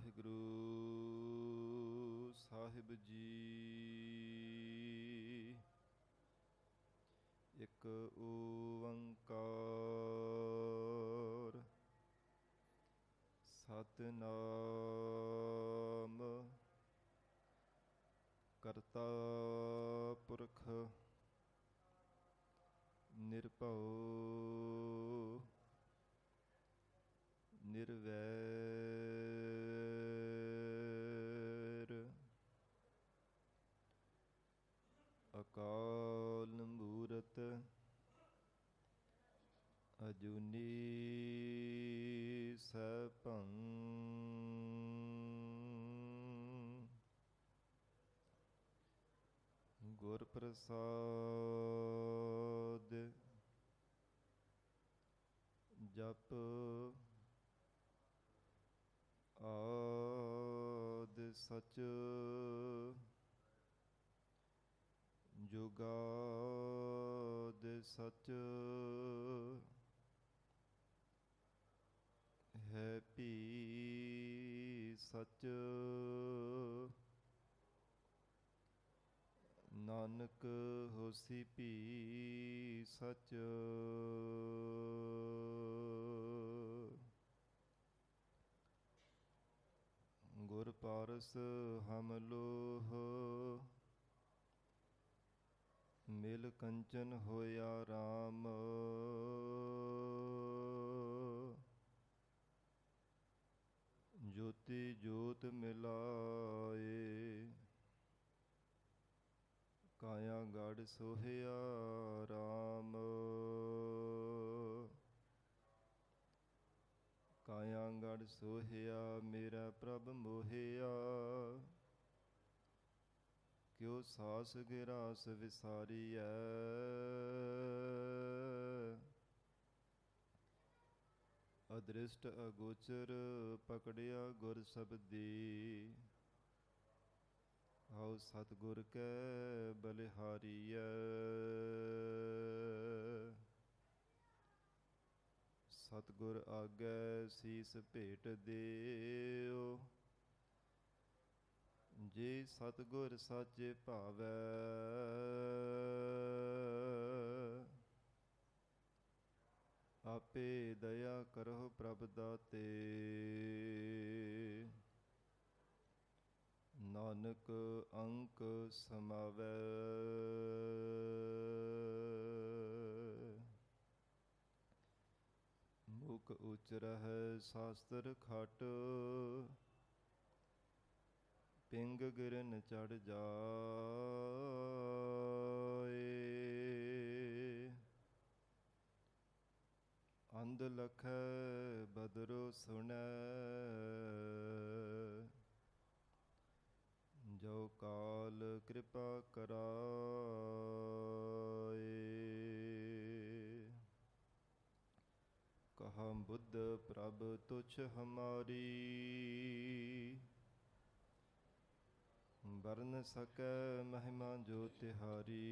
ਵਾਹਿਗੁਰੂ ਸਾਹਿਬ ਜੀ। ਇੱਕ ਓੰਕਾਰ ਸਤਿਨਾਮ ਕਰਤਾ ਪੁਰਖ ਨਿਰਭਉ ਨਿਰਵੈਰ ਅਕਾਲ ਮੂਰਤ ਅਜੂਨੀ ਸੈਭੰ ਗੁਰ ਪ੍ਰਸਾਦ ਜਪ ਆਦਿ ਸਚ ਜੁਗਾਦਿ ਸਚ ਹੈ ਭੀ ਸਚ ਨਾਨਕ ਹੋਸੀ ਭੀ ਸਚ ਗੁਰ ਪਾਰਸ ਹਮ ਲੋਹ ਮਿਲ ਕੰਚਨ ਹੋਇਆ ਰਾਮ ਜੋਤੀ ਜੋਤ ਮਿਲਾਏ ਕਾਇਆ ਗੜ ਸੋਹਿਆ ਰਾਮ ਕਾਇਆ ਗੜ ਸੋਹਿਆ ਮੇਰਾ ਪ੍ਰਭ ਮੋਹਿਆ ਕਿਉ ਸਾਸ ਗਿਰਾਸ ਵਿਸਾਰੀਐ ਅਦ੍ਰਿਸ਼ਟ ਅਗੋਚਰ ਪਕੜਿਆ ਗੁਰ ਸਬਦੀ ਹਉ ਸਤਿਗੁਰ ਕੈ ਬਲਿਹਾਰੀਐ ਸਤਿਗੁਰ ਆਗੈ ਸੀਸ ਭੇਟ ਦਿਓ ਜੇ ਸਤਿਗੁਰ ਸਾਚੇ ਭਾਵੈ ਆਪੇ ਦਇਆ ਕਰਹੁ ਪ੍ਰਭ ਦਾਤੇ ਨਾਨਕ ਅੰਕ ਸਮਾਵੈ ਮੁਖ ਉਚਰਹਿ ਸ਼ਾਸਤਰ ਖਟ ਪਿੰਗ ਗਿਰਨ ਚੜ ਜਾਏ ਅੰਧ ਲਖੈ ਬਦਰੋ ਸੁਣੈ ਜੋ ਕਾਲ ਕਿਰਪਾ ਕਰਾਏ ਕਹਾ ਬੁੱਧ ਪ੍ਰਭ ਤੁਛ ਹਮਾਰੀ ਵਰਨ ਸਕੈ ਮਹਿਮਾ ਜੋ ਤਿਹਾਰੀ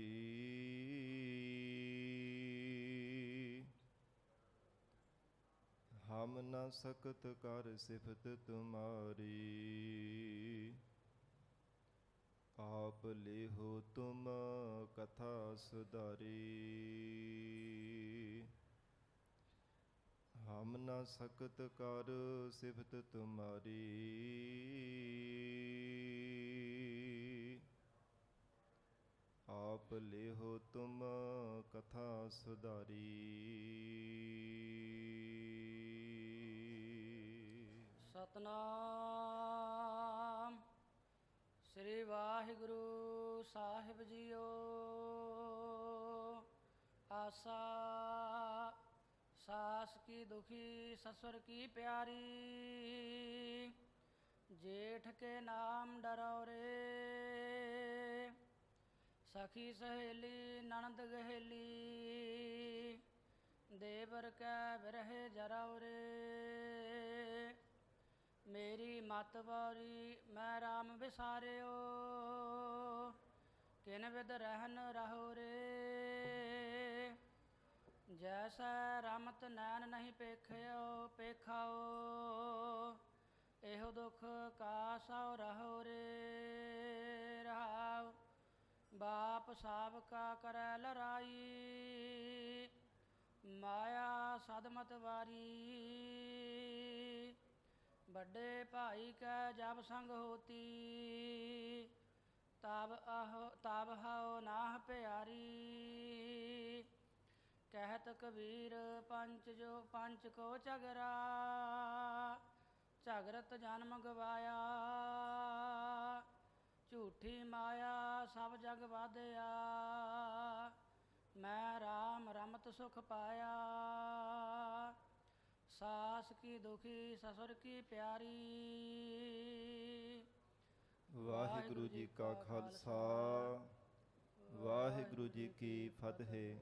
ਹਮ ਨ ਸਕਤ ਕਰ ਸਿਫਤ ਤੁਮਾਰੀ ਆਪ ਲੇਹੋ ਤੁਮ ਕਥਾ ਸੁਧਾਰੀ ਹਮ ਨ ਸਕਤ ਕਰ ਸਿਫਤ ਤੁਮਾਰੀ ਆਪ ਲੇਹੋ ਤੁਮ ਕਥਾ ਸੁਧਾਰੀ ਸਤਨਾਮ ਸ੍ਰੀ ਵਾਹਿਗੁਰੂ ਸਾਹਿਬ ਜੀਓ। ਆਸਾ ਸਾਸ ਕੀ ਦੁਖੀ ससुर की प्यारी जेठ के नाम डरो रे सखी सहेली ननद गहेली देवर कै बिरहे जराओ रे मेरी मत बारी मैं राम विसारियो किन विद रहन रहो रे जैसा रमत नैन नहीं पेखियो पेखाओ एहो ਦੁਖ ਕਾ ਸਉ ਰਹੋ ਰੇ ਰਹਾਉ। ਬਾਪ ਸਾਬ ਕਾ ਕਰੈ ਲੜਾਈ, ਮਾਇਆ ਸਦਮਤ ਵਾਰੀ। ਵੱਡੇ ਭਾਈ ਕੈ ਜਬ ਸੰਗ ਹੋਤੀ, ਤਬ ਹਉ ਨਾਹ ਪਿਆਰੀ। ਕਹਿਤ ਕਬੀਰ ਪੰਚ ਕੋ ਝਗਰਾ, ਝਗਰਤ ਜਨਮ ਗਵਾਇਆ। ਝੂਠੀ ਮਾਇਆ ਸਭ ਜਗ ਬਾਧਿਆ, ਮੈਂ ਰਾਮ ਰਮਤ ਸੁਖ ਪਾਇਆ। ਸਾਸ ਕੀ ਦੁਖੀ ਸਸੁਰ ਕੀ ਪਿਆਰੀ। ਵਾਹਿਗੁਰੂ ਜੀ ਕਾ ਖਾਲਸਾ, ਵਾਹਿਗੁਰੂ ਜੀ ਕੀ ਫਤਿਹ।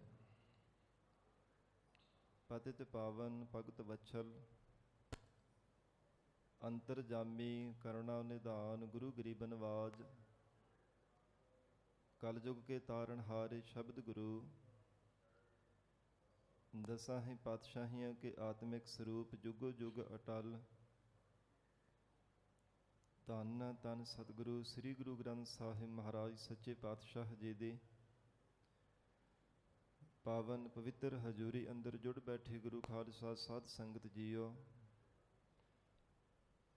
ਪਤਿਤ ਪਾਵਨ ਭਗਤ ਵਛਲ, ਅੰਤਰਜਾਮੀ ਕਰੁਣਾ ਨਿਧਾਨ, ਗੁਰੂ ਗਰੀਬ ਨਵਾਜ। ਕਲਯੁਗ ਕੇ ਤਾਰਨ ਹਾਰੇ ਸ਼ਬਦ ਗੁਰੂ, ਦਸਾਂ ਹੀ ਪਾਤਸ਼ਾਹੀਆਂ ਕੇ ਆਤਮਿਕ ਸਰੂਪ, ਜੁਗੋ ਜੁਗ ਅਟਲ। ਧੰਨ ਧੰਨ ਸਤਿਗੁਰੂ ਸ੍ਰੀ ਗੁਰੂ ਗ੍ਰੰਥ ਸਾਹਿਬ ਮਹਾਰਾਜ ਸੱਚੇ ਪਾਤਸ਼ਾਹ ਜੀ ਦੀ ਪਾਵਨ ਪਵਿੱਤਰ ਹਜ਼ੂਰੀ ਅੰਦਰ ਜੁੜ ਬੈਠੇ ਗੁਰੂ ਖਾਲਸਾ ਸਾਧ ਸੰਗਤ ਜੀਓ।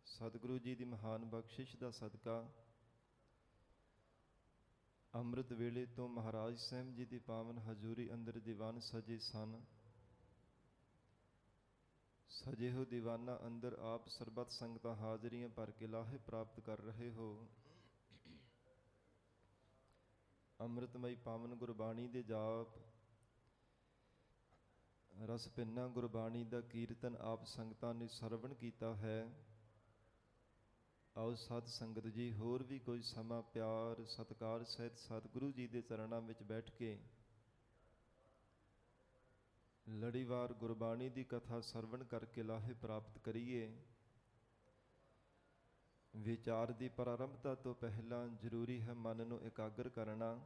ਸਤਿਗੁਰੂ ਜੀ ਦੀ ਮਹਾਨ ਬਖਸ਼ਿਸ਼ ਦਾ ਸਦਕਾ ਅੰਮ੍ਰਿਤ ਵੇਲੇ ਤੋਂ ਮਹਾਰਾਜ ਸਾਹਿਬ ਜੀ ਦੀ ਪਾਵਨ ਹਜ਼ੂਰੀ ਅੰਦਰ ਦੀਵਾਨ ਸਜੇ ਸਨ। ਸਜੇ ਹੋ ਦੀਵਾਨਾਂ ਅੰਦਰ ਆਪ ਸਰਬੱਤ ਸੰਗਤਾਂ ਹਾਜ਼ਰੀਆਂ ਭਰ ਕੇ ਲਾਹੇ ਪ੍ਰਾਪਤ ਕਰ ਰਹੇ ਹੋ। ਅੰਮ੍ਰਿਤਮਈ ਪਾਵਨ ਗੁਰਬਾਣੀ ਦੇ ਜਾਪ, ਰਸ ਪਿੰਨਾ ਗੁਰਬਾਣੀ ਦਾ ਕੀਰਤਨ ਆਪ ਸੰਗਤਾਂ ਨੇ ਸਰਵਣ ਕੀਤਾ ਹੈ। ਆਓ ਸਾਧ ਸੰਗਤ ਜੀ ਹੋਰ ਵੀ ਕੋਈ ਸਮਾਂ ਪਿਆਰ ਸਤਿਕਾਰ ਸਹਿਤ ਸਤਿਗੁਰੂ ਜੀ ਦੇ ਚਰਨਾਂ ਵਿੱਚ ਬੈਠ ਕੇ ਲੜੀਵਾਰ ਗੁਰਬਾਣੀ ਦੀ ਕਥਾ ਸਰਵਣ ਕਰਕੇ ਲਾਹੇ ਪ੍ਰਾਪਤ ਕਰੀਏ। ਵਿਚਾਰ ਦੀ ਪ੍ਰਾਰੰਭਤਾ ਤੋਂ ਪਹਿਲਾਂ ਜ਼ਰੂਰੀ ਹੈ ਮਨ ਨੂੰ ਇਕਾਗਰ ਕਰਨਾ।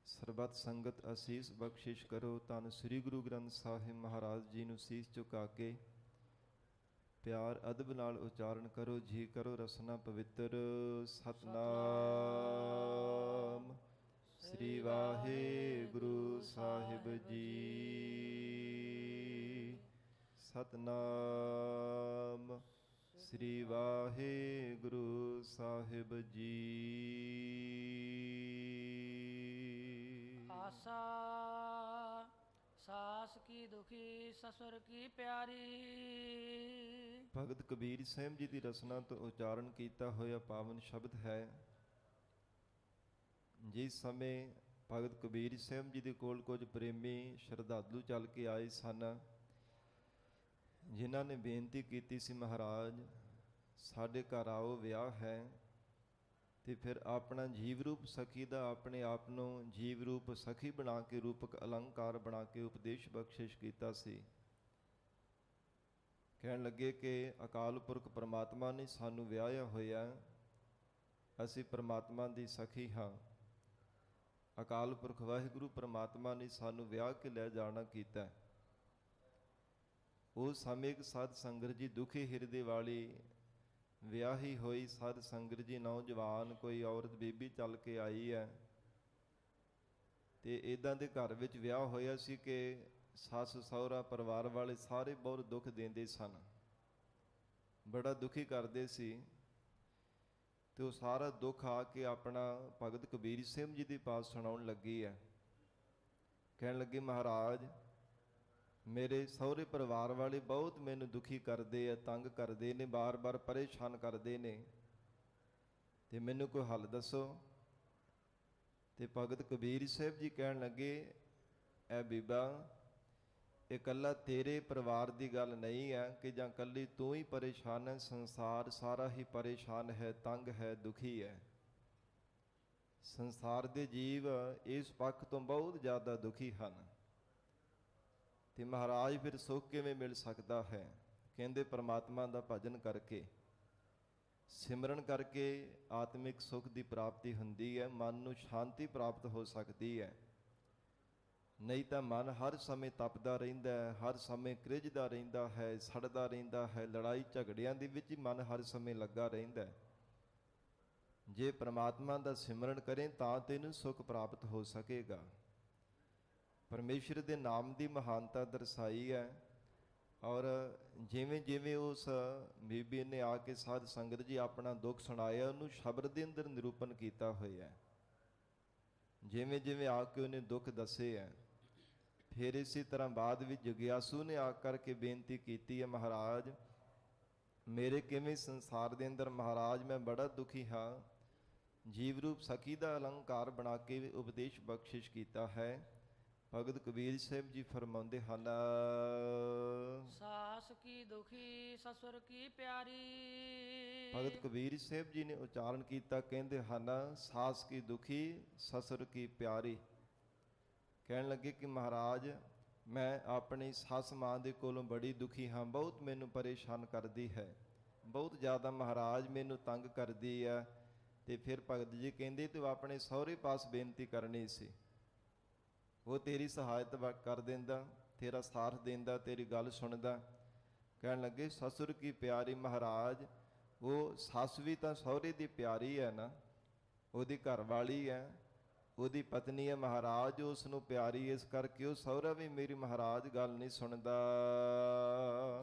ਸਰਬੱਤ ਸੰਗਤ ਅਸੀਸ ਬਖਸ਼ਿਸ਼ ਕਰੋ। ਧੰਨ ਸ੍ਰੀ ਗੁਰੂ ਗ੍ਰੰਥ ਸਾਹਿਬ ਮਹਾਰਾਜ ਜੀ ਨੂੰ ਸੀਸ ਝੁਕਾ ਕੇ ਪਿਆਰ ਅਦਬ ਨਾਲ ਉਚਾਰਨ ਕਰੋ। ਜੀ ਕਰੋ ਰਸਨਾ ਪਵਿੱਤਰ। ਸਤਨਾਮ ਸ੍ਰੀ ਵਾਹਿਗੁਰੂ ਸਾਹਿਬ ਜੀ। ਸਤਨਾਮ ਸ੍ਰੀ ਵਾਹਿਗੁਰੂ ਸਾਹਿਬ ਜੀ। ਆਸਾ ਸਾਸ ਕੀ ਦੁਖੀ ਸਸੁਰ ਕੀ ਪਿਆਰੀ। ਭਗਤ ਕਬੀਰ ਸਾਹਿਬ ਜੀ ਦੀ ਰਸਨਾ ਤੋਂ ਉਚਾਰਨ ਕੀਤਾ ਹੋਇਆ ਪਾਵਨ ਸ਼ਬਦ ਹੈ। ਜਿਸ ਸਮੇਂ ਭਗਤ ਕਬੀਰ ਸਾਹਿਬ ਜੀ ਦੇ ਕੋਲ ਕੁਝ ਪ੍ਰੇਮੀ ਸ਼ਰਧਾਲੂ ਚੱਲ ਕੇ ਆਏ ਸਨ, ਜਿਨ੍ਹਾਂ ਨੇ ਬੇਨਤੀ ਕੀਤੀ ਸੀ, ਮਹਾਰਾਜ ਸਾਡੇ ਘਰ ਆਓ, ਵਿਆਹ ਹੈ। ਤੇ ਫਿਰ ਆਪਣਾ ਜੀਵ ਰੂਪ ਸਖੀ ਦਾ ਆਪਣੇ ਆਪ ਨੂੰ ਜੀਵ ਰੂਪ ਸਖੀ ਬਣਾ ਕੇ ਰੂਪਕ ਅਲੰਕਾਰ ਬਣਾ ਕੇ ਉਪਦੇਸ਼ ਬਖਸ਼ਿਸ਼ ਕੀਤਾ ਸੀ। ਕਹਿਣ ਲੱਗੇ ਕਿ ਅਕਾਲ ਪੁਰਖ ਪਰਮਾਤਮਾ ਨੇ ਸਾਨੂੰ ਵਿਆਹਿਆ ਹੋਇਆ, ਅਸੀਂ ਪਰਮਾਤਮਾ ਦੀ ਸਖੀ ਹਾਂ। ਅਕਾਲ ਪੁਰਖ ਵਾਹਿਗੁਰੂ ਪਰਮਾਤਮਾ ਨੇ ਸਾਨੂੰ ਵਿਆਹ ਕੇ ਲੈ ਜਾਣਾ ਕੀਤਾ। ਉਹ ਸਮੇਂ ਇੱਕ ਸਾਧ ਸੰਗਤ ਜੀ ਦੁਖੀ ਹਿਰਦੇ ਵਾਲੀ ਵਿਆਹੀ ਹੋਈ ਸਾਧ ਸੰਗਤ ਜੀ ਨੌਜਵਾਨ ਕੋਈ ਔਰਤ ਬੀਬੀ ਚੱਲ ਕੇ ਆਈ ਹੈ। ਤੇ ਇੱਦਾਂ ਦੇ ਘਰ ਵਿੱਚ ਵਿਆਹ ਹੋਇਆ ਸੀ ਕਿ ਸੱਸ ਸਹੁਰਾ ਪਰਿਵਾਰ ਵਾਲੇ ਸਾਰੇ ਬਹੁਤ ਦੁੱਖ ਦਿੰਦੇ ਸਨ, ਬੜਾ ਦੁਖੀ ਕਰਦੇ ਸੀ। ਤੇ ਉਹ ਸਾਰਾ ਦੁੱਖ ਆ ਕੇ ਆਪਣਾ ਭਗਤ ਕਬੀਰ ਸਿੰਘ ਜੀ ਦੇ ਪਾਸ ਸੁਣਾਉਣ ਲੱਗੀ ਹੈ। ਕਹਿਣ ਲੱਗੀ, ਮਹਾਰਾਜ ਮੇਰੇ ਸਹੁਰੇ ਪਰਿਵਾਰ ਵਾਲੇ ਬਹੁਤ ਮੈਨੂੰ ਦੁਖੀ ਕਰਦੇ ਆ, ਤੰਗ ਕਰਦੇ ਨੇ, ਬਾਰ-ਬਾਰ ਪਰੇਸ਼ਾਨ ਕਰਦੇ ਨੇ, ਤੇ ਮੈਨੂੰ ਕੋਈ ਹੱਲ ਦੱਸੋ। ਤੇ ਭਗਤ ਕਬੀਰ ਸਾਹਿਬ ਜੀ ਕਹਿਣ ਲੱਗੇ, ਐ ਬੀਬਾ, ਇਹ ਇਕੱਲਾ ਤੇਰੇ ਪਰਿਵਾਰ ਦੀ ਗੱਲ ਨਹੀਂ ਹੈ ਕਿ ਜਾਂ ਇਕੱਲੀ ਤੂੰ ਹੀ ਪਰੇਸ਼ਾਨ ਹੈ, ਸੰਸਾਰ ਸਾਰਾ ਹੀ ਪਰੇਸ਼ਾਨ ਹੈ, ਤੰਗ ਹੈ, ਦੁਖੀ ਹੈ। ਸੰਸਾਰ ਦੇ ਜੀਵ ਇਸ ਪੱਖ ਤੋਂ ਬਹੁਤ ਜ਼ਿਆਦਾ ਦੁਖੀ ਹਨ। ਤੇ ਮਹਾਰਾਜ ਫਿਰ ਸੁੱਖ ਕਿਵੇਂ ਮਿਲ ਸਕਦਾ ਹੈ? ਕਹਿੰਦੇ ਪਰਮਾਤਮਾ ਦਾ ਭਜਨ ਕਰਕੇ, ਸਿਮਰਨ ਕਰਕੇ ਆਤਮਿਕ ਸੁੱਖ ਦੀ ਪ੍ਰਾਪਤੀ ਹੁੰਦੀ ਹੈ, ਮਨ ਨੂੰ ਸ਼ਾਂਤੀ ਪ੍ਰਾਪਤ ਹੋ ਸਕਦੀ ਹੈ। ਨਹੀਂ ਤਾਂ ਮਨ ਹਰ ਸਮੇਂ ਤਪਦਾ ਰਹਿੰਦਾ ਹੈ, ਹਰ ਸਮੇਂ ਕ੍ਰਿਜਦਾ ਰਹਿੰਦਾ ਹੈ, ਸੜਦਾ ਰਹਿੰਦਾ ਹੈ, ਲੜਾਈ ਝਗੜਿਆਂ ਦੇ ਵਿੱਚ ਹੀ ਮਨ ਹਰ ਸਮੇਂ ਲੱਗਾ ਰਹਿੰਦਾ ਹੈ। ਜੇ ਪ੍ਰਮਾਤਮਾ ਦਾ ਸਿਮਰਨ ਕਰੇ ਤਾਂ ਤੈਨੂੰ ਸੁਖ ਪ੍ਰਾਪਤ ਹੋ ਸਕੇਗਾ। ਪਰਮੇਸ਼ਰ ਦੇ ਨਾਮ ਦੀ ਮਹਾਨਤਾ ਦਰਸਾਈ ਹੈ। ਔਰ ਜਿਵੇਂ ਜਿਵੇਂ ਉਸ ਬੀਬੀ ਨੇ ਆ ਕੇ ਸਾਧ ਸੰਗਤ ਜੀ ਆਪਣਾ ਦੁੱਖ ਸੁਣਾਇਆ, ਉਹਨੂੰ ਸ਼ਬਦ ਦੇ ਅੰਦਰ ਨਿਰੂਪਣ ਕੀਤਾ ਹੋਇਆ ਹੈ। ਜਿਵੇਂ ਜਿਵੇਂ ਆ ਕੇ ਉਹਨੇ ਦੁੱਖ ਦੱਸੇ ਹੈ। ਫਿਰ ਇਸੇ ਤਰ੍ਹਾਂ ਬਾਅਦ ਵਿੱਚ ਜਗਿਆਸੂ ਨੇ ਆ ਕਰਕੇ ਬੇਨਤੀ ਕੀਤੀ ਹੈ, ਮਹਾਰਾਜ ਮੇਰੇ ਕਿਵੇਂ ਸੰਸਾਰ ਦੇ ਅੰਦਰ ਮਹਾਰਾਜ ਮੈਂ ਬੜਾ ਦੁਖੀ ਹਾਂ। ਜੀਵ ਰੂਪ ਸਖੀ ਦਾ ਅਲੰਕਾਰ ਬਣਾ ਕੇ ਉਪਦੇਸ਼ ਬਖਸ਼ਿਸ਼ ਕੀਤਾ ਹੈ। ਭਗਤ ਕਬੀਰ ਸਾਹਿਬ ਜੀ ਫਰਮਾਉਂਦੇ ਹਨ, ਸਾਸ ਕੀ ਦੁਖੀ ਸਸੁਰ ਕੀ ਪਿਆਰੀ। ਭਗਤ ਕਬੀਰ ਸਾਹਿਬ ਜੀ ਨੇ ਉਚਾਰਨ ਕੀਤਾ, ਕਹਿੰਦੇ ਹਨ ਸਾਸ ਕੀ ਦੁਖੀ ਸਸੁਰ ਕੀ ਪਿਆਰੀ। ਕਹਿਣ ਲੱਗੇ ਕਿ ਮਹਾਰਾਜ ਮੈਂ ਆਪਣੀ ਸੱਸ ਮਾਂ ਦੇ ਕੋਲੋਂ ਬੜੀ ਦੁਖੀ ਹਾਂ, ਬਹੁਤ ਮੈਨੂੰ ਪਰੇਸ਼ਾਨ ਕਰਦੀ ਹੈ, ਬਹੁਤ ਜ਼ਿਆਦਾ ਮਹਾਰਾਜ ਮੈਨੂੰ ਤੰਗ ਕਰਦੀ ਹੈ। ਤੇ ਫਿਰ ਭਗਤ ਜੀ ਕਹਿੰਦੇ ਤੂੰ ਆਪਣੇ ਸਹੁਰੇ ਪਾਸ ਬੇਨਤੀ ਕਰਨੀ ਸੀ, ਉਹ ਤੇਰੀ ਸਹਾਇਤਾ ਕਰ ਦਿੰਦਾ, ਤੇਰਾ ਸਾਥ ਦਿੰਦਾ, ਤੇਰੀ ਗੱਲ ਸੁਣਦਾ। ਕਹਿਣ ਲੱਗੇ ਸਸੁਰ ਕੀ ਪਿਆਰੀ, ਮਹਾਰਾਜ ਉਹ ਸੱਸ ਵੀ ਤਾਂ ਸਹੁਰੇ ਦੀ ਪਿਆਰੀ ਹੈ ਨਾ, ਉਹਦੀ ਘਰ ਵਾਲੀ ਹੈ, ਉਹਦੀ ਪਤਨੀ ਹੈ ਮਹਾਰਾਜ, ਉਸ ਨੂੰ ਪਿਆਰੀ ਇਸ ਕਰਕੇ ਉਹ ਸਹੁਰਾ ਵੀ ਮੇਰੀ ਮਹਾਰਾਜ ਗੱਲ ਨਹੀਂ ਸੁਣਦਾ।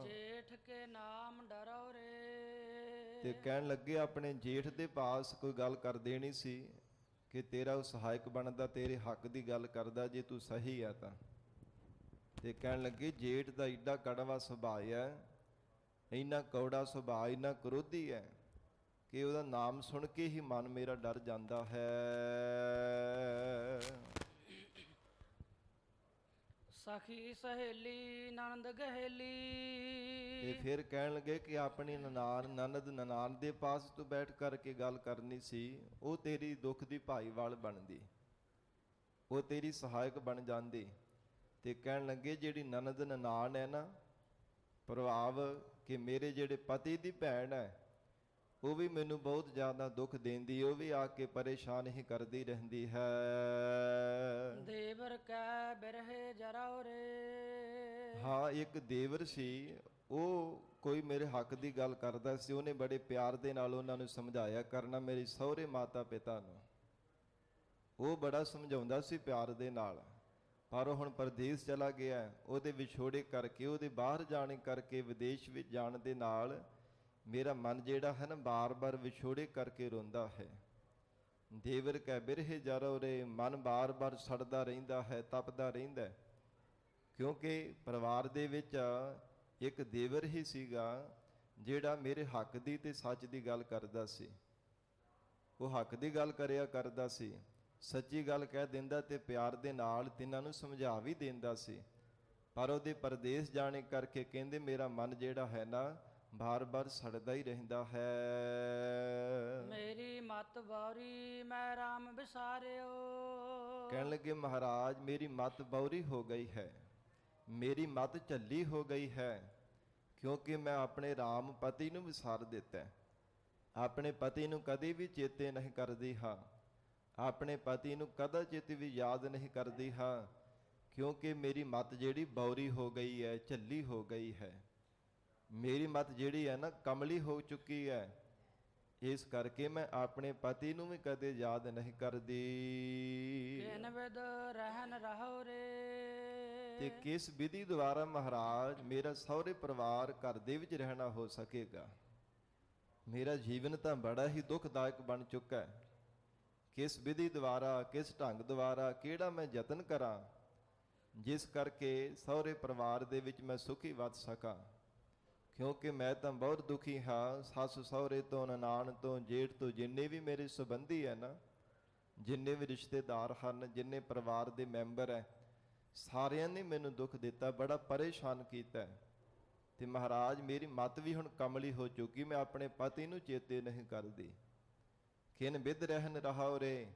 ਜੇਠ ਕੇ ਨਾਮ ਡਰੋ ਰੇ। ਤੇ ਕਹਿਣ ਲੱਗੇ ਆਪਣੇ ਜੇਠ ਦੇ ਪਾਸ ਕੋਈ ਗੱਲ ਕਰ ਦੇਣੀ ਸੀ ਕਿ ਤੇਰਾ ਉਹ ਸਹਾਇਕ ਬਣਦਾ, ਤੇਰੇ ਹੱਕ ਦੀ ਗੱਲ ਕਰਦਾ ਜੇ ਤੂੰ ਸਹੀ ਆ ਤਾਂ। ਤੇ ਕਹਿਣ ਲੱਗੇ ਜੇਠ ਦਾ ਏਡਾ ਕੜਵਾ ਸੁਭਾਅ ਹੈ, ਇੰਨਾ ਕੌੜਾ ਸੁਭਾਅ, ਇੰਨਾ ਕਰੋਧੀ ਹੈ ਕਿ ਉਹਦਾ ਨਾਮ ਸੁਣ ਕੇ ਹੀ ਮਨ ਮੇਰਾ ਡਰ ਜਾਂਦਾ ਹੈ। ਸਖੀ ਸਹੇਲੀ ਨਣਦ ਗਹੇਲੀ। ਤੇ ਫਿਰ ਕਹਿਣ ਲੱਗੇ ਕਿ ਆਪਣੀ ਨਨਾਣ ਦੇ ਪਾਸ ਤੂੰ ਬੈਠ ਕਰਕੇ ਗੱਲ ਕਰਨੀ ਸੀ, ਉਹ ਤੇਰੀ ਦੁੱਖ ਦੀ ਭਾਈਵਾਲ ਬਣਦੀ, ਉਹ ਤੇਰੀ ਸਹਾਇਕ ਬਣ ਜਾਂਦੀ। ਤੇ ਕਹਿਣ ਲੱਗੇ ਜਿਹੜੀ ਨਨਾਣ ਹੈ ਨਾ, ਪ੍ਰਭਾਵ ਕਿ ਮੇਰੇ ਜਿਹੜੇ ਪਤੀ ਦੀ ਭੈਣ ਹੈ ਉਹ ਵੀ ਮੈਨੂੰ ਬਹੁਤ ਜ਼ਿਆਦਾ ਦੁੱਖ ਦਿੰਦੀ, ਉਹ ਵੀ ਆ ਕੇ ਪਰੇਸ਼ਾਨ ਹੀ ਕਰਦੀ ਰਹਿੰਦੀ ਹੈ। ਦੇਵਰ ਕੈ ਬਿਰਹੇ ਜਰਾਉ ਰੇ। ਹਾਂ ਇੱਕ ਦੇਵਰ ਸੀ, ਉਹ ਕੋਈ ਮੇਰੇ ਹੱਕ ਦੀ ਗੱਲ ਕਰਦਾ ਸੀ, ਉਹਨੇ ਬੜੇ ਪਿਆਰ ਦੇ ਨਾਲ ਉਹਨਾਂ ਨੂੰ ਸਮਝਾਇਆ ਕਰਨਾ, ਮੇਰੇ ਸਹੁਰੇ ਮਾਤਾ ਪਿਤਾ ਨੂੰ ਉਹ ਬੜਾ ਸਮਝਾਉਂਦਾ ਸੀ ਪਿਆਰ ਦੇ ਨਾਲ। ਪਰ ਉਹ ਹੁਣ ਪਰਦੇਸ ਚਲਾ ਗਿਆ, ਉਹਦੇ ਵਿਛੋੜੇ ਕਰਕੇ, ਉਹਦੇ ਬਾਹਰ ਜਾਣ ਕਰਕੇ, ਵਿਦੇਸ਼ ਵਿੱਚ ਜਾਣ ਦੇ ਨਾਲ ਮੇਰਾ ਮਨ ਜਿਹੜਾ ਹੈ ਨਾ ਬਾਰ-ਬਾਰ ਵਿਛੋੜੇ ਕਰਕੇ ਰੋਂਦਾ ਹੈ। ਦੇਵਰ ਕੈ ਬਿਰਹੇ ਜਰੋ ਰੇ, ਮਨ ਬਾਰ-ਬਾਰ ਸੜਦਾ ਰਹਿੰਦਾ ਹੈ, ਤਪਦਾ ਰਹਿੰਦਾ। ਕਿਉਂਕਿ ਪਰਿਵਾਰ ਦੇ ਵਿੱਚ ਇੱਕ ਦੇਵਰ ਹੀ ਸੀਗਾ ਜਿਹੜਾ ਮੇਰੇ ਹੱਕ ਦੀ ਤੇ ਸੱਚ ਦੀ ਗੱਲ ਕਰਦਾ ਸੀ। ਉਹ ਹੱਕ ਦੀ ਗੱਲ ਕਰਿਆ ਕਰਦਾ ਸੀ, ਸੱਚੀ ਗੱਲ ਕਹਿ ਦਿੰਦਾ ਤੇ ਪਿਆਰ ਦੇ ਨਾਲ ਤਿੰਨਾਂ ਨੂੰ ਸਮਝਾ ਵੀ ਦਿੰਦਾ ਸੀ। ਪਰ ਉਹਦੇ ਪਰਦੇਸ ਜਾਣੇ ਕਰਕੇ ਕਹਿੰਦੇ ਮੇਰਾ ਮਨ ਜਿਹੜਾ ਹੈ ਨਾ ਬਾਰ-ਬਾਰ ਸੜਦਾ ਹੀ ਰਹਿੰਦਾ ਹੈ। ਮੇਰੀ ਮਤ ਬੌਰੀ ਮੈਂ ਰਾਮ ਵਿਸਾਰਿਓ। ਕਹਿਣ ਲੱਗੇ ਮਹਾਰਾਜ ਮੇਰੀ ਮਤ ਬੌਰੀ ਹੋ ਗਈ ਹੈ, ਮੇਰੀ ਮਤ ਝੱਲੀ ਹੋ ਗਈ ਹੈ, ਕਿਉਂਕਿ ਮੈਂ ਆਪਣੇ ਰਾਮ ਪਤੀ ਨੂੰ ਵਿਸਾਰ ਦਿੱਤਾ। ਆਪਣੇ ਪਤੀ ਨੂੰ ਕਦੇ ਵੀ ਚੇਤੇ ਨਹੀਂ ਕਰਦੀ ਹਾਂ, ਆਪਣੇ ਪਤੀ ਨੂੰ ਕਦਾਚਿਤ ਵੀ ਯਾਦ ਨਹੀਂ ਕਰਦੀ ਹਾਂ, ਕਿਉਂਕਿ ਮੇਰੀ ਮਤ ਜਿਹੜੀ ਬੌਰੀ ਹੋ ਗਈ ਹੈ, ਝੱਲੀ ਹੋ ਗਈ ਹੈ। ਮੇਰੀ ਮਤ ਜਿਹੜੀ ਹੈ ਨਾ ਕਮਲੀ ਹੋ ਚੁੱਕੀ ਹੈ, ਇਸ ਕਰਕੇ ਮੈਂ ਆਪਣੇ ਪਤੀ ਨੂੰ ਵੀ ਕਦੇ ਯਾਦ ਨਹੀਂ ਕਰਦੀ। ਕਿਨ ਵਿਦ ਰਹਿਨ ਰਹੋ ਰੇ। ਤੇ ਕਿਸ ਵਿਧੀ ਦੁਆਰਾ ਮਹਾਰਾਜ ਮੇਰਾ ਸਹੁਰੇ ਪਰਿਵਾਰ ਘਰ ਦੇ ਵਿੱਚ ਰਹਿਣਾ ਹੋ ਸਕੇਗਾ। ਮੇਰਾ ਜੀਵਨ ਤਾਂ ਬੜਾ ਹੀ ਦੁਖਦਾਇਕ ਬਣ ਚੁੱਕਾ ਹੈ। ਕਿਸ ਵਿਧੀ ਦੁਆਰਾ, ਕਿਸ ਢੰਗ ਦੁਆਰਾ, ਕਿਹੜਾ ਮੈਂ ਯਤਨ ਕਰਾਂ ਜਿਸ ਕਰਕੇ ਸਹੁਰੇ ਪਰਿਵਾਰ ਦੇ ਵਿੱਚ ਮੈਂ ਸੁਖੀ ਵੱਸ ਸਕਾਂ। ਕਿਉਂਕਿ ਮੈਂ ਤਾਂ ਬਹੁਤ ਦੁਖੀ ਹਾਂ, ਸੱਸ ਸਹੁਰੇ ਤੋਂ, ਨਨਾਣ ਤੋਂ, ਜੇਠ ਤੋਂ, ਜਿੰਨੇ ਵੀ ਮੇਰੇ ਸੰਬੰਧੀ ਹੈ ਨਾ, ਜਿੰਨੇ ਵੀ ਰਿਸ਼ਤੇਦਾਰ ਹਨ, ਜਿੰਨੇ ਪਰਿਵਾਰ ਦੇ ਮੈਂਬਰ ਹੈ, ਸਾਰਿਆਂ ਨੇ ਮੈਨੂੰ ਦੁੱਖ ਦਿੱਤਾ, ਬੜਾ ਪਰੇਸ਼ਾਨ ਕੀਤਾ। ਤੇ ਮਹਾਰਾਜ ਮੇਰੀ ਮਤ ਵੀ ਹੁਣ ਕਮਲੀ ਹੋ ਚੁੱਕੀ, ਮੈਂ ਆਪਣੇ ਪਤੀ ਨੂੰ ਚੇਤੇ ਨਹੀਂ ਕਰਦੀ। ਕਿਨ ਵਿਧ ਰਹਿਨ ਰਹਾਉ ਰੇ,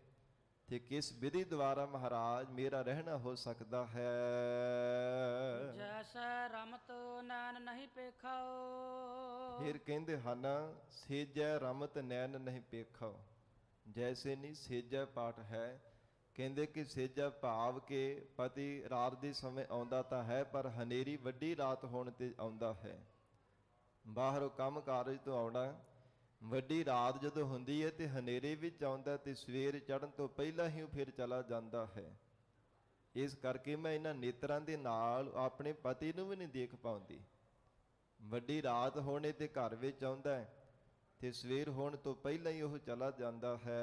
ਤੇ ਕਿਸ ਵਿਧੀ ਦੁਆਰਾ ਮਹਾਰਾਜ ਮੇਰਾ ਰਹਿਣਾ ਹੋ ਸਕਦਾ ਹੈ। ਜੈਸੈ ਰਮਤ ਨੈਣ ਨਹੀਂ ਪੇਖਾਓ। ਫਿਰ ਕਹਿੰਦੇ ਹਨ ਸੇਜੈ ਰਮਤ ਨੈਣ ਨਹੀਂ ਪੇਖਾਓ। ਜੈਸੇ ਨਹੀਂ ਸੇਜੈ ਪਾਠ ਹੈ, ਕਹਿੰਦੇ ਕਿ ਸੇਜਾ ਭਾਵ ਕੇ ਪਤੀ ਰਾਤ ਦੇ ਸਮੇਂ ਆਉਂਦਾ ਤਾਂ ਹੈ, ਪਰ ਹਨੇਰੀ ਵੱਡੀ ਰਾਤ ਹੋਣ ਤੇ ਆਉਂਦਾ ਹੈ। ਬਾਹਰੋਂ ਕੰਮ ਕਾਰਜ ਤੋਂ ਆਉਣਾ, ਵੱਡੀ ਰਾਤ ਜਦੋਂ ਹੁੰਦੀ ਹੈ ਤੇ ਹਨੇਰੇ ਵਿੱਚ ਆਉਂਦਾ ਤੇ ਸਵੇਰ ਚੜ੍ਹਨ ਤੋਂ ਪਹਿਲਾਂ ਹੀ ਉਹ ਫਿਰ ਚਲਾ ਜਾਂਦਾ ਹੈ। ਇਸ ਕਰਕੇ ਮੈਂ ਇਹਨਾਂ ਨੇਤਰਾਂ ਦੇ ਨਾਲ ਆਪਣੇ ਪਤੀ ਨੂੰ ਵੀ ਨਹੀਂ ਦੇਖ ਪਾਉਂਦੀ। ਵੱਡੀ ਰਾਤ ਹੋਣੇ ਤੇ ਘਰ ਵਿੱਚ ਆਉਂਦਾ ਹੈ ਤੇ ਸਵੇਰ ਹੋਣ ਤੋਂ ਪਹਿਲਾਂ ਹੀ ਉਹ ਚਲਾ ਜਾਂਦਾ ਹੈ।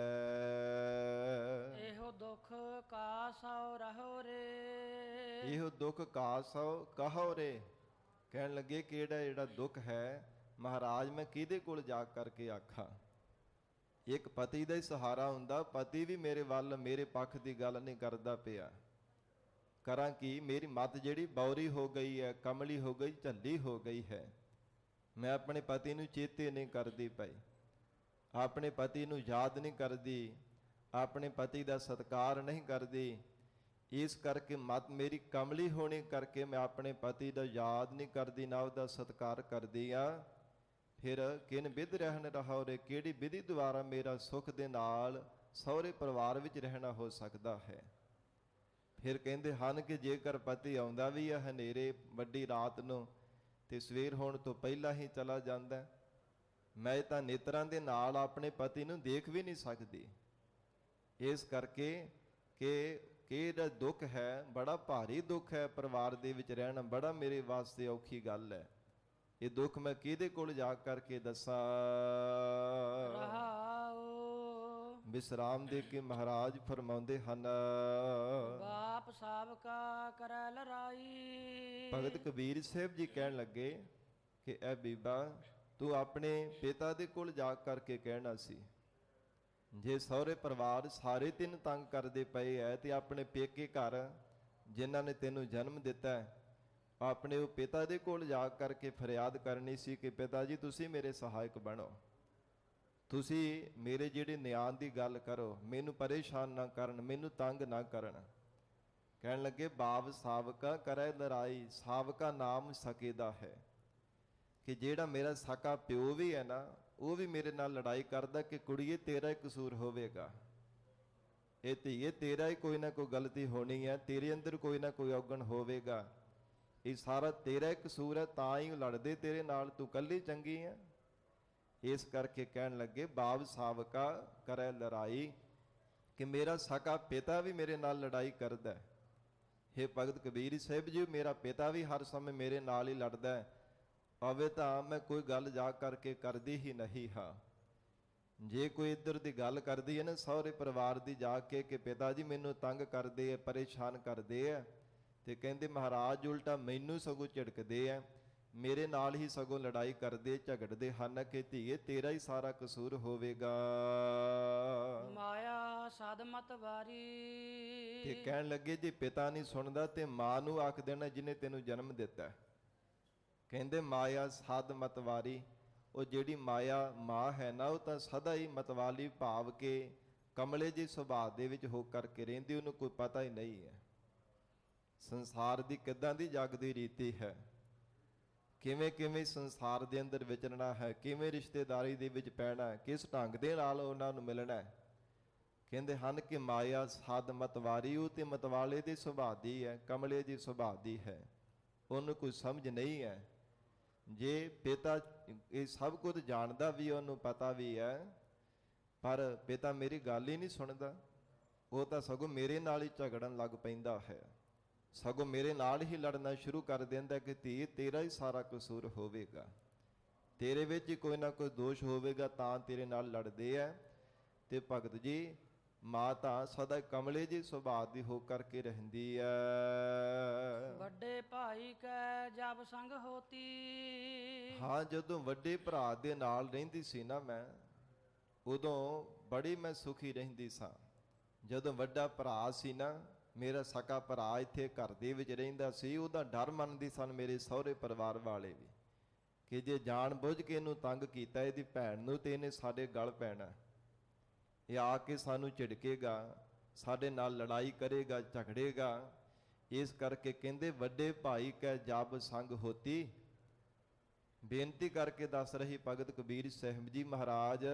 ਇਹੋ ਦੁੱਖ ਕਾ ਸੋ ਰਹੋ ਰੇ। ਇਹੋ ਦੁੱਖ ਕਾ ਸੋ ਕਹੋ ਰੇ। ਕਹਿਣ ਲੱਗੇ ਕਿਹੜਾ ਜਿਹੜਾ ਦੁੱਖ ਹੈ ਮਹਾਰਾਜ ਮੈਂ ਕਿਹਦੇ ਕੋਲ ਜਾ ਕਰਕੇ ਆਖਾਂ। ਇੱਕ ਪਤੀ ਦਾ ਹੀ ਸਹਾਰਾ ਹੁੰਦਾ, ਪਤੀ ਵੀ ਮੇਰੇ ਵੱਲ ਮੇਰੇ ਪੱਖ ਦੀ ਗੱਲ ਨਹੀਂ ਕਰਦਾ ਪਿਆ। ਕਰਾਂ ਕੀ, ਮੇਰੀ ਮੱਤ ਜਿਹੜੀ ਬੌਰੀ ਹੋ ਗਈ ਹੈ, ਕਮਲੀ ਹੋ ਗਈ, ਝੱਲੀ ਹੋ ਗਈ ਹੈ। ਮੈਂ ਆਪਣੇ ਪਤੀ ਨੂੰ ਚੇਤੇ ਨਹੀਂ ਕਰਦੀ ਪਈ, ਆਪਣੇ ਪਤੀ ਨੂੰ ਯਾਦ ਨਹੀਂ ਕਰਦੀ, ਆਪਣੇ ਪਤੀ ਦਾ ਸਤਿਕਾਰ ਨਹੀਂ ਕਰਦੀ। ਇਸ ਕਰਕੇ ਮੱਤ ਮੇਰੀ ਕਮਲੀ ਹੋਣੀ ਕਰਕੇ ਮੈਂ ਆਪਣੇ ਪਤੀ ਦਾ ਯਾਦ ਨਹੀਂ ਕਰਦੀ, ਨਾ ਉਹਦਾ ਸਤਿਕਾਰ ਕਰਦੀ ਆ। ਫਿਰ ਕਿਨ ਵਿਧ ਰਹਿਣ ਰਹਾ ਰੇ, ਕਿਹੜੀ ਵਿਧੀ ਦੁਆਰਾ ਮੇਰਾ ਸੁੱਖ ਦੇ ਨਾਲ ਸਹੁਰੇ ਪਰਿਵਾਰ ਵਿੱਚ ਰਹਿਣਾ ਹੋ ਸਕਦਾ ਹੈ। ਫਿਰ ਕਹਿੰਦੇ ਹਨ ਕਿ ਜੇਕਰ ਪਤੀ ਆਉਂਦਾ ਵੀ ਹੈ ਹਨੇਰੇ ਵੱਡੀ ਰਾਤ ਨੂੰ ਤੇ ਸਵੇਰ ਹੋਣ ਤੋਂ ਪਹਿਲਾਂ ਹੀ ਚਲਾ ਜਾਂਦਾ, ਮੈਂ ਤਾਂ ਨੇਤਰਾਂ ਦੇ ਨਾਲ ਆਪਣੇ ਪਤੀ ਨੂੰ ਦੇਖ ਵੀ ਨਹੀਂ ਸਕਦੀ। ਇਸ ਕਰਕੇ ਕਿ ਇਹਦਾ ਦੁੱਖ ਹੈ, ਬੜਾ ਭਾਰੀ ਦੁੱਖ ਹੈ। ਪਰਿਵਾਰ ਦੇ ਵਿੱਚ ਰਹਿਣਾ ਬੜਾ ਮੇਰੇ ਵਾਸਤੇ ਔਖੀ ਗੱਲ ਹੈ। ਇਹ ਦੁੱਖ ਮੈਂ ਕਿਹਦੇ ਕੋਲ ਜਾ ਕਰਕੇ ਦੱਸਾਂ। ਵਿਸਰਾਮ ਦੇ ਕੇ ਮਹਾਰਾਜ ਫਰਮਾਉਂਦੇ ਹਨ, ਬਾਪ ਸਾਬਕਾ ਕਰੈ ਲੜਾਈ। ਭਗਤ ਕਬੀਰ ਸਾਹਿਬ ਜੀ ਕਹਿਣ ਲੱਗੇ ਕਿ ਐ ਬੀਬਾ ਤੂੰ ਆਪਣੇ ਪਿਤਾ ਦੇ ਕੋਲ ਜਾ ਕਰਕੇ ਕਹਿਣਾ ਸੀ। ਜੇ ਸਹੁਰੇ ਪਰਿਵਾਰ ਸਾਰੇ ਤੈਨੂੰ ਤੰਗ ਕਰਦੇ ਪਏ ਐ ਤੇ ਆਪਣੇ ਪੇਕੇ ਘਰ ਜਿਨ੍ਹਾਂ ਨੇ ਤੈਨੂੰ ਜਨਮ ਦਿੱਤਾ ਹੈ, ਆਪਣੇ ਉਹ ਪਿਤਾ ਦੇ ਕੋਲ ਜਾ ਕਰਕੇ ਫਰਿਆਦ ਕਰਨੀ ਸੀ ਕਿ ਪਿਤਾ ਜੀ ਤੁਸੀਂ ਮੇਰੇ ਸਹਾਇਕ ਬਣੋ, ਤੁਸੀਂ ਮੇਰੇ ਜਿਹੜੇ ਨਿਆਂ ਦੀ ਗੱਲ ਕਰੋ, ਮੈਨੂੰ ਪਰੇਸ਼ਾਨ ਨਾ ਕਰਨ, ਮੈਨੂੰ ਤੰਗ ਨਾ ਕਰਨ। ਕਹਿਣ ਲੱਗੇ ਬਾਪ ਸਾਵਕਾ ਕਰੈ ਲੜਾਈ। ਸਾਵਕਾ ਨਾਮ ਸਕੇ ਦਾ ਹੈ ਕਿ ਜਿਹੜਾ ਮੇਰਾ ਸਕਾ ਪਿਓ ਵੀ ਹੈ ਨਾ, ਉਹ ਵੀ ਮੇਰੇ ਨਾਲ ਲੜਾਈ ਕਰਦਾ ਕਿ ਕੁੜੀਏ ਤੇਰਾ ਹੀ ਕਸੂਰ ਹੋਵੇਗਾ, ਇਹ ਧੀਏ ਤੇਰਾ ਹੀ ਕੋਈ ਨਾ ਕੋਈ ਗਲਤੀ ਹੋਣੀ ਹੈ, ਤੇਰੇ ਅੰਦਰ ਕੋਈ ਨਾ ਕੋਈ ਔਗਣ ਹੋਵੇਗਾ, ਇਹ ਸਾਰਾ ਤੇਰਾ ਹੀ ਕਸੂਰ ਹੈ, ਤਾਂ ਹੀ ਲੜਦੇ ਤੇਰੇ ਨਾਲ, ਤੂੰ ਕੱਲੀ ਚੰਗੀ ਹੈ। ਇਸ ਕਰਕੇ ਕਹਿਣ ਲੱਗੇ ਬਾਪ ਸਾਵਕਾ ਕਰੈ ਲੜਾਈ, ਕਿ ਮੇਰਾ ਸਕਾ ਪਿਤਾ ਵੀ ਮੇਰੇ ਨਾਲ ਲੜਾਈ ਕਰਦਾ ਹੈ। ਹੇ ਭਗਤ ਕਬੀਰ ਸਾਹਿਬ ਜੀ, ਮੇਰਾ ਪਿਤਾ ਵੀ ਹਰ ਸਮੇਂ ਮੇਰੇ ਨਾਲ ਹੀ ਲੜਦਾ ਹੈ, ਭਾਵੇਂ ਤਾਂ ਮੈਂ ਕੋਈ ਗੱਲ ਜਾ ਕਰਕੇ ਕਰਦੀ ਹੀ ਨਹੀਂ ਹਾਂ। ਜੇ ਕੋਈ ਇੱਧਰ ਦੀ ਗੱਲ ਕਰਦੀ ਹੈ ਨਾ ਸਹੁਰੇ ਪਰਿਵਾਰ ਦੀ ਜਾ ਕੇ ਕਿ ਪਿਤਾ ਜੀ ਮੈਨੂੰ ਤੰਗ ਕਰਦੇ ਹੈ, ਪਰੇਸ਼ਾਨ ਕਰਦੇ ਹੈ, ਤੇ ਕਹਿੰਦੇ ਮਹਾਰਾਜ ਉਲਟਾ ਮੈਨੂੰ ਸਗੋਂ ਝਿੜਕਦੇ ਹੈ, ਮੇਰੇ ਨਾਲ ਹੀ ਸਗੋਂ ਲੜਾਈ ਕਰਦੇ ਝਗੜਦੇ ਹਨ ਕਿ ਧੀਏ ਤੇਰਾ ਹੀ ਸਾਰਾ ਕਸੂਰ ਹੋਵੇਗਾ। ਮਾਇਆ ਸਦ ਮਤ ਵਾਰੀ। ਤੇ ਕਹਿਣ ਲੱਗੇ ਜੇ ਪਿਤਾ ਨਹੀਂ ਸੁਣਦਾ ਤੇ ਮਾਂ ਨੂੰ ਆਖ ਦੇਣਾ ਜਿਹਨੇ ਤੈਨੂੰ ਜਨਮ ਦਿੱਤਾ। ਕਹਿੰਦੇ ਮਾਇਆ ਸਦ ਮਤਵਾਰੀ। ਉਹ ਜਿਹੜੀ ਮਾਇਆ ਮਾਂ ਹੈ ਨਾ, ਉਹ ਤਾਂ ਸਦਾ ਹੀ ਮਤਵਾਲੀ ਭਾਵ ਕੇ ਕਮਲੇ ਜਿਹੇ ਸੁਭਾਅ ਦੇ ਵਿੱਚ ਹੋ ਕਰਕੇ ਰਹਿੰਦੀ, ਉਹਨੂੰ ਕੋਈ ਪਤਾ ਹੀ ਨਹੀਂ ਹੈ ਸੰਸਾਰ ਦੀ ਕਿੱਦਾਂ ਦੀ ਜਗ ਦੀ ਰੀਤੀ ਹੈ, ਕਿਵੇਂ ਕਿਵੇਂ ਸੰਸਾਰ ਦੇ ਅੰਦਰ ਵਿਚਰਨਾ ਹੈ, ਕਿਵੇਂ ਰਿਸ਼ਤੇਦਾਰੀ ਦੇ ਵਿੱਚ ਪੈਣਾ, ਕਿਸ ਢੰਗ ਦੇ ਨਾਲ ਉਹਨਾਂ ਨੂੰ ਮਿਲਣਾ ਹੈ। ਕਹਿੰਦੇ ਹਨ ਕਿ ਮਾਇਆ ਸਦ ਮਤਵਾਰੀ, ਉਹ ਤੇ ਮਤਵਾਲੇ ਦੇ ਸੁਭਾਅ ਦੀ ਹੈ, ਕਮਲੇ ਦੀ ਸੁਭਾਅ ਦੀ ਹੈ, ਉਹਨੂੰ ਕੋਈ ਸਮਝ ਨਹੀਂ ਹੈ। ਜੇ ਪਿਤਾ ਇਹ ਸਭ ਕੁਝ ਜਾਣਦਾ ਵੀ, ਉਹਨੂੰ ਪਤਾ ਵੀ ਹੈ, ਪਰ ਪਿਤਾ ਮੇਰੀ ਗੱਲ ਹੀ ਨਹੀਂ ਸੁਣਦਾ, ਉਹ ਤਾਂ ਸਗੋਂ ਮੇਰੇ ਨਾਲ ਹੀ ਝਗੜਨ ਲੱਗ ਪੈਂਦਾ ਹੈ, ਸਗੋਂ ਮੇਰੇ ਨਾਲ ਹੀ ਲੜਨਾ ਸ਼ੁਰੂ ਕਰ ਦਿੰਦਾ ਕਿ ਧੀ ਤੇਰਾ ਹੀ ਸਾਰਾ ਕਸੂਰ ਹੋਵੇਗਾ, ਤੇਰੇ ਵਿੱਚ ਹੀ ਕੋਈ ਨਾ ਕੋਈ ਦੋਸ਼ ਹੋਵੇਗਾ, ਤਾਂ ਤੇਰੇ ਨਾਲ ਲੜਦੇ ਹੈ। ਤੇ ਭਗਤ ਜੀ ਮਾਂ ਤਾਂ ਸਦਾ ਕਮਲੇ ਜੀ ਸੁਭਾਅ ਦੀ ਹੋ ਕਰਕੇ ਰਹਿੰਦੀ ਹੈ। ਵੱਡੇ ਭਾਈ ਕੈ ਜਬ ਸੰਗ ਹੋਤੀ। ਹਾਂ, ਜਦੋਂ ਵੱਡੇ ਭਰਾ ਦੇ ਨਾਲ ਰਹਿੰਦੀ ਸੀ ਨਾ ਮੈਂ, ਉਦੋਂ ਬੜੀ ਮੈਂ ਸੁਖੀ ਰਹਿੰਦੀ ਸਾਂ। ਜਦੋਂ ਵੱਡਾ ਭਰਾ ਸੀ ਨਾ, ਮੇਰਾ ਸਕਾ ਭਰਾ ਇੱਥੇ ਘਰ ਦੇ ਵਿੱਚ ਰਹਿੰਦਾ ਸੀ, ਉਹਦਾ ਡਰ ਮੰਨਦੀ ਸਨ ਮੇਰੇ ਸਹੁਰੇ ਪਰਿਵਾਰ ਵਾਲੇ ਵੀ ਕਿ ਜੇ ਜਾਣ ਬੁੱਝ ਕੇ ਇਹਨੂੰ ਤੰਗ ਕੀਤਾ ਇਹਦੀ ਭੈਣ ਨੂੰ, ਤੇ ਇਹਨੇ ਸਾਡੇ ਗਲ ਪੈਣਾ, ਇਹ ਆ ਕੇ ਸਾਨੂੰ ਝਿੜਕੇਗਾ, ਸਾਡੇ ਨਾਲ ਲੜਾਈ ਕਰੇਗਾ, ਝਗੜੇਗਾ। ਇਸ ਕਰਕੇ ਕਹਿੰਦੇ ਵੱਡੇ ਭਾਈ ਕੈ ਜਬ ਸੰਗ ਹੋਤੀ। ਬੇਨਤੀ ਕਰਕੇ ਦੱਸ ਰਹੀ ਭਗਤ ਕਬੀਰ ਸਾਹਿਬ ਜੀ ਮਹਾਰਾਜ,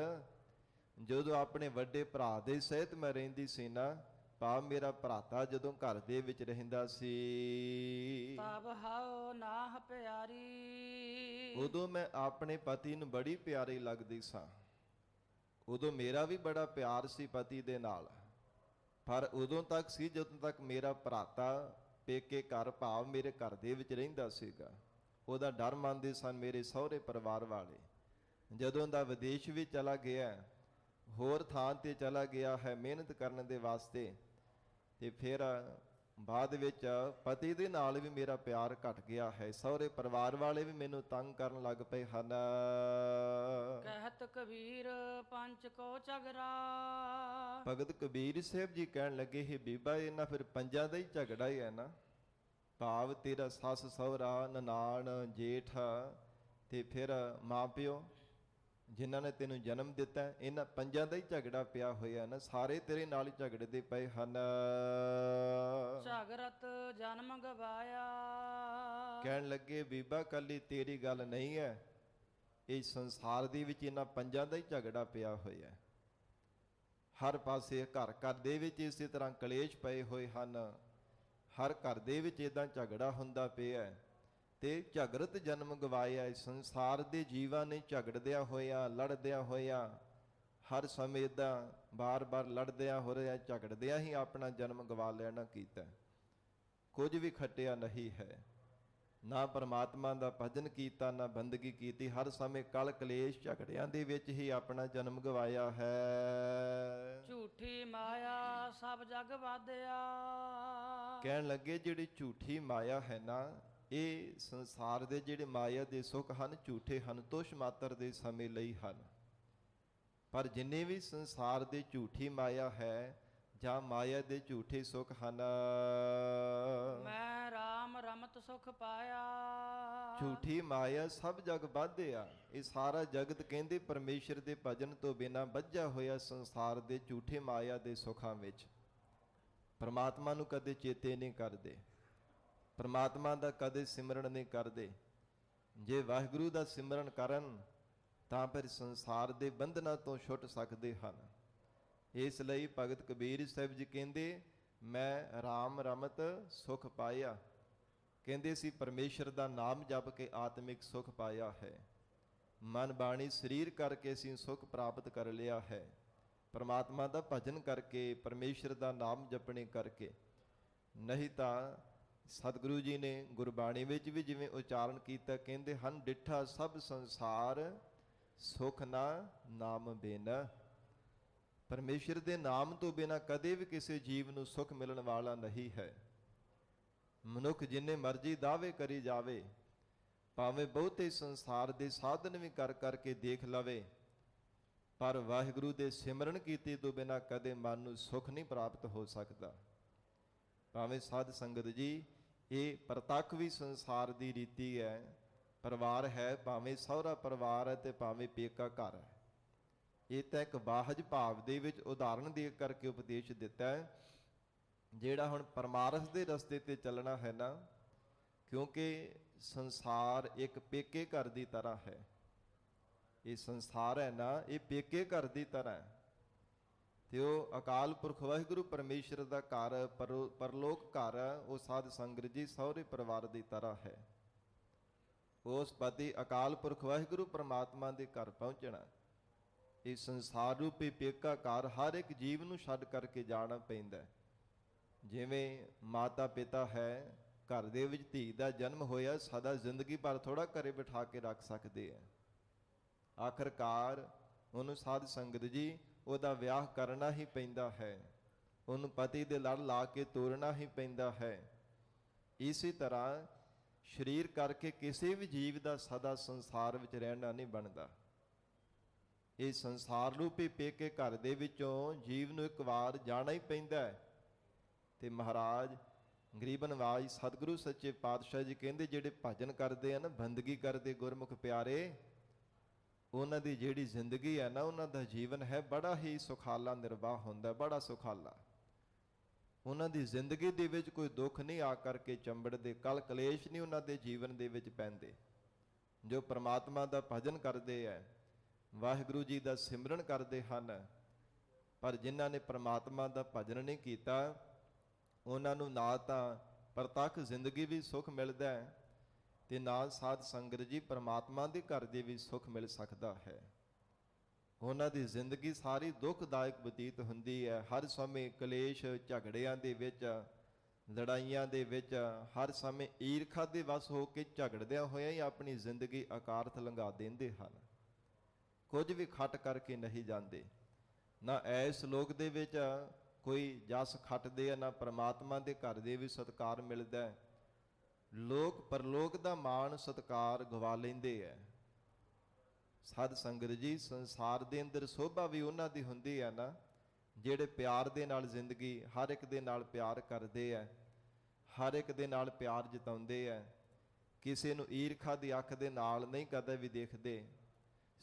ਜਦੋਂ ਆਪਣੇ ਵੱਡੇ ਭਰਾ ਦੇ ਸਹਿਤ ਮੈਂ ਰਹਿੰਦੀ ਸੀ ਨਾ, ਭਾਵ ਮੇਰਾ ਭਰਾਤਾ ਜਦੋਂ ਘਰ ਦੇ ਵਿੱਚ ਰਹਿੰਦਾ ਸੀ, ਤਬ ਹਉ ਨਾਹ ਪਿਆਰੀ। ਉਦੋਂ ਮੈਂ ਆਪਣੇ ਪਤੀ ਨੂੰ ਬੜੀ ਪਿਆਰੀ ਲੱਗਦੀ ਸਾਂ। ਉਦੋਂ ਮੇਰਾ ਵੀ ਬੜਾ ਪਿਆਰ ਸੀ ਪਤੀ ਦੇ ਨਾਲ, ਪਰ ਉਦੋਂ ਤੱਕ ਸੀ ਜਦੋਂ ਤੱਕ ਮੇਰਾ ਭਰਾਤਾ ਪੇਕੇ ਘਰ ਭਾਵ ਮੇਰੇ ਘਰ ਦੇ ਵਿੱਚ ਰਹਿੰਦਾ ਸੀਗਾ। ਉਹਦਾ ਡਰ ਮੰਨਦੇ ਸਨ ਮੇਰੇ ਸਹੁਰੇ ਪਰਿਵਾਰ ਵਾਲੇ। ਜਦੋਂ ਦਾ ਵਿਦੇਸ਼ ਵੀ ਚਲਾ ਗਿਆ, ਹੋਰ ਥਾਂ ਤੇ ਚਲਾ ਗਿਆ ਹੈ ਮਿਹਨਤ ਕਰਨ ਦੇ ਵਾਸਤੇ, ਤੇ ਫਿਰ ਬਾਅਦ ਵਿੱਚ ਪਤੀ ਦੇ ਨਾਲ ਵੀ ਮੇਰਾ ਪਿਆਰ ਘਟ ਗਿਆ ਹੈ। ਸਹੁਰੇ ਪਰਿਵਾਰ ਵਾਲੇ ਵੀ ਮੈਨੂੰ ਤੰਗ ਕਰਨ ਲੱਗ ਪਏ ਹਨ। ਕਹਿਤ ਕਬੀਰ ਪੰਚ ਕੋ ਝਗੜਾ। ਭਗਤ ਕਬੀਰ ਸਾਹਿਬ ਜੀ ਕਹਿਣ ਲੱਗੇ, ਇਹ ਬੀਬਾ ਇਹਨਾਂ ਫਿਰ ਪੰਜਾਂ ਦਾ ਹੀ ਝਗੜਾ ਹੀ ਹੈ ਨਾ। ਭਾਵ ਤੇਰਾ ਸੱਸ ਸਹੁਰਾ, ਨਨਾਣ, ਜੇਠ ਤੇ ਫਿਰ ਮਾਂ ਪਿਓ ਜਿਨ੍ਹਾਂ ਨੇ ਤੈਨੂੰ ਜਨਮ ਦਿੱਤਾ, ਇਹਨਾਂ ਪੰਜਾਂ ਦਾ ਹੀ ਝਗੜਾ ਪਿਆ ਹੋਇਆ ਨਾ। ਸਾਰੇ ਤੇਰੇ ਨਾਲ ਹੀ ਝਗੜਦੇ ਪਏ ਹਨ। ਝਗੜਤ ਜਨਮ ਗਵਾਇਆ। ਕਹਿਣ ਲੱਗੇ ਬੀਬਾ ਕੱਲੀ ਤੇਰੀ ਗੱਲ ਨਹੀਂ ਹੈ, ਇਹ ਸੰਸਾਰ ਦੇ ਵਿੱਚ ਇਹਨਾਂ ਪੰਜਾਂ ਦਾ ਹੀ ਝਗੜਾ ਪਿਆ ਹੋਇਆ। ਹਰ ਪਾਸੇ ਘਰ ਘਰ ਦੇ ਵਿੱਚ ਇਸੇ ਤਰ੍ਹਾਂ ਕਲੇਸ਼ ਪਏ ਹੋਏ ਹਨ। ਹਰ ਘਰ ਦੇ ਵਿੱਚ ਇਦਾਂ ਝਗੜਾ ਹੁੰਦਾ ਪਿਆ ਤੇ ਝਗੜਤ ਜਨਮ ਗਵਾਇਆ। ਸੰਸਾਰ ਦੇ ਜੀਵਾਂ ਨੇ ਝਗੜਦਿਆਂ ਹੋਇਆ, ਲੜਦਿਆਂ ਹੋਇਆ, ਹਰ ਸਮੇਂ ਇਦਾਂ ਬਾਰ-ਬਾਰ ਲੜਦਿਆਂ ਹੋ ਰਿਹਾ, ਝਗੜਦਿਆਂ ਹੀ ਆਪਣਾ ਜਨਮ ਗਵਾ ਲੈਣਾ ਕੀਤਾ। ਕੁਝ ਵੀ ਖੱਟਿਆ ਨਹੀਂ ਹੈ, ਨਾ ਪਰਮਾਤਮਾ ਦਾ ਭਜਨ ਕੀਤਾ, ਨਾ ਬੰਦਗੀ ਕੀਤੀ। ਹਰ ਸਮੇਂ ਕਲ ਕਲੇਸ਼ ਝਗੜਿਆਂ ਦੇ ਵਿੱਚ ਹੀ ਆਪਣਾ ਜਨਮ ਗਵਾਇਆ ਹੈ। ਝੂਠੀ ਮਾਇਆ ਸਭ ਜਗ ਵਾਧਿਆ। ਕਹਿਣ ਲੱਗੇ ਜਿਹੜੀ ਝੂਠੀ ਮਾਇਆ ਹੈ ਨਾ, ਇਹ ਸੰਸਾਰ ਦੇ ਜਿਹੜੇ ਮਾਇਆ ਦੇ ਸੁੱਖ ਹਨ ਝੂਠੇ ਹਨ, ਤੁਸ਼ ਮਾਤਰ ਦੇ ਸਮੇਂ ਲਈ ਹਨ। ਪਰ ਜਿੰਨੇ ਵੀ ਸੰਸਾਰ ਦੇ ਝੂਠੀ ਮਾਇਆ ਹੈ ਜਾਂ ਮਾਇਆ ਦੇ ਝੂਠੇ ਸੁੱਖ ਹਨ, ਮੈਂ ਰਾਮ ਰਮਤ ਸੁਖ ਪਾਇਆ। ਝੂਠੀ ਮਾਇਆ ਸਭ ਜਗ ਬਾਧਿਆ। ਇਹ ਸਾਰਾ ਜਗਤ ਕਹਿੰਦੇ ਪਰਮੇਸ਼ਰ ਦੇ ਭਜਨ ਤੋਂ ਬਿਨਾਂ ਬੱਝਾ ਹੋਇਆ ਸੰਸਾਰ ਦੇ ਝੂਠੇ ਮਾਇਆ ਦੇ ਸੁੱਖਾਂ ਵਿੱਚ। ਪਰਮਾਤਮਾ ਨੂੰ ਕਦੇ ਚੇਤੇ ਨਹੀਂ ਕਰਦੇ, ਪਰਮਾਤਮਾ ਦਾ ਕਦੇ ਸਿਮਰਨ ਨਹੀਂ ਕਰਦੇ। ਜੇ ਵਾਹਿਗੁਰੂ ਦਾ ਸਿਮਰਨ ਕਰਨ ਤਾਂ ਫਿਰ ਸੰਸਾਰ ਦੇ ਬੰਧਨਾਂ ਤੋਂ ਛੁੱਟ ਸਕਦੇ ਹਨ। ਇਸ ਲਈ ਭਗਤ ਕਬੀਰ ਸਾਹਿਬ ਜੀ ਕਹਿੰਦੇ, ਮੈਂ ਰਾਮ ਰਮਤ ਸੁਖ ਪਾਇਆ। ਕਹਿੰਦੇ ਸੀ ਪਰਮੇਸ਼ਰ ਦਾ ਨਾਮ ਜਪ ਕੇ ਆਤਮਿਕ ਸੁਖ ਪਾਇਆ ਹੈ। ਮਨ ਬਾਣੀ ਸਰੀਰ ਕਰਕੇ ਅਸੀਂ ਸੁਖ ਪ੍ਰਾਪਤ ਕਰ ਲਿਆ ਹੈ, ਪਰਮਾਤਮਾ ਦਾ ਭਜਨ ਕਰਕੇ, ਪਰਮੇਸ਼ਰ ਦਾ ਨਾਮ ਜਪਣੇ ਕਰਕੇ। ਨਹੀਂ ਤਾਂ ਸਤਿਗੁਰੂ ਜੀ ਨੇ ਗੁਰਬਾਣੀ ਵਿੱਚ ਵੀ ਜਿਵੇਂ ਉਚਾਰਨ ਕੀਤਾ, ਕਹਿੰਦੇ ਹਨ ਡਿੱਠਾ ਸਭ ਸੰਸਾਰ ਸੁਖ ਨਾ ਨਾਮ ਬਿਨ। ਪਰਮੇਸ਼ਰ ਦੇ ਨਾਮ ਤੋਂ ਬਿਨਾਂ ਕਦੇ ਵੀ ਕਿਸੇ ਜੀਵ ਨੂੰ ਸੁਖ ਮਿਲਣ ਵਾਲਾ ਨਹੀਂ ਹੈ। ਮਨੁੱਖ ਜਿੰਨੇ ਮਰਜ਼ੀ ਦਾਅਵੇ ਕਰੀ ਜਾਵੇ, ਭਾਵੇਂ ਬਹੁਤੇ ਸੰਸਾਰ ਦੇ ਸਾਧਨ ਵੀ ਕਰ ਕਰਕੇ ਦੇਖ ਲਵੇ, ਪਰ ਵਾਹਿਗੁਰੂ ਦੇ ਸਿਮਰਨ ਕੀਤੇ ਤੋਂ ਬਿਨਾਂ ਕਦੇ ਮਨ ਨੂੰ ਸੁਖ ਨਹੀਂ ਪ੍ਰਾਪਤ ਹੋ ਸਕਦਾ। ਭਾਵੇਂ ਸਾਧ ਸੰਗਤ ਜੀ ਇਹ ਪ੍ਰਤੱਖ ਵੀ ਸੰਸਾਰ ਦੀ ਰੀਤੀ ਹੈ। ਪਰਿਵਾਰ ਹੈ, ਭਾਵੇਂ ਸਹੁਰਾ ਪਰਿਵਾਰ ਹੈ ਤੇ ਭਾਵੇਂ ਪੇਕਾ ਘਰ ਹੈ। ਇਹ ਤਾਂ ਇੱਕ ਬਾਹਜ ਭਾਵ ਦੇ ਵਿੱਚ ਉਦਾਹਰਣ ਦੇ ਕਰਕੇ ਉਪਦੇਸ਼ ਦਿੱਤਾ ਹੈ। ਜਿਹੜਾ ਹੁਣ ਪਰਮਾਰਥ ਦੇ ਰਸਤੇ ਤੇ ਚੱਲਣਾ ਹੈ ਨਾ, ਕਿਉਂਕਿ ਸੰਸਾਰ ਇੱਕ ਪੇਕੇ ਘਰ ਦੀ ਤਰ੍ਹਾਂ ਹੈ। ਇਹ ਸੰਸਾਰ ਹੈ ਨਾ, ਇਹ ਪੇਕੇ ਘਰ ਦੀ ਤਰ੍ਹਾਂ ਹੈ। ਤੇ ਉਹ ਅਕਾਲ ਪੁਰਖ ਵਾਹਿਗੁਰੂ ਪਰਮੇਸ਼ਰ ਦਾ ਘਰ, ਪਰਲੋਕ ਘਰ, ਉਹ ਸਾਧ ਸੰਗਤ ਜੀ ਸਹੁਰੇ ਪਰਿਵਾਰ ਦੀ ਤਰ੍ਹਾਂ ਹੈ। ਉਸ ਪਤੀ ਅਕਾਲ ਪੁਰਖ ਵਾਹਿਗੁਰੂ ਪਰਮਾਤਮਾ ਦੇ ਘਰ ਪਹੁੰਚਣਾ। ਇਹ ਸੰਸਾਰ ਰੂਪੀ ਪੇਕਾ ਘਰ ਹਰ ਇੱਕ ਜੀਵ ਨੂੰ ਛੱਡ ਕਰਕੇ ਜਾਣਾ ਪੈਂਦਾ। ਜਿਵੇਂ ਮਾਤਾ ਪਿਤਾ ਹੈ, ਘਰ ਦੇ ਵਿੱਚ ਧੀ ਦਾ ਜਨਮ ਹੋਇਆ, ਸਦਾ ਜ਼ਿੰਦਗੀ ਭਰ ਥੋੜਾ ਘਰੇ ਬਿਠਾ ਕੇ ਰੱਖ ਸਕਦੇ ਆ। ਆਖਰਕਾਰ ਉਹਨੂੰ ਸਾਧ ਸੰਗਤ ਜੀ ਉਹਦਾ ਵਿਆਹ ਕਰਨਾ ਹੀ ਪੈਂਦਾ ਹੈ, ਉਹਨੂੰ ਪਤੀ ਦੇ ਲੜ ਲਾ ਕੇ ਤੋਰਨਾ ਹੀ ਪੈਂਦਾ ਹੈ। ਇਸੇ ਤਰ੍ਹਾਂ ਸਰੀਰ ਕਰਕੇ ਕਿਸੇ ਵੀ ਜੀਵ ਦਾ ਸਦਾ ਸੰਸਾਰ ਵਿੱਚ ਰਹਿਣਾ ਨਹੀਂ ਬਣਦਾ। ਇਹ ਸੰਸਾਰ ਰੂਪੀ ਪੇਕੇ ਘਰ ਦੇ ਵਿੱਚੋਂ ਜੀਵ ਨੂੰ ਇੱਕ ਵਾਰ ਜਾਣਾ ਹੀ ਪੈਂਦਾ ਹੈ। ਤੇ ਮਹਾਰਾਜ ਗਰੀਬ ਨਵਾਜ ਸਤਿਗੁਰੂ ਸੱਚੇ ਪਾਤਸ਼ਾਹ ਜੀ ਕਹਿੰਦੇ, ਜਿਹੜੇ ਭਜਨ ਕਰਦੇ ਆ ਨਾ, ਬੰਦਗੀ ਕਰਦੇ ਗੁਰਮੁਖ ਪਿਆਰੇ, ਉਹਨਾਂ ਦੀ ਜਿਹੜੀ ਜ਼ਿੰਦਗੀ ਹੈ ਨਾ, ਉਹਨਾਂ ਦਾ ਜੀਵਨ ਹੈ ਬੜਾ ਹੀ ਸੁਖਾਲਾ ਨਿਰਵਾਹ ਹੁੰਦਾ, ਬੜਾ ਸੁਖਾਲਾ। ਉਹਨਾਂ ਦੀ ਜ਼ਿੰਦਗੀ ਦੇ ਵਿੱਚ ਕੋਈ ਦੁੱਖ ਨਹੀਂ ਆ ਕਰਕੇ ਚੰਬੜਦੇ, ਕਲ ਕਲੇਸ਼ ਨਹੀਂ ਉਹਨਾਂ ਦੇ ਜੀਵਨ ਦੇ ਵਿੱਚ ਪੈਂਦੇ। ਜੋ ਪ੍ਰਮਾਤਮਾ ਦਾ ਭਜਨ ਕਰਦੇ ਹੈ, ਵਾਹਿਗੁਰੂ ਜੀ ਦਾ ਸਿਮਰਨ ਕਰਦੇ ਹਨ, ਪਰ ਜਿਨ੍ਹਾਂ ਨੇ ਪ੍ਰਮਾਤਮਾ ਦਾ ਭਜਨ ਨਹੀਂ ਕੀਤਾ ਉਹਨਾਂ ਨੂੰ ਨਾ ਤਾਂ ਪ੍ਰਤੱਖ ਜ਼ਿੰਦਗੀ ਵੀ ਸੁੱਖ ਮਿਲਦਾ ਹੈ ਤੇ ਨਾ ਸਾਧ ਸੰਗਤ ਜੀ ਪ੍ਰਮਾਤਮਾ ਦੇ ਘਰ ਦੇ ਵੀ ਸੁੱਖ ਮਿਲ ਸਕਦਾ ਹੈ। ਉਹਨਾਂ ਦੀ ਜ਼ਿੰਦਗੀ ਸਾਰੀ ਦੁੱਖਦਾਇਕ ਬਤੀਤ ਹੁੰਦੀ ਹੈ। ਹਰ ਸਮੇਂ ਕਲੇਸ਼ ਝਗੜਿਆਂ ਦੇ ਵਿੱਚ, ਲੜਾਈਆਂ ਦੇ ਵਿੱਚ, ਹਰ ਸਮੇਂ ਈਰਖਾ ਦੇ ਵਸ ਹੋ ਕੇ ਝਗੜਦਿਆਂ ਹੋਇਆਂ ਹੀ ਆਪਣੀ ਜ਼ਿੰਦਗੀ ਅਕਾਰਥ ਲੰਘਾ ਦਿੰਦੇ ਹਨ। ਕੁਝ ਵੀ ਖੱਟ ਕਰਕੇ ਨਹੀਂ ਜਾਂਦੇ। ਨਾ ਇਸ ਲੋਕ ਦੇ ਵਿੱਚ ਕੋਈ ਜਸ ਖੱਟਦੇ ਆ, ਨਾ ਪ੍ਰਮਾਤਮਾ ਦੇ ਘਰ ਦੇ ਵੀ ਸਤਿਕਾਰ ਮਿਲਦਾ। ਲੋਕ ਪਰਲੋਕ ਦਾ ਮਾਣ ਸਤਿਕਾਰ ਗਵਾ ਲੈਂਦੇ ਹੈ। ਸਾਧ ਸੰਗਤ ਜੀ, ਸੰਸਾਰ ਦੇ ਅੰਦਰ ਸੋਭਾ ਵੀ ਉਹਨਾਂ ਦੀ ਹੁੰਦੀ ਹੈ ਨਾ ਜਿਹੜੇ ਪਿਆਰ ਦੇ ਨਾਲ ਜ਼ਿੰਦਗੀ, ਹਰ ਇੱਕ ਦੇ ਨਾਲ ਪਿਆਰ ਕਰਦੇ ਹੈ, ਹਰ ਇੱਕ ਦੇ ਨਾਲ ਪਿਆਰ ਜਤਾਉਂਦੇ ਹੈ, ਕਿਸੇ ਨੂੰ ਈਰਖਾ ਦੀ ਅੱਖ ਦੇ ਨਾਲ ਨਹੀਂ ਕਦੇ ਵੀ ਦੇਖਦੇ,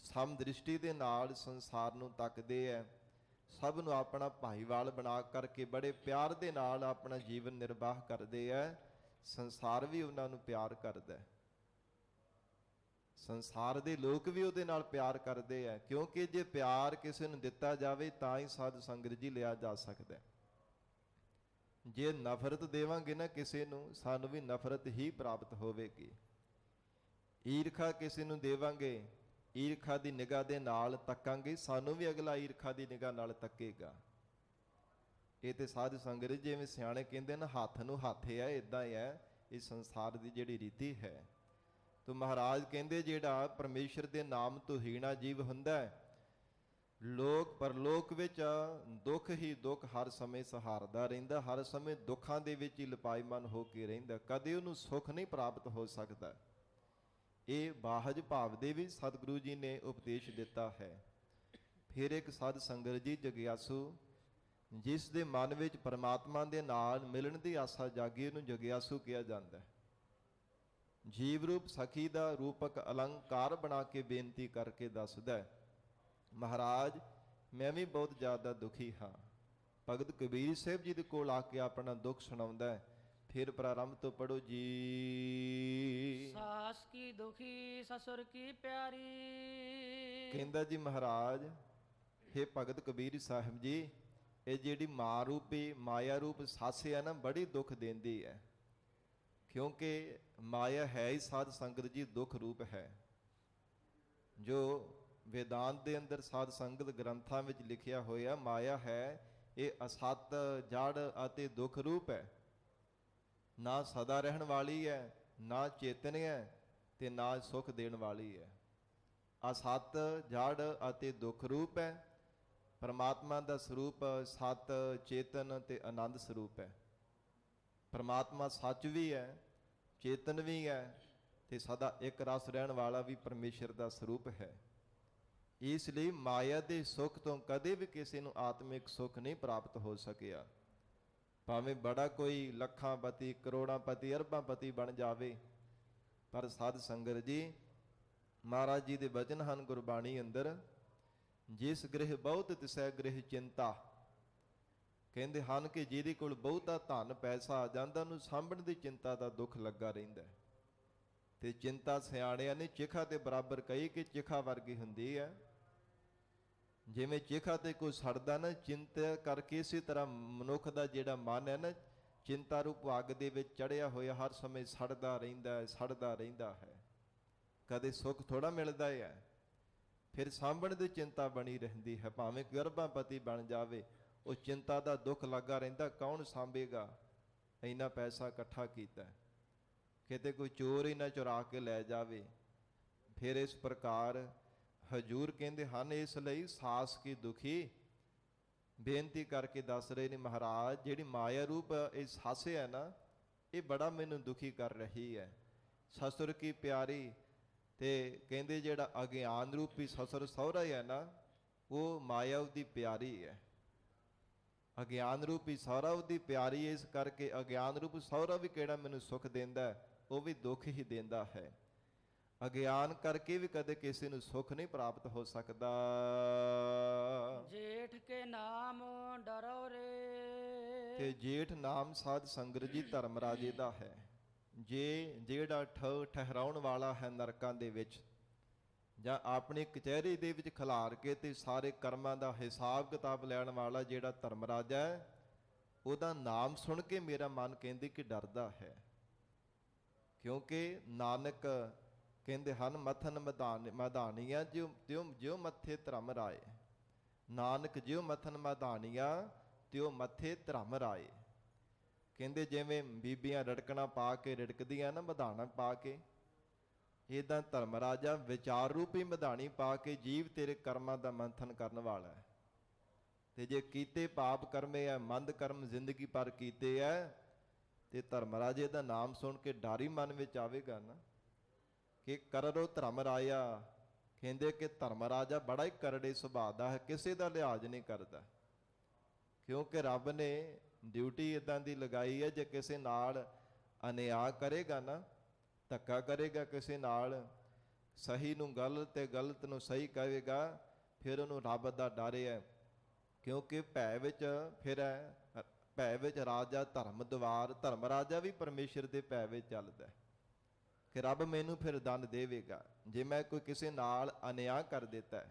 ਸਮ ਦ੍ਰਿਸ਼ਟੀ ਦੇ ਨਾਲ ਸੰਸਾਰ ਨੂੰ ਤੱਕਦੇ ਹੈ, ਸਭ ਨੂੰ ਆਪਣਾ ਭਾਈਵਾਲ ਬਣਾ ਕਰਕੇ ਬੜੇ ਪਿਆਰ ਦੇ ਨਾਲ ਆਪਣਾ ਜੀਵਨ ਨਿਰਵਾਹ ਕਰਦੇ ਹੈ। ਸੰਸਾਰ ਵੀ ਉਹਨਾਂ ਨੂੰ ਪਿਆਰ ਕਰਦਾ ਹੈ, ਸੰਸਾਰ ਦੇ ਲੋਕ ਵੀ ਉਹਦੇ ਨਾਲ ਪਿਆਰ ਕਰਦੇ ਹੈ, ਕਿਉਂਕਿ ਜੇ ਪਿਆਰ ਕਿਸੇ ਨੂੰ ਦਿੱਤਾ ਜਾਵੇ ਤਾਂ ਹੀ ਸਾਧ ਸੰਗਤ ਜੀ ਲਿਆ ਜਾ ਸਕਦਾ। ਜੇ ਨਫ਼ਰਤ ਦੇਵਾਂਗੇ ਨਾ ਕਿਸੇ ਨੂੰ, ਸਾਨੂੰ ਵੀ ਨਫ਼ਰਤ ਹੀ ਪ੍ਰਾਪਤ ਹੋਵੇਗੀ। ਈਰਖਾ ਕਿਸੇ ਨੂੰ ਦੇਵਾਂਗੇ, ਈਰਖਾ ਦੀ ਨਿਗਾਹ ਦੇ ਨਾਲ ਤੱਕਾਂਗੇ, ਸਾਨੂੰ ਵੀ ਅਗਲਾ ਈਰਖਾ ਦੀ ਨਿਗਾਹ ਨਾਲ ਤੱਕੇਗਾ। ਇਹ ਤੇ ਸਾਧ ਸੰਗਤ ਜਿਵੇਂ ਸਿਆਣੇ ਕਹਿੰਦੇ ਨਾ, ਹੱਥ ਨੂੰ ਹੱਥ ਹੈ, ਇਦਾਂ ਹੀ ਹੈ ਇਹ ਸੰਸਾਰ ਦੀ ਜਿਹੜੀ ਰੀਤੀ ਹੈ। ਤੋ ਮਹਾਰਾਜ ਕਹਿੰਦੇ ਜਿਹੜਾ ਪਰਮੇਸ਼ਰ ਦੇ ਨਾਮ ਤੋਂ ਹੀਣਾ ਜੀਵ ਹੁੰਦਾ ਹੈ, ਲੋਕ ਪਰਲੋਕ ਵਿੱਚ ਦੁੱਖ ਹੀ ਦੁੱਖ ਹਰ ਸਮੇਂ ਸਹਾਰਦਾ ਰਹਿੰਦਾ, ਹਰ ਸਮੇਂ ਦੁੱਖਾਂ ਦੇ ਵਿੱਚ ਹੀ ਲਪਾਈਮਨ ਹੋ ਕੇ ਰਹਿੰਦਾ, ਕਦੇ ਉਹਨੂੰ ਸੁੱਖ ਨਹੀਂ ਪ੍ਰਾਪਤ ਹੋ ਸਕਦਾ। ਇਹ ਬਾਹਜ ਭਾਵ ਦੇ ਵੀ ਸਤਿਗੁਰੂ ਜੀ ਨੇ ਉਪਦੇਸ਼ ਦਿੱਤਾ ਹੈ। ਫਿਰ ਇੱਕ ਸਾਧ ਸੰਗਤ ਜੀ ਜਗਿਆਸੂ, ਜਿਸ ਦੇ ਮਨ ਵਿੱਚ ਪਰਮਾਤਮਾ ਦੇ ਨਾਲ ਮਿਲਣ ਦੀ ਆਸਾ ਜਾਗੀ, ਉਹਨੂੰ ਜਗਿਆਸੂ ਕਿਹਾ ਜਾਂਦਾ ਹੈ। ਜੀਵ ਰੂਪ ਸਖੀ ਦਾ ਰੂਪਕ ਅਲੰਕਾਰ ਬਣਾ ਕੇ ਬੇਨਤੀ ਕਰਕੇ ਦੱਸਦਾ ਹੈ, ਮਹਾਰਾਜ ਮੈਂ ਵੀ ਬਹੁਤ ਜ਼ਿਆਦਾ ਦੁਖੀ ਹਾਂ। ਭਗਤ ਕਬੀਰ ਸਾਹਿਬ ਜੀ ਦੇ ਕੋਲ ਆ ਕੇ ਆਪਣਾ ਦੁੱਖ ਸੁਣਾਉਂਦਾ ਹੈ। ਫਿਰ ਪ੍ਰਾਰੰਭ ਤੋਂ ਪੜੋ ਜੀ। ਸਾਸ ਕੀ ਦੁਖੀ ਸਸੁਰ ਕੀ ਪਿਆਰੀ। ਕਹਿੰਦਾ ਜੀ ਮਹਾਰਾਜ, ਹੇ ਭਗਤ ਕਬੀਰ ਸਾਹਿਬ ਜੀ, ਇਹ ਜਿਹੜੀ ਮਾਂ ਰੂਪੀ ਮਾਇਆ ਰੂਪ ਸੱਸ ਹੈ ਨਾ, ਬੜੀ ਦੁੱਖ ਦਿੰਦੀ ਹੈ। ਕਿਉਂਕਿ ਮਾਇਆ ਹੈ ਹੀ ਸਾਧ ਸੰਗਤ ਜੀ ਦੁੱਖ ਰੂਪ ਹੈ। ਜੋ ਵੇਦਾਂਤ ਦੇ ਅੰਦਰ ਸਾਧ ਸੰਗਤ ਗ੍ਰੰਥਾਂ ਵਿੱਚ ਲਿਖਿਆ ਹੋਇਆ, ਮਾਇਆ ਹੈ ਇਹ ਅਸਤ, ਜੜ ਅਤੇ ਦੁੱਖ ਰੂਪ ਹੈ। ਨਾ ਸਦਾ ਰਹਿਣ ਵਾਲੀ ਹੈ, ਨਾ ਚੇਤਨ ਹੈ, ਤੇ ਨਾ ਸੁੱਖ ਦੇਣ ਵਾਲੀ ਹੈ। ਅਸਤ, ਜੜ ਅਤੇ ਦੁੱਖ ਰੂਪ ਹੈ। ਪਰਮਾਤਮਾ ਦਾ ਸਰੂਪ ਸਤ, ਚੇਤਨ ਤੇ ਆਨੰਦ ਸਰੂਪ ਹੈ। ਪਰਮਾਤਮਾ ਸੱਚ ਵੀ ਹੈ, ਚੇਤਨ ਵੀ ਹੈ, ਤੇ ਸਦਾ ਇੱਕ ਰਸ ਰਹਿਣ ਵਾਲਾ ਵੀ ਪਰਮੇਸ਼ਰ ਦਾ ਸਰੂਪ ਹੈ। ਇਸ ਲਈ ਮਾਇਆ ਦੇ ਸੁੱਖ ਤੋਂ ਕਦੇ ਵੀ ਕਿਸੇ ਨੂੰ ਆਤਮਿਕ ਸੁੱਖ ਨਹੀਂ ਪ੍ਰਾਪਤ ਹੋ ਸਕਿਆ। ਭਾਵੇਂ ਬੜਾ ਕੋਈ ਲੱਖਾਂ ਪਤੀ, ਕਰੋੜਾਂ ਪਤੀ, ਅਰਬਾਂ ਪਤੀ ਬਣ ਜਾਵੇ, ਪਰ ਸਾਧ ਸੰਗਤ ਜੀ, ਮਹਾਰਾਜ ਜੀ ਦੇ ਬਚਨ ਹਨ ਗੁਰਬਾਣੀ ਅੰਦਰ, ਜਿਸ ਗ੍ਰਹਿ ਬਹੁਤ ਤਿਸੈ ਗ੍ਰਹਿ ਚਿੰਤਾ। ਕਹਿੰਦੇ ਹਨ ਕਿ ਜਿਹਦੇ ਕੋਲ ਬਹੁਤਾ ਧਨ ਪੈਸਾ ਆ ਜਾਂਦਾ, ਉਹਨੂੰ ਸਾਂਭਣ ਦੀ ਚਿੰਤਾ ਦਾ ਦੁੱਖ ਲੱਗਾ ਰਹਿੰਦਾ। ਤੇ ਚਿੰਤਾ ਸਿਆਣਿਆਂ ਨੇ ਚਿਖਾ ਦੇ ਬਰਾਬਰ ਕਹੀ ਕਿ ਚਿਖਾ ਵਰਗੀ ਹੁੰਦੀ ਹੈ। ਜਿਵੇਂ ਚਿਖਾ ਤੇ ਕੋਈ ਸੜਦਾ ਨਾ, ਚਿੰਤਾ ਕਰਕੇ ਇਸੇ ਤਰ੍ਹਾਂ ਮਨੁੱਖ ਦਾ ਜਿਹੜਾ ਮਨ ਹੈ ਨਾ, ਚਿੰਤਾ ਰੂਪ ਅੱਗ ਦੇ ਵਿੱਚ ਚੜਿਆ ਹੋਇਆ ਹਰ ਸਮੇਂ ਸੜਦਾ ਰਹਿੰਦਾ ਹੈ, ਸੜਦਾ ਰਹਿੰਦਾ ਹੈ। ਕਦੇ ਸੁੱਖ ਥੋੜਾ ਮਿਲਦਾ ਹੈ। ਫਿਰ ਸਾਂਭਣ ਦੀ ਚਿੰਤਾ ਬਣੀ ਰਹਿੰਦੀ ਹੈ। ਭਾਵੇਂ ਗਰਭਾਪਤੀ ਬਣ ਜਾਵੇ, ਉਹ ਚਿੰਤਾ ਦਾ ਦੁੱਖ ਲੱਗਾ ਰਹਿੰਦਾ, ਕੌਣ ਸਾਂਭੇਗਾ, ਇੰਨਾ ਪੈਸਾ ਇਕੱਠਾ ਕੀਤਾ, ਕਿਤੇ ਕੋਈ ਚੋਰ ਹੀ ਨਾ ਚੁਰਾ ਕੇ ਲੈ ਜਾਵੇ। ਫਿਰ ਇਸ ਪ੍ਰਕਾਰ ਹਜੂਰ ਕਹਿੰਦੇ ਹਨ, ਇਸ ਲਈ ਸਾਸ ਕੀ ਦੁਖੀ, ਬੇਨਤੀ ਕਰਕੇ ਦੱਸ ਰਹੇ ਨੇ ਮਹਾਰਾਜ, ਜਿਹੜੀ ਮਾਇਆ ਰੂਪ ਇਹ ਸੱਸ ਹੈ ਨਾ, ਇਹ ਬੜਾ ਮੈਨੂੰ ਦੁਖੀ ਕਰ ਰਹੀ ਹੈ। ਸਸੁਰ ਕੀ ਪਿਆਰੀ, ਤੇ ਕਹਿੰਦੇ ਜਿਹੜਾ ਅਗਿਆਨ ਰੂਪੀ ਸਸੁਰ ਸਹੁਰਾ ਹੈ ਨਾ, ਉਹ ਮਾਇਆ ਉਹਦੀ ਪਿਆਰੀ ਹੈ। ਅਗਿਆਨ ਰੂਪੀ ਸਹੁਰਾ ਉਹਦੀ ਪਿਆਰੀ ਹੈ। ਇਸ ਕਰਕੇ ਅਗਿਆਨ ਰੂਪ ਸਹੁਰਾ ਵੀ ਕਿਹੜਾ ਮੈਨੂੰ ਸੁੱਖ ਦਿੰਦਾ, ਉਹ ਵੀ ਦੁੱਖ ਹੀ ਦਿੰਦਾ ਹੈ। ਅਗਿਆਨ ਕਰਕੇ ਵੀ ਕਦੇ ਕਿਸੇ ਨੂੰ ਸੁੱਖ ਨਹੀਂ ਪ੍ਰਾਪਤ ਹੋ ਸਕਦਾ। ਜੇਠ ਕੇ ਨਾਮ ਡਰੋ ਰੇ। ਤੇ ਜੇਠ ਨਾਮ ਸਾਧ ਸੰਗਤ ਜੀ ਧਰਮ ਰਾਜੇ ਦਾ ਹੈ। ਜਿਹੜਾ ਠਹਿਰਾਉਣ ਵਾਲਾ ਹੈ ਨਰਕਾਂ ਦੇ ਵਿੱਚ, ਜਾਂ ਆਪਣੀ ਕਚਹਿਰੀ ਦੇ ਵਿੱਚ ਖਿਲਾਰ ਕੇ ਤੇ ਸਾਰੇ ਕਰਮਾਂ ਦਾ ਹਿਸਾਬ ਕਿਤਾਬ ਲੈਣ ਵਾਲਾ ਜਿਹੜਾ ਧਰਮ ਰਾਜਾ ਹੈ, ਉਹਦਾ ਨਾਮ ਸੁਣ ਕੇ ਮੇਰਾ ਮਨ ਕਹਿੰਦੇ ਕਿ ਡਰਦਾ ਹੈ। ਕਿਉਂਕਿ ਨਾਨਕ ਕਹਿੰਦੇ ਹਨ ਮਥਨ ਮਧਾਨੀਆਂ ਜਿਉ ਮੱਥੇ ਧਰਮ ਰਾਏ। ਨਾਨਕ ਜਿਉ ਮਥਨ ਮਧਾਨੀਆਂ ਤਿਉ ਮੱਥੇ ਧਰਮ ਰਾਏ। ਕਹਿੰਦੇ ਜਿਵੇਂ ਬੀਬੀਆਂ ਰੜਕਣਾ ਪਾ ਕੇ ਰਿੜਕਦੀਆਂ ਨਾ ਮਧਾਣਾ ਪਾ ਕੇ, ਇਦਾਂ ਧਰਮ ਰਾਜਾ ਵਿਚਾਰ ਰੂਪੀ ਮਧਾਣੀ ਪਾ ਕੇ ਜੀਵ ਤੇਰੇ ਕਰਮਾਂ ਦਾ ਮੰਥਨ ਕਰਨ ਵਾਲਾ ਹੈ। ਤੇ ਜੇ ਕੀਤੇ ਪਾਪ ਕਰਮੇ ਆ, ਮੰਦ ਕਰਮ ਜ਼ਿੰਦਗੀ ਭਰ ਕੀਤੇ ਐ, ਤੇ ਧਰਮ ਰਾਜੇ ਦਾ ਨਾਮ ਸੁਣ ਕੇ ਡਰ ਹੀ ਮਨ ਵਿੱਚ ਆਵੇਗਾ ਨਾ ਕਿ ਕਰੜੋ ਧਰਮ ਰਾਇਆ। ਕਹਿੰਦੇ ਕਿ ਧਰਮ ਰਾਜਾ ਬੜਾ ਹੀ ਕਰੜੇ ਸੁਭਾਅ ਦਾ ਹੈ, ਕਿਸੇ ਦਾ ਲਿਹਾਜ਼ ਨਹੀਂ ਕਰਦਾ। ਕਿਉਂਕਿ ਰੱਬ ਨੇ ਡਿਊਟੀ ਇਦਾਂ ਦੀ ਲਗਾਈ ਹੈ, ਜੇ ਕਿਸੇ ਨਾਲ ਅਨਿਆਂ ਕਰੇਗਾ ਨਾ, ਧੱਕਾ ਕਰੇਗਾ ਕਿਸੇ ਨਾਲ, ਸਹੀ ਨੂੰ ਗਲਤ ਤੇ ਗਲਤ ਨੂੰ ਸਹੀ ਕਹੇਗਾ, ਫਿਰ ਉਹਨੂੰ ਰੱਬ ਦਾ ਡਰ ਹੈ। ਕਿਉਂਕਿ ਭੈ ਵਿੱਚ ਫਿਰੈ, ਭੈ ਵਿੱਚ ਰਾਜਾ ਧਰਮ ਦੁਆਰ। ਧਰਮ ਰਾਜਾ ਵੀ ਪਰਮੇਸ਼ਰ ਦੇ ਭੈ ਵਿੱਚ ਚੱਲਦਾ ਕਿ ਰੱਬ ਮੈਨੂੰ ਫਿਰ ਦੰਡ ਦੇਵੇਗਾ ਜੇ ਮੈਂ ਕੋਈ ਕਿਸੇ ਨਾਲ ਅਨਿਆਂ ਕਰ ਦਿੱਤਾ।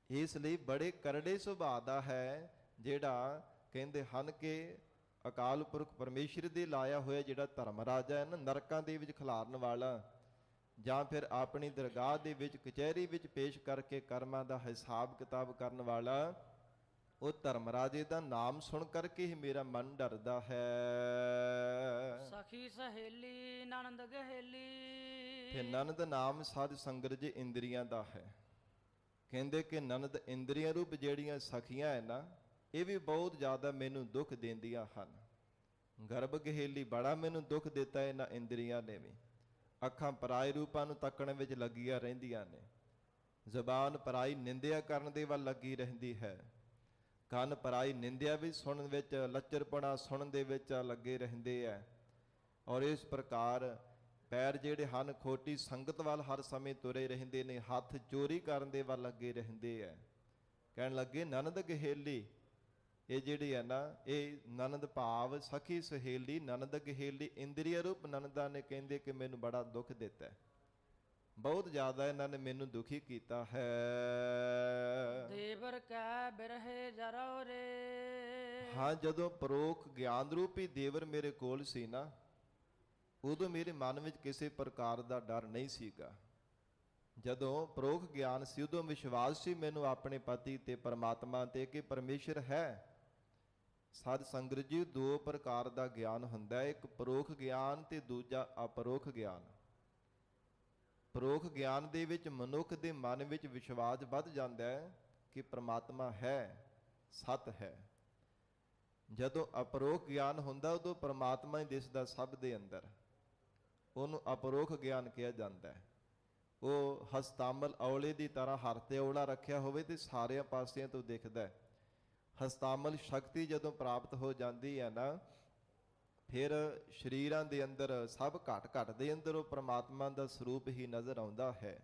ਇਸ ਲਈ ਬੜੇ ਕਰੜੇ ਸੁਭਾਅ ਦਾ ਹੈ ਜਿਹੜਾ ਕਹਿੰਦੇ ਹਨ ਕਿ ਅਕਾਲ ਪੁਰਖ ਪਰਮੇਸ਼ਰ ਦੇ ਲਾਇਆ ਹੋਇਆ ਜਿਹੜਾ ਧਰਮ ਰਾਜਾ ਹੈ ਨਾ, ਨਰਕਾਂ ਦੇ ਵਿੱਚ ਖਿਲਾਰਨ ਵਾਲਾ, ਜਾਂ ਫਿਰ ਆਪਣੀ ਦਰਗਾਹ ਦੇ ਵਿੱਚ ਕਚਹਿਰੀ ਵਿੱਚ ਪੇਸ਼ ਕਰਕੇ ਕਰਮਾਂ ਦਾ ਹਿਸਾਬ ਕਿਤਾਬ ਕਰਨ ਵਾਲਾ, ਉਹ ਧਰਮ ਰਾਜੇ ਦਾ ਨਾਮ ਸੁਣ ਕਰਕੇ ਹੀ ਮੇਰਾ ਮਨ ਡਰਦਾ ਹੈ। ਸਖੀ ਸਹੇਲੀ ਨਨਦ ਗਹੇਲੀ। ਤੇ ਨਨਦ ਨਾਮ ਸਾਧ ਸੰਗਤ ਜੀ ਇੰਦਰੀਆਂ ਦਾ ਹੈ। ਕਹਿੰਦੇ ਕਿ ਨਨਦ ਇੰਦਰੀਆਂ ਰੂਪ ਜਿਹੜੀਆਂ ਸਖੀਆਂ ਹੈ ਨਾ, ਇਹ ਵੀ ਬਹੁਤ ਜ਼ਿਆਦਾ ਮੈਨੂੰ ਦੁੱਖ ਦਿੰਦੀਆਂ ਹਨ। ਗਰਭ ਗਹੇਲੀ ਬੜਾ ਮੈਨੂੰ ਦੁੱਖ ਦਿੱਤਾ ਇਹਨਾਂ ਇੰਦਰੀਆਂ ਨੇ ਵੀ। ਅੱਖਾਂ ਪਰਾਏ ਰੂਪਾਂ ਨੂੰ ਤੱਕਣ ਵਿੱਚ ਲੱਗੀਆਂ ਰਹਿੰਦੀਆਂ ਨੇ, ਜ਼ਬਾਨ ਪਰਾਈ ਨਿੰਦਿਆ ਕਰਨ ਦੇ ਵੱਲ ਲੱਗੀ ਰਹਿੰਦੀ ਹੈ, ਕੰਨ ਪਰਾਈ ਨਿੰਦਿਆ ਵੀ ਸੁਣਨ ਵਿੱਚ, ਲੱਚਰਪਣਾ ਸੁਣਨ ਦੇ ਵਿੱਚ ਲੱਗੇ ਰਹਿੰਦੇ ਹੈ। ਔਰ ਇਸ ਪ੍ਰਕਾਰ ਪੈਰ ਜਿਹੜੇ ਹਨ ਖੋਟੀ ਸੰਗਤ ਵੱਲ ਹਰ ਸਮੇਂ ਤੁਰੇ ਰਹਿੰਦੇ ਨੇ, ਹੱਥ ਚੋਰੀ ਕਰਨ ਦੇ ਵੱਲ ਲੱਗੇ ਰਹਿੰਦੇ ਹੈ। ਕਹਿਣ ਲੱਗੇ ਨਨਦ ਗਹੇਲੀ, ਇਹ ਜਿਹੜੀ ਹੈ ਨਾ, ਇਹ ਨਨਦ ਭਾਵ ਸਖੀ ਸਹੇਲੀ ਨਨਦ ਗਹੇਲੀ ਇੰਦਰੀਆ ਰੂਪ ਨਨਦਾਂ ਨੇ ਕਹਿੰਦੇ ਕਿ ਮੈਨੂੰ ਬੜਾ ਦੁੱਖ ਦਿੱਤਾ, ਬਹੁਤ ਜ਼ਿਆਦਾ ਇਹਨਾਂ ਨੇ ਮੈਨੂੰ ਦੁਖੀ ਕੀਤਾ ਹੈ। ਦੇਵਰ ਕੈ ਬਿਰਹੇ ਜਰੋ ਰੇ। ਹਾਂ, ਜਦੋਂ ਪਰੋਖ ਗਿਆਨ ਰੂਪੀ ਦੇਵਰ ਮੇਰੇ ਕੋਲ ਸੀ ਨਾ, ਉਦੋਂ ਮੇਰੇ ਮਨ ਵਿੱਚ ਕਿਸੇ ਪ੍ਰਕਾਰ ਦਾ ਡਰ ਨਹੀਂ ਸੀਗਾ। ਜਦੋਂ ਪਰੋਖ ਗਿਆਨ ਸੀ ਉਦੋਂ ਵਿਸ਼ਵਾਸ ਸੀ ਮੈਨੂੰ ਆਪਣੇ ਪਤੀ ਤੇ ਪਰਮਾਤਮਾ ਤੇ ਕਿ ਪਰਮੇਸ਼ਰ ਹੈ। ਸਾਧ ਸੰਗਤ ਜੀ, ਦੋ ਪ੍ਰਕਾਰ ਦਾ ਗਿਆਨ ਹੁੰਦਾ ਹੈ, ਇੱਕ ਪਰੋਖ ਗਿਆਨ ਤੇ ਦੂਜਾ ਅਪਰੋਖ ਗਿਆਨ। ਪਰੋਖ ਗਿਆਨ ਦੇ ਵਿੱਚ ਮਨੁੱਖ ਦੇ ਮਨ ਵਿੱਚ ਵਿਸ਼ਵਾਸ ਵੱਧ ਜਾਂਦਾ ਹੈ ਕਿ ਪ੍ਰਮਾਤਮਾ ਹੈ, ਸਤ ਹੈ। ਜਦੋਂ ਅਪਰੋਖ ਗਿਆਨ ਹੁੰਦਾ ਉਦੋਂ ਪ੍ਰਮਾਤਮਾ ਹੀ ਦਿਸਦਾ ਸਭ ਦੇ ਅੰਦਰ, ਉਹਨੂੰ ਅਪਰੋਖ ਗਿਆਨ ਕਿਹਾ ਜਾਂਦਾ ਹੈ। ਉਹ ਹਸਤਾਮਲ ਔਲੇ ਦੀ ਤਰ੍ਹਾਂ ਹਰ ਤੇ ਔਲਾ ਰੱਖਿਆ ਹੋਵੇ ਤੇ ਸਾਰਿਆਂ ਪਾਸਿਆਂ ਤੋਂ ਦਿਖਦਾ ਹੈ। ਹਸਤਾਮਲ ਸ਼ਕਤੀ ਜਦੋਂ ਪ੍ਰਾਪਤ ਹੋ ਜਾਂਦੀ ਹੈ ਨਾ, ਫਿਰ ਸਰੀਰਾਂ ਦੇ ਅੰਦਰ ਸਭ ਘਟ ਘਟ ਦੇ ਅੰਦਰ ਉਹ ਪ੍ਰਮਾਤਮਾ ਦਾ ਸਰੂਪ ਹੀ ਨਜ਼ਰ ਆਉਂਦਾ ਹੈ।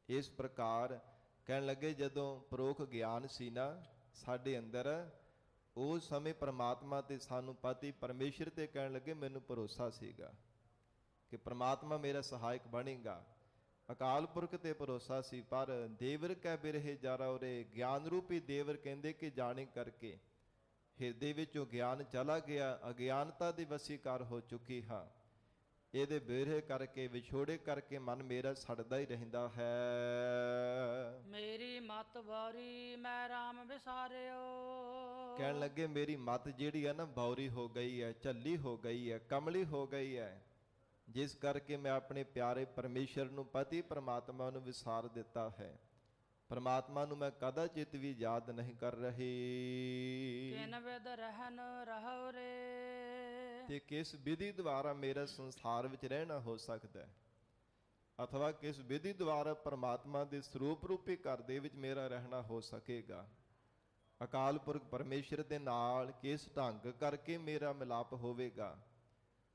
ਇਸ ਪ੍ਰਕਾਰ ਕਹਿਣ ਲੱਗੇ ਜਦੋਂ ਪਰੋਖ ਗਿਆਨ ਸੀ ਨਾ ਸਾਡੇ ਅੰਦਰ, ਉਸ ਸਮੇਂ ਪ੍ਰਮਾਤਮਾ ਤੇ ਸਾਨੂੰ ਪਤੀ ਪਰਮੇਸ਼ਰ ਤੇ ਕਹਿਣ ਲੱਗੇ ਮੈਨੂੰ ਭਰੋਸਾ ਸੀਗਾ ਕਿ ਪ੍ਰਮਾਤਮਾ ਮੇਰਾ ਸਹਾਇਕ ਬਣੇਗਾ। ਅਕਾਲ ਪੁਰਖ ਤੇ ਭਰੋਸਾ ਸੀ, ਪਰ ਦੇਵਰ ਕੈ ਬਿਰਹੇ ਜਾਰਾ ਉਰੇ, ਗਿਆਨ ਰੂਪੀ ਦੇਵਰ ਕਹਿੰਦੇ ਕਿ ਜਾਣੇ ਕਰਕੇ ਹਿਰਦੇ ਵਿੱਚੋਂ ਗਿਆਨ ਚਲਾ ਗਿਆ, ਅਗਿਆਨਤਾ ਦੀ ਵਸੀਕਾਰ ਹੋ ਚੁੱਕੀ ਹਾਂ। ਇਹਦੇ ਬਿਰਹੇ ਕਰਕੇ, ਵਿਛੋੜੇ ਕਰਕੇ ਮਨ ਮੇਰਾ ਸੜਦਾ ਹੀ ਰਹਿੰਦਾ ਹੈ। ਮੇਰੀ ਮਤ ਬਾਰੀ ਮੈਂ ਰਾਮ ਵਿਸਾਰਿਓ। ਕਹਿਣ ਲੱਗੇ ਮੇਰੀ ਮਤ ਜਿਹੜੀ ਹੈ ਨਾ ਬੌਰੀ ਹੋ ਗਈ ਹੈ, ਝੱਲੀ ਹੋ ਗਈ ਹੈ, ਕਮਲੀ ਹੋ ਗਈ ਹੈ, ਜਿਸ ਕਰਕੇ ਮੈਂ ਆਪਣੇ ਪਿਆਰੇ ਪਰਮੇਸ਼ਰ ਨੂੰ, ਪਤੀ ਪ੍ਰਮਾਤਮਾ ਨੂੰ ਵਿਸਾਰ ਦਿੱਤਾ ਹੈ। ਪ੍ਰਮਾਤਮਾ ਨੂੰ ਮੈਂ ਕਦਾਚਿਤ ਵੀ ਯਾਦ ਨਹੀਂ ਕਰ ਰਹੀ। ਕਿਨ ਵਿਦ ਰਹਿਨ ਰਹੋ ਰੇ। ਤੇ ਕਿਸ ਵਿਧੀ ਦੁਆਰਾ ਮੇਰਾ ਸੰਸਾਰ ਵਿੱਚ ਰਹਿਣਾ ਹੋ ਸਕਦਾ ਹੈ, ਅਥਵਾ ਕਿਸ ਵਿਧੀ ਦੁਆਰਾ ਪ੍ਰਮਾਤਮਾ ਦੇ ਸਰੂਪ ਰੂਪੀ ਘਰ ਦੇ ਵਿੱਚ ਮੇਰਾ ਰਹਿਣਾ ਹੋ ਸਕੇਗਾ। ਅਕਾਲ ਪੁਰਖ ਪਰਮੇਸ਼ਰ ਦੇ ਨਾਲ ਕਿਸ ਢੰਗ ਕਰਕੇ ਮੇਰਾ ਮਿਲਾਪ ਹੋਵੇਗਾ,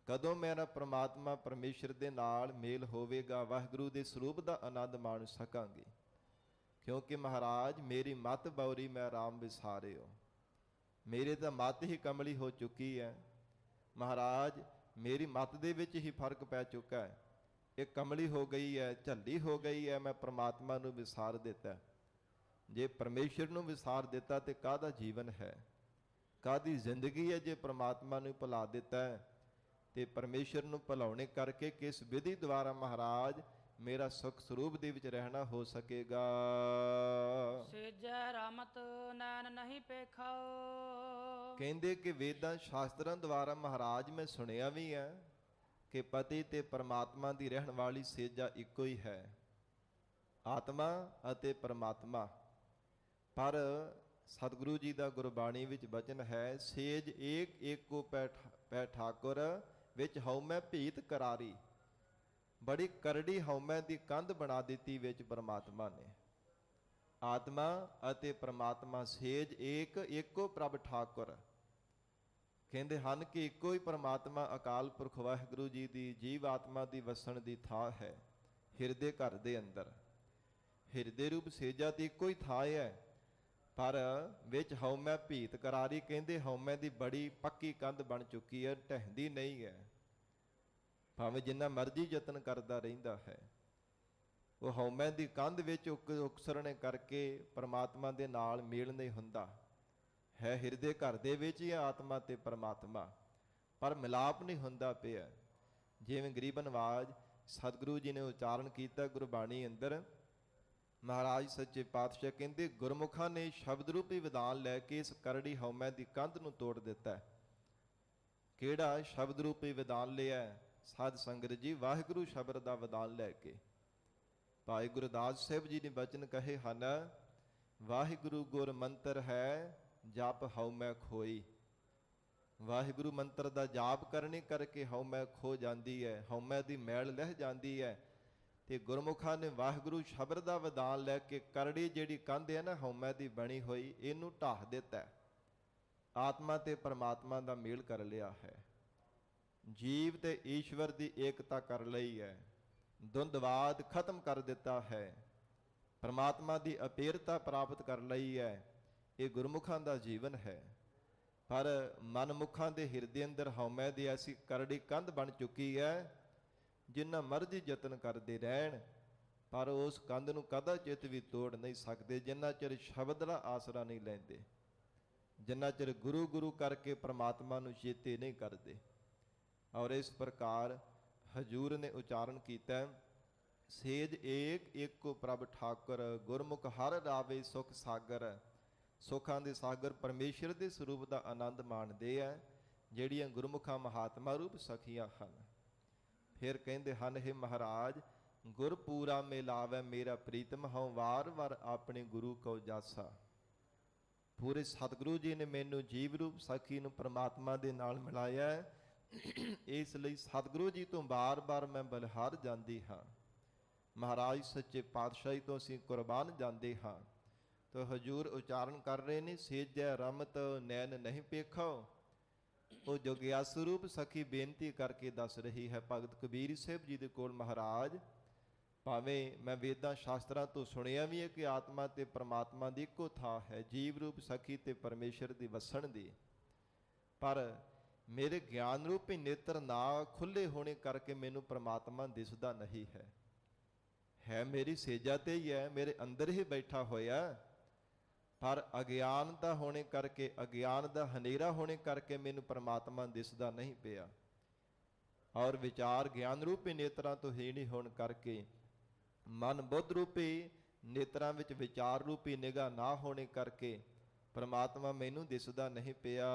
ਕਦੋਂ ਮੇਰਾ ਪ੍ਰਮਾਤਮਾ ਪਰਮੇਸ਼ਰ ਦੇ ਨਾਲ ਮੇਲ ਹੋਵੇਗਾ, ਵਾਹਿਗੁਰੂ ਦੇ ਸਰੂਪ ਦਾ ਆਨੰਦ ਮਾਣ ਸਕਾਂਗੇ। ਕਿਉਂਕਿ ਮਹਾਰਾਜ ਮੇਰੀ ਮਤ ਬੌਰੀ ਮੈਂ ਰਾਮ ਵਿਸਾਰਿਓ, ਮੇਰੇ ਤਾਂ ਮਤ ਹੀ ਕਮਲੀ ਹੋ ਚੁੱਕੀ ਹੈ। ਮਹਾਰਾਜ ਮੇਰੀ ਮਤ ਦੇ ਵਿੱਚ ਹੀ ਫਰਕ ਪੈ ਚੁੱਕਾ ਹੈ। ਇਹ ਕਮਲੀ ਹੋ ਗਈ ਹੈ, ਝੱਲੀ ਹੋ ਗਈ ਹੈ, ਮੈਂ ਪ੍ਰਮਾਤਮਾ ਨੂੰ ਵਿਸਾਰ ਦਿੱਤਾ। ਜੇ ਪਰਮੇਸ਼ਰ ਨੂੰ ਵਿਸਾਰ ਦਿੱਤਾ ਤੇ ਕਾਹਦਾ ਜੀਵਨ ਹੈ, ਕਾਹਦੀ ਜ਼ਿੰਦਗੀ ਹੈ? ਜੇ ਪ੍ਰਮਾਤਮਾ ਨੂੰ ਭੁਲਾ ਦਿੱਤਾ ਹੈ ਤੇ ਪਰਮੇਸ਼ਰ ਨੂੰ ਭੁਲਾਉਣੇ ਕਰਕੇ ਕਿਸ ਵਿਧੀ ਦੁਆਰਾ ਮਹਾਰਾਜ ਮੇਰਾ ਸੁਖ ਸਰੂਪ ਦੇ ਵਿੱਚ ਰਹਿਣਾ ਹੋ ਸਕੇਗਾ? ਸੇਜੈ ਰਾਮਤ ਨੈਣ ਨਹੀਂ ਪੇਖਾਓ। ਕਹਿੰਦੇ ਕਿ ਵੇਦਾਂ ਸ਼ਾਸਤਰਾਂ ਦੁਆਰਾ ਮਹਾਰਾਜ ਮੈਂ ਸੁਣਿਆ ਵੀ ਹੈ ਕਿ ਪਤੀ ਤੇ ਪਰਮਾਤਮਾ ਦੀ ਰਹਿਣ ਵਾਲੀ ਸੇਜਾ ਇੱਕੋ ਹੀ ਹੈ, ਆਤਮਾ ਅਤੇ ਪਰਮਾਤਮਾ। ਪਰ ਸਤਿਗੁਰੂ ਜੀ ਦਾ ਗੁਰਬਾਣੀ ਵਿੱਚ ਬਚਨ ਹੈ, ਸੇਜ ਏਕ ਏਕੋ ਪੈ ਠਾਕੁਰ ਵਿੱਚ ਹਉਮੈ ਭੀਤ ਕਰਾਰੀ। ਬੜੀ ਕਰੜੀ ਹਉਮੈ ਦੀ ਕੰਧ ਬਣਾ ਦਿੱਤੀ ਵਿੱਚ ਪਰਮਾਤਮਾ ਨੇ। ਆਤਮਾ ਅਤੇ ਪਰਮਾਤਮਾ ਸੇਜ ਏਕ ਏਕੋ ਪ੍ਰਭ ਠਾਕੁਰ। ਕਹਿੰਦੇ ਹਨ ਕਿ ਇੱਕੋ ਹੀ ਪਰਮਾਤਮਾ ਅਕਾਲ ਪੁਰਖ ਵਾਹਿਗੁਰੂ ਜੀ ਦੀ ਜੀਵ ਆਤਮਾ ਦੀ ਵਸਣ ਦੀ ਥਾਂ ਹੈ ਹਿਰਦੇ ਘਰ ਦੇ ਅੰਦਰ। ਹਿਰਦੇ ਰੂਪ ਸੇਜਾ ਤੇ ਇੱਕੋ ਹੀ ਥਾਂ ਹੈ, ਪਰ ਵਿੱਚ ਹਉਮੈ ਭੀਤ ਕਰਾਰੀ। ਕਹਿੰਦੇ ਹਉਮੈ ਦੀ ਬੜੀ ਪੱਕੀ ਕੰਧ ਬਣ ਚੁੱਕੀ ਹੈ, ਢਹਿੰਦੀ ਨਹੀਂ ਹੈ। ਭਾਵੇਂ ਜਿੰਨਾ ਮਰਜ਼ੀ ਯਤਨ ਕਰਦਾ ਰਹਿੰਦਾ ਹੈ, ਉਹ ਹਉਮੈ ਦੀ ਕੰਧ ਵਿੱਚ ਉਕਸਰਣੇ ਕਰਕੇ ਪਰਮਾਤਮਾ ਦੇ ਨਾਲ ਮੇਲ ਨਹੀਂ ਹੁੰਦਾ। ਹੈ ਹਿਰਦੇ ਘਰ ਦੇ ਵਿੱਚ ਹੀ ਆਤਮਾ ਤੇ ਪਰਮਾਤਮਾ, ਪਰ ਮਿਲਾਪ ਨਹੀਂ ਹੁੰਦਾ ਪਿਆ। ਜਿਵੇਂ ਗਰੀਬ ਨਵਾਜ ਸਤਿਗੁਰੂ ਜੀ ਨੇ ਉਚਾਰਨ ਕੀਤਾ ਗੁਰਬਾਣੀ ਅੰਦਰ, ਮਹਾਰਾਜ ਸੱਚੇ ਪਾਤਸ਼ਾਹ ਕਹਿੰਦੇ ਗੁਰਮੁਖਾਂ ਨੇ ਸ਼ਬਦ ਰੂਪੀ ਵਿਧਾਨ ਲੈ ਕੇ ਇਸ ਕਰੜੀ ਹਉਮੈ ਦੀ ਕੰਧ ਨੂੰ ਤੋੜ ਦਿੱਤਾ। ਕਿਹੜਾ ਸ਼ਬਦ ਰੂਪੀ ਵਿਧਾਨ ਲਿਆ? ਸਾਧ ਸੰਗਤ ਜੀ, ਵਾਹਿਗੁਰੂ ਸ਼ਬਦ ਦਾ ਵਿਧਾਨ ਲੈ ਕੇ। ਭਾਈ ਗੁਰਦਾਸ ਸਾਹਿਬ ਜੀ ਨੇ ਬਚਨ ਕਹੇ ਹਨ, ਵਾਹਿਗੁਰੂ ਗੁਰ ਮੰਤਰ ਹੈ ਜਪ ਹਉਮੈ ਖੋਈ। ਵਾਹਿਗੁਰੂ ਮੰਤਰ ਦਾ ਜਾਪ ਕਰਨੇ ਕਰਕੇ ਹਉਮੈ ਖੋ ਜਾਂਦੀ ਹੈ, ਹਉਮੈ ਦੀ ਮੈਲ ਲਹਿ ਜਾਂਦੀ ਹੈ। ਤੇ ਗੁਰਮੁਖਾਂ ਨੇ ਵਾਹਿਗੁਰੂ ਸ਼ਬਦ ਦਾ ਵਿਧਾਨ ਲੈ ਕੇ ਕਰੜੀ ਜਿਹੜੀ ਕੰਧ ਹੈ ਨਾ ਹਉਮੈ ਦੀ ਬਣੀ ਹੋਈ, ਇਹਨੂੰ ਢਾਹ ਦਿੱਤਾ। ਆਤਮਾ ਤੇ ਪਰਮਾਤਮਾ ਦਾ ਮੇਲ ਕਰ ਲਿਆ ਹੈ, ਜੀਵ ਤੇ ਈਸ਼ਵਰ ਦੀ ਏਕਤਾ ਕਰ ਲਈ ਹੈ, ਦੁੰਦਵਾਦ ਖਤਮ ਕਰ ਦਿੱਤਾ ਹੈ, ਪਰਮਾਤਮਾ ਦੀ ਅਪੇਰਤਾ ਪ੍ਰਾਪਤ ਕਰ ਲਈ ਹੈ। ਇਹ ਗੁਰਮੁਖਾਂ ਦਾ ਜੀਵਨ ਹੈ। ਪਰ ਮਨਮੁਖਾਂ ਦੇ ਹਿਰਦੇ ਅੰਦਰ ਹਉਮੈ ਦੀ ਐਸੀ ਕਰੜੀ ਕੰਧ ਬਣ ਚੁੱਕੀ ਹੈ, ਜਿੰਨਾ ਮਰਜ਼ੀ ਯਤਨ ਕਰਦੇ ਰਹਿਣ ਪਰ ਉਸ ਕੰਧ ਨੂੰ ਕਦਾਚਿਤ ਵੀ ਤੋੜ ਨਹੀਂ ਸਕਦੇ, ਜਿੰਨਾ ਚਿਰ ਸ਼ਬਦ ਦਾ ਆਸਰਾ ਨਹੀਂ ਲੈਂਦੇ, ਜਿੰਨਾ ਚਿਰ ਗੁਰੂ ਗੁਰੂ ਕਰਕੇ ਪਰਮਾਤਮਾ ਨੂੰ ਚੇਤੇ ਨਹੀਂ ਕਰਦੇ। ਔਰ ਇਸ ਪ੍ਰਕਾਰ ਹਜੂਰ ਨੇ ਉਚਾਰਨ ਕੀਤਾ, ਸੇਜ ਏਕ ਏਕੋ ਪ੍ਰਭ ਠਾਕੁਰ ਗੁਰਮੁਖ ਹਰ ਰਾਵੇ ਸੁਖ ਸਾਗਰ। ਸੁੱਖਾਂ ਦੇ ਸਾਗਰ ਪਰਮੇਸ਼ਰ ਦੇ ਸਰੂਪ ਦਾ ਆਨੰਦ ਮਾਣਦੇ ਆ, ਜਿਹੜੀਆਂ ਗੁਰਮੁਖਾਂ ਮਹਾਤਮਾ ਰੂਪ ਸਖੀਆਂ ਹਨ। ਫਿਰ ਕਹਿੰਦੇ ਹਨ, ਹੇ ਮਹਾਰਾਜ ਗੁਰਪੂਰਾ ਮਿਲਾਵੇ ਮੇਰਾ ਪ੍ਰੀਤਮ, ਹਉ ਵਾਰ ਵਾਰ ਆਪਣੇ ਗੁਰੂ ਕਉ ਜਾਸਾ। ਪੂਰੇ ਸਤਿਗੁਰੂ ਜੀ ਨੇ ਮੈਨੂੰ ਜੀਵ ਰੂਪ ਸਖੀ ਨੂੰ ਪਰਮਾਤਮਾ ਦੇ ਨਾਲ ਮਿਲਾਇਆ ਹੈ, ਇਸ ਲਈ ਸਤਿਗੁਰੂ ਜੀ ਤੋਂ ਬਾਰ-ਬਾਰ ਮੈਂ ਬਲਿਹਾਰ ਜਾਂਦੀ ਹਾਂ। ਮਹਾਰਾਜ ਸੱਚੇ ਪਾਤਸ਼ਾਹੀ ਤੋਂ ਅਸੀਂ ਕੁਰਬਾਨ ਜਾਂਦੇ ਹਾਂ। ਤੋ ਹਜੂਰ ਉਚਾਰਨ ਕਰ ਰਹੇ ਨੇ, ਸੇਜੈ ਰਮਤ ਨੈਣ ਨਹੀਂ ਪੇਖੋ। ਉਹ ਜੋਗਿਆਸ ਰੂਪ ਸਖੀ ਬੇਨਤੀ ਕਰਕੇ ਦੱਸ ਰਹੀ ਹੈ ਭਗਤ ਕਬੀਰ ਸਾਹਿਬ ਜੀ ਦੇ ਕੋਲ, ਮਹਾਰਾਜ ਭਾਵੇਂ ਮੈਂ ਵੇਦਾਂ ਸ਼ਾਸਤਰਾਂ ਤੋਂ ਸੁਣਿਆ ਵੀ ਹੈ ਕਿ ਆਤਮਾ ਤੇ ਪਰਮਾਤਮਾ ਦੀ ਇੱਕੋ ਥਾਂ ਹੈ, ਜੀਵ ਰੂਪ ਸਖੀ ਤੇ ਪਰਮੇਸ਼ਰ ਦੀ ਵਸਣ ਦੀ, ਪਰ ਮੇਰੇ ਗਿਆਨ ਰੂਪੀ ਨੇਤਰ ਨਾ ਖੁੱਲੇ ਹੋਣੇ ਕਰਕੇ ਮੈਨੂੰ ਪਰਮਾਤਮਾ ਦਿਸਦਾ ਨਹੀਂ ਹੈ। ਹੈ ਮੇਰੀ ਸੇਜਾ ਤੇ ਹੀ ਹੈ, ਮੇਰੇ ਅੰਦਰ ਹੀ ਬੈਠਾ ਹੋਇਆ, ਪਰ ਅਗਿਆਨ ਦਾ ਹੋਣੇ ਕਰਕੇ, ਅਗਿਆਨ ਦਾ ਹਨੇਰਾ ਹੋਣੇ ਕਰਕੇ ਮੈਨੂੰ ਪਰਮਾਤਮਾ ਦਿਸਦਾ ਨਹੀਂ ਪਿਆ। ਔਰ ਵਿਚਾਰ ਗਿਆਨ ਰੂਪੀ ਨੇਤਰਾਂ ਤੋਂ ਹੀਣੀ ਹੋਣ ਕਰਕੇ, ਮਨ ਬੁੱਧ ਰੂਪੀ ਨੇਤਰਾਂ ਵਿੱਚ ਵਿਚਾਰ ਰੂਪੀ ਨਿਗਾਹ ਨਾ ਹੋਣੇ ਕਰਕੇ ਪਰਮਾਤਮਾ ਮੈਨੂੰ ਦਿਸਦਾ ਨਹੀਂ ਪਿਆ।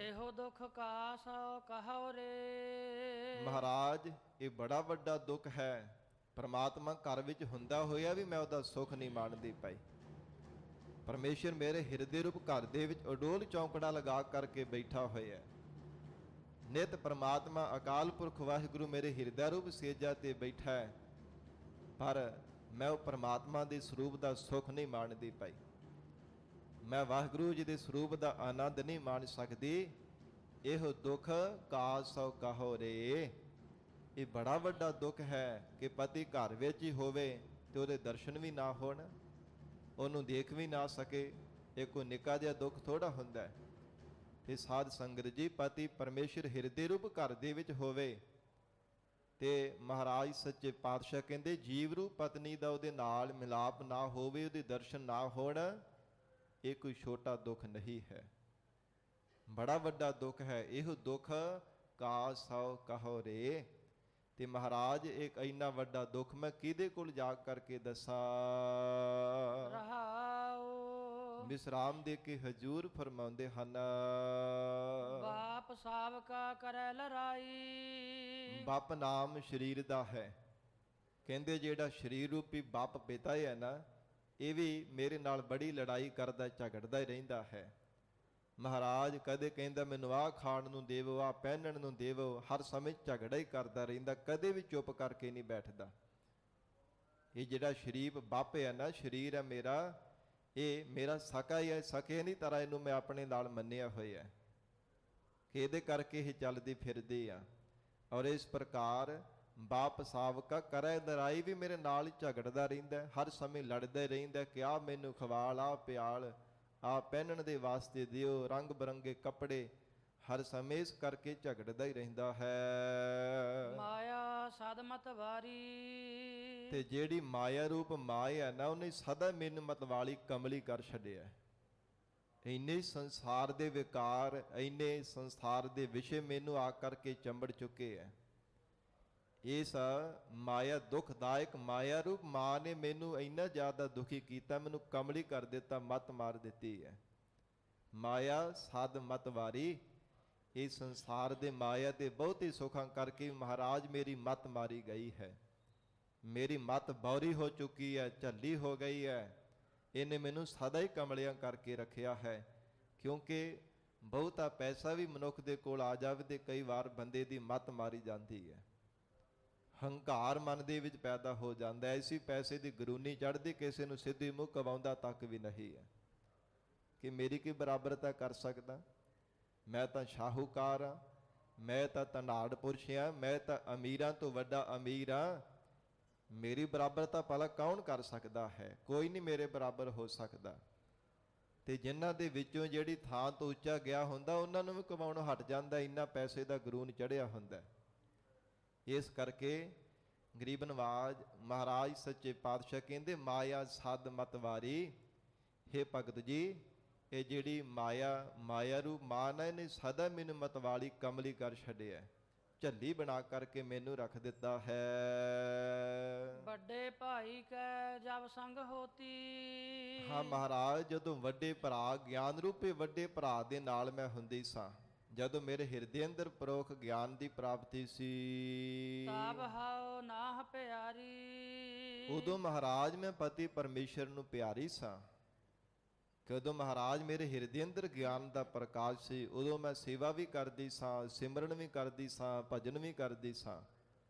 ਇਹੋ ਦੁੱਖ ਕਾ ਸੋ ਕਹੋ ਰੇ। ਮਹਾਰਾਜ ਇਹ ਬੜਾ ਵੱਡਾ ਦੁੱਖ ਹੈ, ਪਰਮਾਤਮਾ ਘਰ ਵਿੱਚ ਹੁੰਦਾ ਹੋਇਆ ਵੀ ਮੈਂ ਉਹਦਾ ਸੁੱਖ ਨਹੀਂ ਮਾਣਦੀ ਪਾਈ। ਪਰਮੇਸ਼ਰ ਮੇਰੇ ਹਿਰਦੇ ਰੂਪ ਘਰ ਦੇ ਵਿੱਚ ਅਡੋਲ ਚੌਂਕੜਾ ਲਗਾ ਕਰਕੇ ਬੈਠਾ ਹੋਇਆ। ਨਿਤ ਪਰਮਾਤਮਾ ਅਕਾਲ ਪੁਰਖ ਵਾਹਿਗੁਰੂ ਮੇਰੇ ਹਿਰਦਾ ਰੂਪ ਸੇਜਾ ਤੇ ਬੈਠਾ ਹੈ, ਪਰ ਮੈਂ ਉਹ ਪਰਮਾਤਮਾ ਦੇ ਸਰੂਪ ਦਾ ਸੁੱਖ ਨਹੀਂ ਮਾਣਦੀ ਪਾਈ। ਮੈਂ ਵਾਹਿਗੁਰੂ ਜੀ ਦੇ ਸਰੂਪ ਦਾ ਆਨੰਦ ਨਹੀਂ ਮਾਣ ਸਕਦੀ। ਇਹੋ ਦੁੱਖ ਕਾ ਸੋ ਕਹੋ ਰੇ। ਇਹ ਬੜਾ ਵੱਡਾ ਦੁੱਖ ਹੈ ਕਿ ਪਤੀ ਘਰ ਵਿੱਚ ਹੀ ਹੋਵੇ ਤੇ ਉਹਦੇ ਦਰਸ਼ਨ ਵੀ ਨਾ ਹੋਣ, ਉਹਨੂੰ ਦੇਖ ਵੀ ਨਾ ਸਕੇ। ਇਹ ਕੋਈ ਨਿੱਕਾ ਜਿਹਾ ਦੁੱਖ ਥੋੜਾ ਹੁੰਦਾ ਹੈ। ਤੇ ਸਾਧ ਸੰਗਤ ਜੀ, ਪਤੀ ਪਰਮੇਸ਼ਰ ਹਿਰਦੇ ਰੂਪ ਘਰ ਦੇ ਵਿੱਚ ਹੋਵੇ ਤੇ ਮਹਾਰਾਜ ਸੱਚੇ ਪਾਤਸ਼ਾਹ ਕਹਿੰਦੇ ਜੀਵ ਰੂਪ ਪਤਨੀ ਦਾ ਉਹਦੇ ਨਾਲ ਮਿਲਾਪ ਨਾ ਹੋਵੇ, ਉਹਦੇ ਦਰਸ਼ਨ ਨਾ ਹੋਣ, ਇਹ ਕੋਈ ਛੋਟਾ ਦੁੱਖ ਨਹੀਂ ਹੈ, ਬੜਾ ਵੱਡਾ ਦੁੱਖ ਹੈ। ਇਹੋ ਦੁੱਖ ਕਾ ਸੌ ਕਹੋ ਰੇ। ਤੇ ਮਹਾਰਾਜ ਇੱਕ ਇੰਨਾ ਵੱਡਾ ਦੁੱਖ ਮੈਂ ਕਿਹਦੇ ਕੋਲ ਜਾ ਕਰਕੇ ਦੱਸਾਂ। ਰਹਾਉ ਵਿਸਰਾਮ ਦੇ ਕੇ ਹਜੂਰ ਫਰਮਾਉਂਦੇ ਹਨ, ਬਾਪ ਸਾਵਕਾ ਕਰੈ ਲੜਾਈ। ਬਾਪ ਨਾਮ ਸਰੀਰ ਦਾ ਹੈ। ਕਹਿੰਦੇ ਜਿਹੜਾ ਸਰੀਰ ਰੂਪੀ ਬਾਪ ਪਿਤਾ ਹੈ ਨਾ, ਇਹ ਵੀ ਮੇਰੇ ਨਾਲ ਬੜੀ ਲੜਾਈ ਕਰਦਾ, ਝਗੜਦਾ ਹੀ ਰਹਿੰਦਾ ਹੈ। ਮਹਾਰਾਜ ਕਦੇ ਕਹਿੰਦਾ ਮੈਨੂੰ ਆਹ ਖਾਣ ਨੂੰ ਦੇਵੋ, ਆਹ ਪਹਿਨਣ ਨੂੰ ਦੇਵੋ, ਹਰ ਸਮੇਂ ਝਗੜਾ ਹੀ ਕਰਦਾ ਰਹਿੰਦਾ, ਕਦੇ ਵੀ ਚੁੱਪ ਕਰਕੇ ਨਹੀਂ ਬੈਠਦਾ। ਇਹ ਜਿਹੜਾ ਸ਼ਰੀਫ ਬਾਪ ਹੈ ਨਾ, ਸਰੀਰ ਹੈ ਮੇਰਾ, ਇਹ ਮੇਰਾ ਸਕਾ ਹੀ ਹੈ, ਸਕੇ ਨਹੀਂ ਤਰ੍ਹਾਂ ਇਹਨੂੰ ਮੈਂ ਆਪਣੇ ਨਾਲ ਮੰਨਿਆ ਹੋਇਆ ਕਿ ਇਹਦੇ ਕਰਕੇ ਇਹ ਚੱਲਦੀ ਫਿਰਦੀ ਆ। ਔਰ ਇਸ ਪ੍ਰਕਾਰ ਬਾਪ ਸਾਵਕਾ ਕਰੈ ਲੜਾਈ ਵੀ ਮੇਰੇ ਨਾਲ ਹੀ ਝਗੜਦਾ ਰਹਿੰਦਾ, ਹਰ ਸਮੇਂ ਲੜਦਾ ਰਹਿੰਦਾ ਕਿ ਆਹ ਮੈਨੂੰ ਖਵਾਲ, ਆਹ ਪਿਆਲ, ਆਹ ਪਹਿਨਣ ਦੇ ਵਾਸਤੇ ਦਿਓ, ਰੰਗ ਬਰੰਗੇ ਕੱਪੜੇ, ਹਰ ਸਮੇਂ ਇਸ ਕਰਕੇ ਝਗੜਦਾ ਹੀ ਰਹਿੰਦਾ ਹੈ। ਮਾਇਆ ਸਦ ਮਤ ਵਾਰੀ। ਤੇ ਜਿਹੜੀ ਮਾਇਆ ਰੂਪ ਮਾਇਆ ਨਾ, ਉਹਨੇ ਸਦਾ ਮੈਨੂੰ ਮਤਵਾਲੀ ਕਮਲੀ ਕਰ ਛੱਡਿਆ। ਇੰਨੇ ਸੰਸਾਰ ਦੇ ਵਿਕਾਰ, ਇੰਨੇ ਸੰਸਾਰ ਦੇ ਵਿਸ਼ੇ ਮੈਨੂੰ ਆ ਕਰਕੇ ਚੰਬੜ ਚੁੱਕੇ ਹੈ। ਇਸ ਮਾਇਆ ਦੁਖਦਾਇਕ ਮਾਇਆ ਰੂਪ ਮਾਂ ਨੇ ਮੈਨੂੰ ਇੰਨਾ ਜ਼ਿਆਦਾ ਦੁਖੀ ਕੀਤਾ, ਮੈਨੂੰ ਕਮਲੀ ਕਰ ਦਿੱਤਾ, ਮੱਤ ਮਾਰ ਦਿੱਤੀ ਹੈ। ਮਾਇਆ ਸਦ ਮਤ ਵਾਰੀ। ਇਸ ਸੰਸਾਰ ਦੇ ਮਾਇਆ ਦੇ ਬਹੁਤੇ ਸੁੱਖਾਂ ਕਰਕੇ ਮਹਾਰਾਜ ਮੇਰੀ ਮੱਤ ਮਾਰੀ ਗਈ ਹੈ, ਮੇਰੀ ਮੱਤ ਬੌਰੀ ਹੋ ਚੁੱਕੀ ਹੈ, ਝੱਲੀ ਹੋ ਗਈ ਹੈ। ਇਹਨੇ ਮੈਨੂੰ ਸਦਾ ਹੀ ਕਮਲਿਆਂ ਕਰਕੇ ਰੱਖਿਆ ਹੈ। ਕਿਉਂਕਿ ਬਹੁਤਾ ਪੈਸਾ ਵੀ ਮਨੁੱਖ ਦੇ ਕੋਲ ਆ ਜਾਵੇ ਤੇ ਕਈ ਵਾਰ ਬੰਦੇ ਦੀ ਮੱਤ ਮਾਰੀ ਜਾਂਦੀ ਹੈ, ਹੰਕਾਰ ਮਨ ਦੇ ਵਿੱਚ ਪੈਦਾ ਹੋ ਜਾਂਦਾ। ਐਸੀ ਪੈਸੇ ਦੀ ਗਰੂਨੀ ਚੜ੍ਹਦੀ, ਕਿਸੇ ਨੂੰ ਸਿੱਧੀ ਮੂੰਹ ਕਵਾਉਂਦਾ ਤੱਕ ਵੀ ਨਹੀਂ ਹੈ ਕਿ ਮੇਰੀ ਕੀ ਬਰਾਬਰਤਾ ਕਰ ਸਕਦਾ, ਮੈਂ ਤਾਂ ਸ਼ਾਹੂਕਾਰ ਹਾਂ, ਮੈਂ ਤਾਂ ਧਨਾੜ ਪੁਰਸ਼ ਹਾਂ, ਮੈਂ ਤਾਂ ਅਮੀਰਾਂ ਤੋਂ ਵੱਡਾ ਅਮੀਰ ਹਾਂ, ਮੇਰੀ ਬਰਾਬਰਤਾ ਭਲਾ ਕੌਣ ਕਰ ਸਕਦਾ ਹੈ, ਕੋਈ ਨਹੀਂ ਮੇਰੇ ਬਰਾਬਰ ਹੋ ਸਕਦਾ। ਤੇ ਜਿਨ੍ਹਾਂ ਦੇ ਵਿੱਚੋਂ ਜਿਹੜੀ ਥਾਂ ਤੋਂ ਉੱਚਾ ਗਿਆ ਹੁੰਦਾ, ਉਹਨਾਂ ਨੂੰ ਵੀ ਕਮਾਉਣੋਂ ਹਟ ਜਾਂਦਾ, ਇੰਨਾ ਪੈਸੇ ਦਾ ਗਰੂਨ ਚੜ੍ਹਿਆ ਹੁੰਦਾ। ਇਸ ਕਰਕੇ ਗਰੀਬ ਨਵਾਜ ਮਹਾਰਾਜ ਸੱਚੇ ਪਾਤਸ਼ਾਹ ਕਹਿੰਦੇ ਮਾਇਆ ਸਦ ਮਤ ਵਾਰੀ। ਹੇ ਭਗਤ ਜੀ, ਇਹ ਜਿਹੜੀ ਮਾਇਆ ਰੂਪ ਮਾਂ ਨਾ, ਇਹਨੇ ਸਦਾ ਮੈਨੂੰ ਮਤਵਾਲੀ ਕਮਲੀ ਕਰ ਛੱਡਿਆ, ਝੱਲੀ ਬਣਾ ਕਰਕੇ ਮੈਨੂੰ ਰੱਖ ਦਿੱਤਾ ਹੈ। ਵੱਡੇ ਭਾਈ ਕੈ ਜਬ ਸੰਗ ਹੋਤੀ। ਹਾਂ ਮਹਾਰਾਜ, ਜਦੋਂ ਵੱਡੇ ਭਰਾ ਗਿਆਨ ਰੂਪੇ ਵੱਡੇ ਭਰਾ ਦੇ ਨਾਲ ਮੈਂ ਹੁੰਦੀ ਸਾਂ, ਜਦੋਂ ਮੇਰੇ ਹਿਰਦੇ ਅੰਦਰ ਪਰੋਖ ਗਿਆਨ ਦੀ ਪ੍ਰਾਪਤੀ ਸੀ, ਤਾਬ ਹਾਉ ਨਾਹ ਪਿਆਰੀ। ਉਦੋਂ ਮਹਾਰਾਜ ਮੈਂ ਪਤੀ ਪਰਮੇਸ਼ਰ ਨੂੰ ਪਿਆਰੀ ਸਾਂ। ਕਦੋਂ ਮਹਾਰਾਜ ਮੇਰੇ ਹਿਰਦੇ ਅੰਦਰ ਗਿਆਨ ਦਾ ਪ੍ਰਕਾਸ਼ ਸੀ, ਉਦੋਂ ਮੈਂ ਸੇਵਾ ਵੀ ਕਰਦੀ ਸਾਂ, ਸਿਮਰਨ ਵੀ ਕਰਦੀ ਸਾਂ, ਭਜਨ ਵੀ ਕਰਦੀ ਸਾਂ।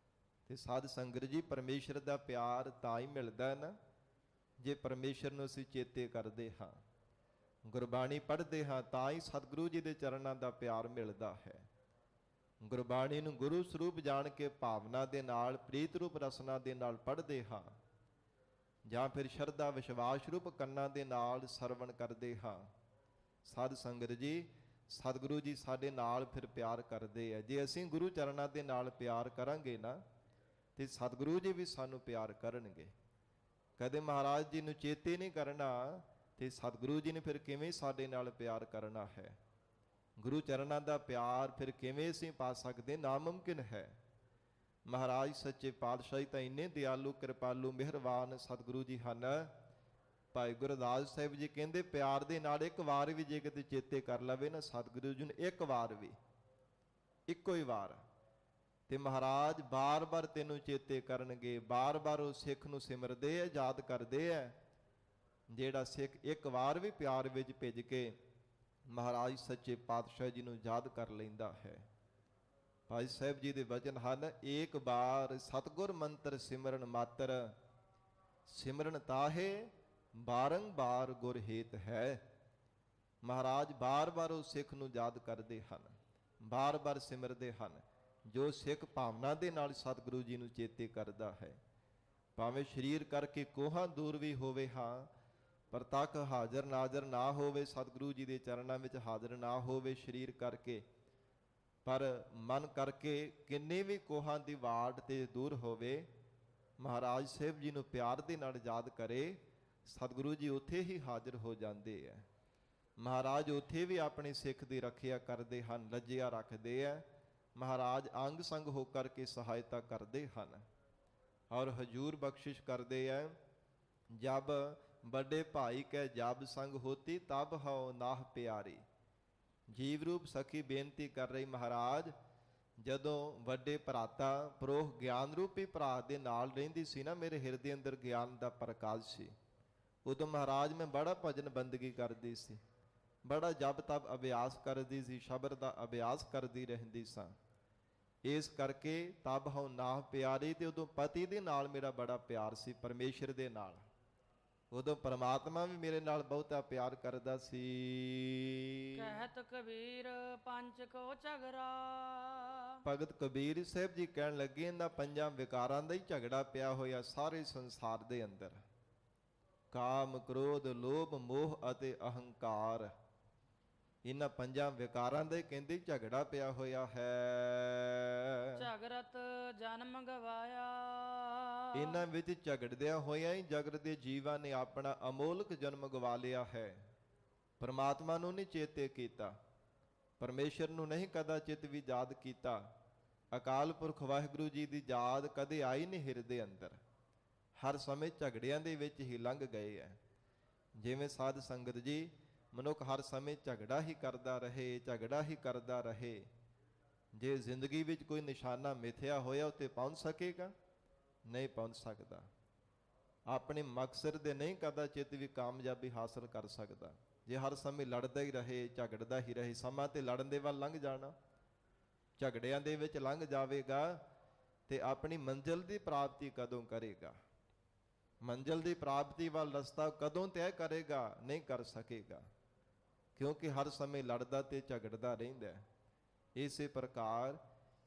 ਤੇ ਸਾਧ ਸੰਗਤ ਜੀ, ਪਰਮੇਸ਼ਰ ਦਾ ਪਿਆਰ ਤਾਂ ਹੀ ਮਿਲਦਾ ਹੈ ਨਾ, ਜੇ ਪਰਮੇਸ਼ਰ ਨੂੰ ਅਸੀਂ ਚੇਤੇ ਕਰਦੇ ਹਾਂ, ਗੁਰਬਾਣੀ ਪੜ੍ਹਦੇ ਹਾਂ, ਤਾਂ ਹੀ ਸਤਿਗੁਰੂ ਜੀ ਦੇ ਚਰਨਾਂ ਦਾ ਪਿਆਰ ਮਿਲਦਾ ਹੈ। ਗੁਰਬਾਣੀ ਨੂੰ ਗੁਰੂ ਸਰੂਪ ਜਾਣ ਕੇ ਭਾਵਨਾ ਦੇ ਨਾਲ, ਪ੍ਰੀਤ ਰੂਪ ਰਸਨਾ ਦੇ ਨਾਲ ਪੜ੍ਹਦੇ ਹਾਂ, ਜਾਂ ਫਿਰ ਸ਼ਰਧਾ ਵਿਸ਼ਵਾਸ ਰੂਪ ਕੰਨਾਂ ਦੇ ਨਾਲ ਸਰਵਣ ਕਰਦੇ ਹਾਂ। ਸਾਧ ਸੰਗਤ ਜੀ, ਸਤਿਗੁਰੂ ਜੀ ਸਾਡੇ ਨਾਲ ਫਿਰ ਪਿਆਰ ਕਰਦੇ ਆ। ਜੇ ਅਸੀਂ ਗੁਰੂ ਚਰਨਾਂ ਦੇ ਨਾਲ ਪਿਆਰ ਕਰਾਂਗੇ ਨਾ, ਤੇ ਸਤਿਗੁਰੂ ਜੀ ਵੀ ਸਾਨੂੰ ਪਿਆਰ ਕਰਨਗੇ। ਕਦੇ ਮਹਾਰਾਜ ਜੀ ਨੂੰ ਚੇਤੇ ਨਹੀਂ ਕਰਨਾ, ਤੇ ਸਤਿਗੁਰੂ ਜੀ ਨੇ ਫਿਰ ਕਿਵੇਂ ਸਾਡੇ ਨਾਲ ਪਿਆਰ ਕਰਨਾ ਹੈ। ਗੁਰੂ ਚਰਨਾਂ ਦਾ ਪਿਆਰ ਫਿਰ ਕਿਵੇਂ ਅਸੀਂ ਪਾ ਸਕਦੇ, ਨਾਮੁਮਕਿਨ ਹੈ। ਮਹਾਰਾਜ ਸੱਚੇ ਪਾਤਸ਼ਾਹ ਤਾਂ ਇੰਨੇ ਦਿਆਲੂ, ਕਿਰਪਾਲੂ, ਮਿਹਰਬਾਨ ਸਤਿਗੁਰੂ ਜੀ ਹਨ। ਭਾਈ ਗੁਰਦਾਸ ਸਾਹਿਬ ਜੀ ਕਹਿੰਦੇ ਪਿਆਰ ਦੇ ਨਾਲ ਇੱਕ ਵਾਰ ਵੀ ਜੇ ਕਿਤੇ ਚੇਤੇ ਕਰ ਲਵੇ ਨਾ ਸਤਿਗੁਰੂ ਜੀ ਨੂੰ, ਇੱਕ ਵਾਰ ਵੀ, ਇੱਕੋ ਹੀ ਵਾਰ, ਤੇ ਮਹਾਰਾਜ ਬਾਰ-ਬਾਰ ਤੈਨੂੰ ਚੇਤੇ ਕਰਨਗੇ। ਬਾਰ-ਬਾਰ ਉਹ ਸਿੱਖ ਨੂੰ ਸਿਮਰਦੇ ਆ, ਯਾਦ ਕਰਦੇ ਆ। ਜਿਹੜਾ ਸਿੱਖ ਇੱਕ ਵਾਰ ਵੀ ਪਿਆਰ ਵਿੱਚ ਭਿੱਜ ਕੇ ਮਹਾਰਾਜ ਸੱਚੇ ਪਾਤਸ਼ਾਹ ਜੀ ਨੂੰ ਯਾਦ ਕਰ ਲੈਂਦਾ ਹੈ। ਭਾਈ ਸਾਹਿਬ ਜੀ ਦੇ ਵਚਨ ਹਨ, ਏਕ ਬਾਰ ਸਤਿਗੁਰ ਮੰਤਰ ਸਿਮਰਨ ਮਾਤਰ, ਸਿਮਰਨ ਤਾਹੇ ਬਾਰੰਬਾਰ ਗੁਰ ਹੇਤ ਹੈ। ਮਹਾਰਾਜ ਬਾਰ-ਬਾਰ ਉਹ ਸਿੱਖ ਨੂੰ ਯਾਦ ਕਰਦੇ ਹਨ, ਬਾਰ-ਬਾਰ ਸਿਮਰਦੇ ਹਨ। ਜੋ ਸਿੱਖ ਭਾਵਨਾ ਦੇ ਨਾਲ ਸਤਿਗੁਰੂ ਜੀ ਨੂੰ ਚੇਤੇ ਕਰਦਾ ਹੈ, ਭਾਵੇਂ ਸਰੀਰ ਕਰਕੇ ਕੋਹਾਂ ਦੂਰ ਵੀ ਹੋਵੇ, ਹਾਂ, ਪਰ ਤੱਕ ਹਾਜ਼ਰ ਨਾਜ਼ਰ ਨਾ ਹੋਵੇ, ਸਤਿਗੁਰੂ ਜੀ ਦੇ ਚਰਨਾਂ ਵਿੱਚ ਹਾਜ਼ਰ ਨਾ ਹੋਵੇ ਸਰੀਰ ਕਰਕੇ, ਪਰ ਮਨ ਕਰਕੇ ਕਿੰਨੇ ਵੀ ਕੋਹਾਂ ਦੀ ਵਾਟ ਤੇ ਦੂਰ ਹੋਵੇ, ਮਹਾਰਾਜ ਸਾਹਿਬ ਜੀ ਨੂੰ ਪਿਆਰ ਦੇ ਨਾਲ ਯਾਦ ਕਰੇ, ਸਤਿਗੁਰੂ ਜੀ ਉੱਥੇ ਹੀ ਹਾਜ਼ਰ ਹੋ ਜਾਂਦੇ ਹੈ। ਮਹਾਰਾਜ ਉੱਥੇ ਵੀ ਆਪਣੇ ਸਿੱਖ ਦੀ ਰੱਖਿਆ ਕਰਦੇ ਹਨ, ਲੱਜਿਆ ਰੱਖਦੇ ਹੈ। ਮਹਾਰਾਜ ਅੰਗ ਸੰਗ ਹੋ ਕਰਕੇ ਸਹਾਇਤਾ ਕਰਦੇ ਹਨ ਔਰ ਹਜੂਰ ਬਖਸ਼ਿਸ਼ ਕਰਦੇ ਹੈ। ਜਬ ਵੱਡੇ ਭਾਈ ਕੈ ਜਬ ਸੰਗ ਹੋਤੀ ਤਬ ਹਉ ਨਾਹ ਪਿਆਰੀ। ਜੀਵ ਰੂਪ ਸਖੀ ਬੇਨਤੀ ਕਰ ਰਹੀ, ਮਹਾਰਾਜ ਜਦੋਂ ਵੱਡੇ ਭਰਾਤਾ ਪ੍ਰੋਹ ਗਿਆਨ ਰੂਪੀ ਭਰਾ ਦੇ ਨਾਲ ਰਹਿੰਦੀ ਸੀ ਨਾ, ਮੇਰੇ ਹਿਰਦੇ ਅੰਦਰ ਗਿਆਨ ਦਾ ਪ੍ਰਕਾਸ਼ ਸੀ। ਉਦੋਂ ਮਹਾਰਾਜ ਮੈਂ ਬੜਾ ਭਜਨ ਬੰਦਗੀ ਕਰਦੀ ਸੀ, ਬੜਾ ਜਪ ਤਪ ਅਭਿਆਸ ਕਰਦੀ ਸੀ, ਸ਼ਬਦ ਦਾ ਅਭਿਆਸ ਕਰਦੀ ਰਹਿੰਦੀ ਸਾਂ। ਇਸ ਕਰਕੇ ਤਬ ਹਉ ਨਾਹ ਪਿਆਰੀ, ਤੇ ਉਦੋਂ ਪਤੀ ਦੇ ਨਾਲ ਮੇਰਾ ਬੜਾ ਪਿਆਰ ਸੀ, ਪਰਮੇਸ਼ਰ ਦੇ ਨਾਲ। ਉਦੋਂ ਪਰਮਾਤਮਾ ਵੀ ਮੇਰੇ ਨਾਲ ਬਹੁਤਾ ਪਿਆਰ ਕਰਦਾ ਸੀ। ਕਹਿਤ ਕਬੀਰ ਪੰਚ ਕੋ ਝਗੜਾ। ਭਗਤ ਕਬੀਰ ਸਾਹਿਬ ਜੀ ਕਹਿਣ ਲੱਗੇ, ਇਹਨਾਂ ਪੰਜਾਂ ਵਿਕਾਰਾਂ ਦਾ ਹੀ ਝਗੜਾ ਪਿਆ ਹੋਇਆ ਸਾਰੇ ਸੰਸਾਰ ਦੇ ਅੰਦਰ। ਕਾਮ, ਕ੍ਰੋਧ, ਲੋਭ, ਮੋਹ ਅਤੇ ਅਹੰਕਾਰ, ਇਹਨਾਂ ਪੰਜਾਂ ਵਿਕਾਰਾਂ ਦਾ ਹੀ ਕਹਿੰਦੇ ਝਗੜਾ ਪਿਆ ਹੋਇਆ ਹੈ। ਝਗੜਤ ਜਨਮ ਗਵਾਇਆ। ਇਹਨਾਂ ਵਿੱਚ ਝਗੜਦਿਆਂ ਹੋਇਆਂ ਹੀ ਜਗਤ ਦੇ ਜੀਵਾਂ ਨੇ ਆਪਣਾ ਅਮੋਲਕ ਜਨਮ ਗਵਾ ਲਿਆ ਹੈ। ਪਰਮਾਤਮਾ ਨੂੰ ਨਹੀਂ ਚੇਤੇ ਕੀਤਾ, ਪਰਮੇਸ਼ਰ ਨੂੰ ਨਹੀਂ ਕਦਾਚਿਤ ਵੀ ਯਾਦ ਕੀਤਾ। ਅਕਾਲ ਪੁਰਖ ਵਾਹਿਗੁਰੂ ਜੀ ਦੀ ਯਾਦ ਕਦੇ ਆਈ ਨਹੀਂ ਹਿਰਦੇ ਅੰਦਰ। ਹਰ ਸਮੇਂ ਝਗੜਿਆਂ ਦੇ ਵਿੱਚ ਹੀ ਲੰਘ ਗਏ ਹੈ। ਜਿਵੇਂ ਸਾਧ ਸੰਗਤ ਜੀ, ਮਨੁੱਖ ਹਰ ਸਮੇਂ ਝਗੜਾ ਹੀ ਕਰਦਾ ਰਹੇ, ਝਗੜਾ ਹੀ ਕਰਦਾ ਰਹੇ। ਜੇ ਜ਼ਿੰਦਗੀ ਵਿੱਚ ਕੋਈ ਨਿਸ਼ਾਨਾ ਮਿਥਿਆ ਹੋਇਆ ਉੱਤੇ ਪਹੁੰਚ ਸਕੇਗਾ? ਨਹੀਂ ਪਹੁੰਚ ਸਕਦਾ। ਆਪਣੇ ਮਕਸਦ ਦੇ ਨਹੀਂ ਕਦਾਚਿਤ ਵੀ ਕਾਮਯਾਬੀ ਹਾਸਲ ਕਰ ਸਕਦਾ। ਜੇ ਹਰ ਸਮੇਂ ਲੜਦਾ ਹੀ ਰਹੇ, ਝਗੜਦਾ ਹੀ ਰਹੇ, ਸਮਾਂ ਤੇ ਲੜਨ ਦੇ ਵੱਲ ਲੰਘ ਜਾਣਾ, ਝਗੜਿਆਂ ਦੇ ਵਿੱਚ ਲੰਘ ਜਾਵੇਗਾ ਤੇ ਆਪਣੀ ਮੰਜ਼ਿਲ ਦੀ ਪ੍ਰਾਪਤੀ ਕਦੋਂ ਕਰੇਗਾ? ਮੰਜ਼ਿਲ ਦੀ ਪ੍ਰਾਪਤੀ ਵੱਲ ਰਸਤਾ ਕਦੋਂ ਤੈਅ ਕਰੇਗਾ? ਨਹੀਂ ਕਰ ਸਕੇਗਾ, ਕਿਉਂਕਿ ਹਰ ਸਮੇਂ ਲੜਦਾ ਤੇ ਝਗੜਦਾ ਰਹਿੰਦਾ ਹੈ। ਇਸੇ ਪ੍ਰਕਾਰ